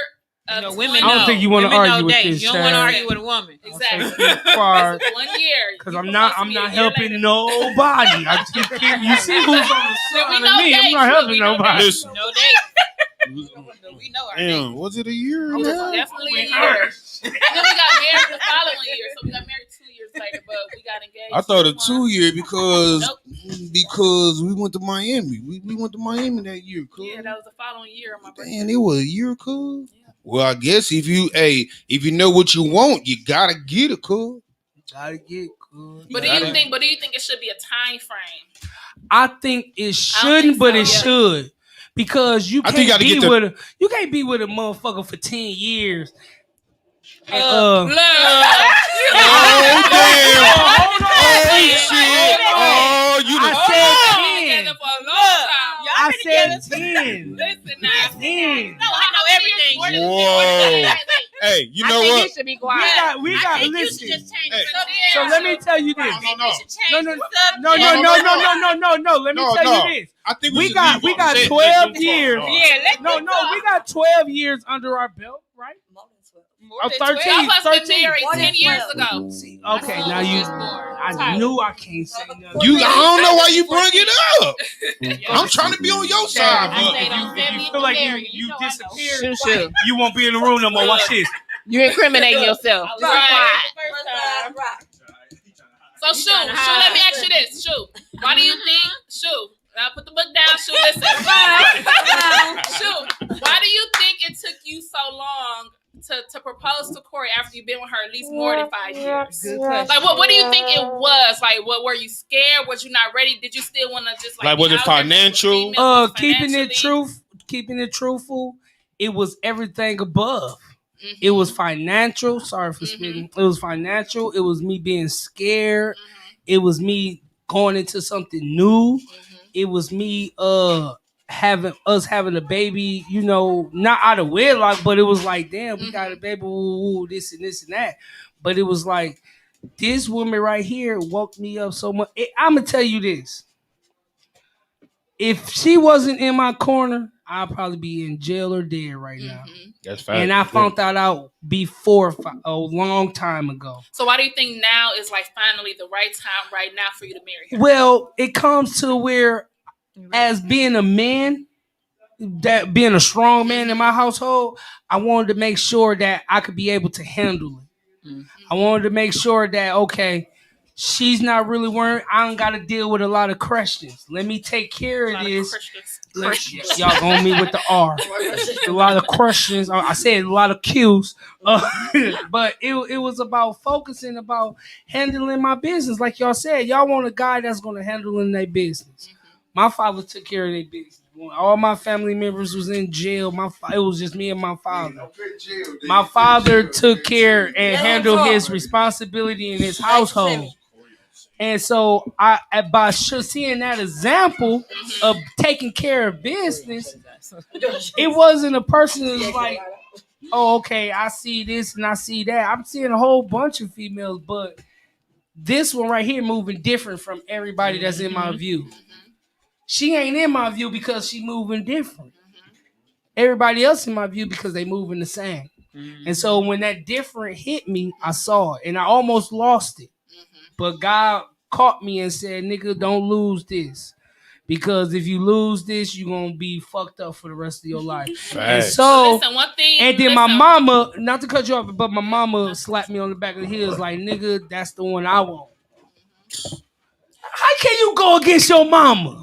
Women I don't think you want to argue with this. You don't want to argue with a woman. Exactly. 1 year. Because I'm not helping nobody. I just keep, you see who's on the side of me. I'm not helping nobody. Listen. No date. We know our Damn, was it a year? It was definitely a year. And then we got married the following year. So we got married 2 years later, but we got engaged. I thought a 2 year because we went to Miami. We went to Miami that year, cuz. Yeah, that was the following year of my birthday. Man, it was a year, cuz. Yeah. Well, I guess if you know what you want, you gotta get it, cuz. Gotta get good. But do you think it should be a time frame? I think it shouldn't, but it should. Because you can't be with a motherfucker for 10 years. And, Oh, shit. Oh, you I said 10. Listen now. 10. No, I know everything. Whoa. Hey, you know what? You should be quiet. We got listen. Hey. So let me tell you this. No. Let me tell you this. I think we got 12 years. Yeah, we got 12 years under our belt, right? More than 13. I was married 10 years ago. Okay, now I knew I can't say nothing. I don't know why you bring it up. I'm trying to be on your side. If you feel like you disappeared, you won't be in the room no more. Watch this. You're incriminating yourself. Right. So, Shu, let me ask you this. Shu, why do you think, I'll put the book down, Shu, listen. Shu, why do you think it took you so long to propose to Corey after you've been with her at least more than 5 years? Like, what do you think it was? Like, what were you scared? Was you not ready? Did you still want to just like was it financial? Keeping it truthful, it was everything above. Mm-hmm. It was financial. Sorry for spitting. It was financial. It was me being scared. It was me going into something new. It was me having a baby, not out of wedlock, but it was like, damn, we got a baby, this and this and that. But it was like, this woman right here woke me up so much. I'm gonna tell you this. If she wasn't in my corner, I'd probably be in jail or dead right now. That's fine. And I found that out before a long time ago. So why do you think now is like finally the right time right now for you to marry her? Well, it comes to where, as being a man, that being a strong man in my household, I wanted to make sure that I could be able to handle it. I wanted to make sure that, okay, she's not really worried. I don't got to deal with a lot of questions. Let me take care of this. Y'all on me with the R. A lot of questions. I said a lot of Q's. But it was about focusing, about handling my business. Like y'all said, y'all want a guy that's going to handle in their business. My father took care of their business. When all my family members was in jail, it was just me and my father. My father took care and handled his responsibility in his household. And so by seeing that example of taking care of business, it wasn't a person that was like, oh, okay, I see this and I see that. I'm seeing a whole bunch of females, but this one right here moving different from everybody that's in my view. She ain't in my view because she moving different. Everybody else in my view because they moving the same. And so when that different hit me, I saw it and I almost lost it. But God caught me and said, nigga, don't lose this. Because if you lose this, you're going to be fucked up for the rest of your life. And so, my mama, not to cut you off, but my mama slapped me on the back of the heels like, nigga, that's the one I want. How can you go against your mama?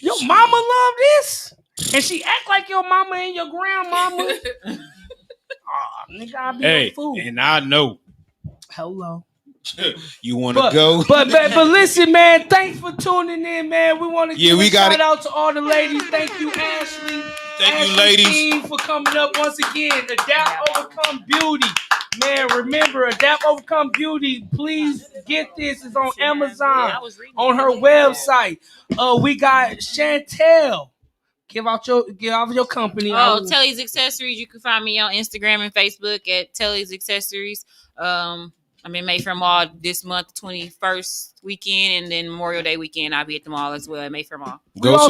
Your mama love this? And she act like your mama and your grandmama? Nigga, I be a fool. And I know. Hello. You want to go? But listen, man. Thanks for tuning in, man. We want to give a shout out to all the ladies. Thank you, Ashley. Thank you, ladies, team, for coming up once again. Adapt, Overcome Beauty, man. Remember, Adapt, Overcome Beauty. Please get this. It's on Amazon, on her website. We got Chantel. Give out your company. Telly's Accessories. You can find me on Instagram and Facebook at Telly's Accessories. I'm in Mayfair Mall this month, 21st weekend, and then Memorial Day weekend, I'll be at the mall as well at Mayfair Mall. Go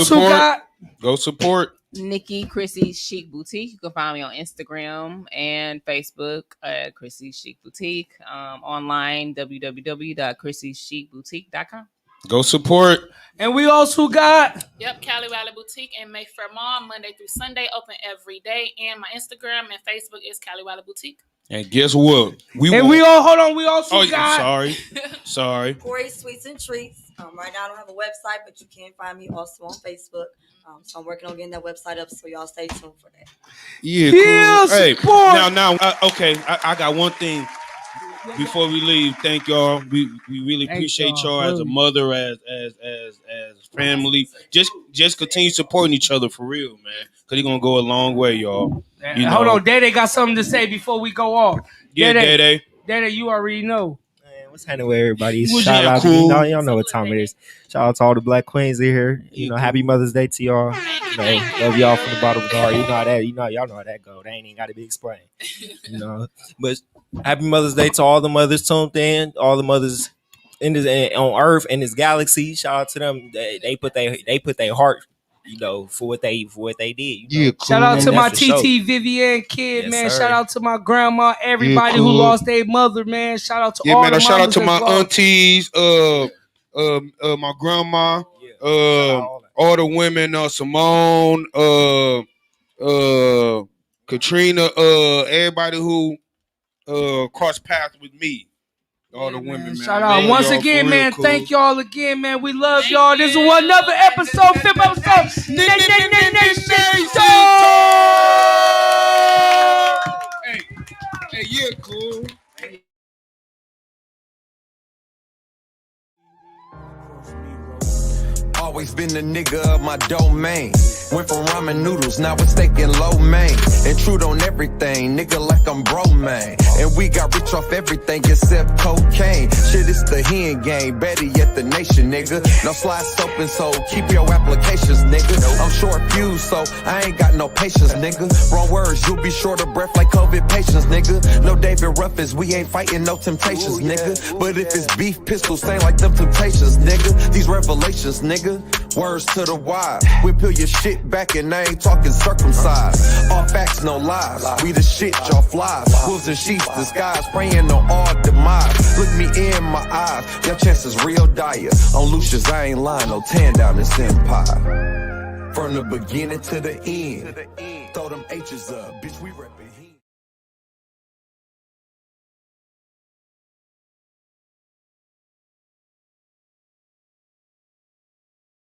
support. Nikki Chrissy's Chic Boutique. You can find me on Instagram and Facebook at Chrissy's Chic Boutique. Online, www.chrissyschicboutique.com. Go support. And we also got Cali Valley Boutique in Mayfair Mall, Monday through Sunday, open every day. And my Instagram and Facebook is Cali Valley Boutique. And guess what? We also got. Sorry. Corey Sweets and Treats. Right now I don't have a website, but you can find me also on Facebook. So I'm working on getting that website up, so y'all stay tuned for that. Yeah, cool. Hey, now, okay. I got one thing before we leave. Thank y'all. We really appreciate y'all as a mother, as family. Just continue supporting each other for real, man. Cause it's gonna go a long way, y'all. Hold on, Dede got something to say before we go off. Yeah, Dede, you already know. What's happening with everybody? Shout out to y'all know what time it is. Shout out to all the black queens in here. Happy Mother's Day to y'all. Love y'all from the bottom of the heart. You know how that. Y'all know how that go. They ain't even got to be explained. But happy Mother's Day to all the mothers tuned in, all the mothers on Earth in this galaxy. Shout out to them. They put their heart, for what they did. Cool. Shout out to my TT Vivian kid, man. Sir. Shout out to my grandma, everybody who lost their mother, man. Shout out to all the shout out to my aunties, my grandma, all the women, Simone, Katrina, everybody who crossed paths with me. All the women, man. Shout out once again, man. Cool. Thank y'all again, man. We love y'all. This is another episode, 5th episode. Hey, yeah, cool. Always been the nigga of my domain. Went from ramen noodles, now it's steak and lo mein. Intrude on everything, nigga, like I'm bro, man. And we got rich off everything except cocaine. Shit, it's the hen game, better yet the nation, nigga. No slide soap and so keep your applications, nigga. I'm short fused, so I ain't got no patience, nigga. Wrong words, you'll be short of breath like COVID patients, nigga. No David Ruffins, we ain't fighting no temptations, nigga. But if it's beef, pistols, same like them temptations, nigga. These revelations, nigga. Words to the wise. We peel your shit back and I ain't talking circumcised. All facts, no lies. We the shit, y'all flies. Wolves and sheets disguised, praying on all demise. Look me in my eyes, your chances real dire. On Lucius, I ain't lying, no tan down this empire. From the beginning to the end, throw them H's up, bitch, we reppin'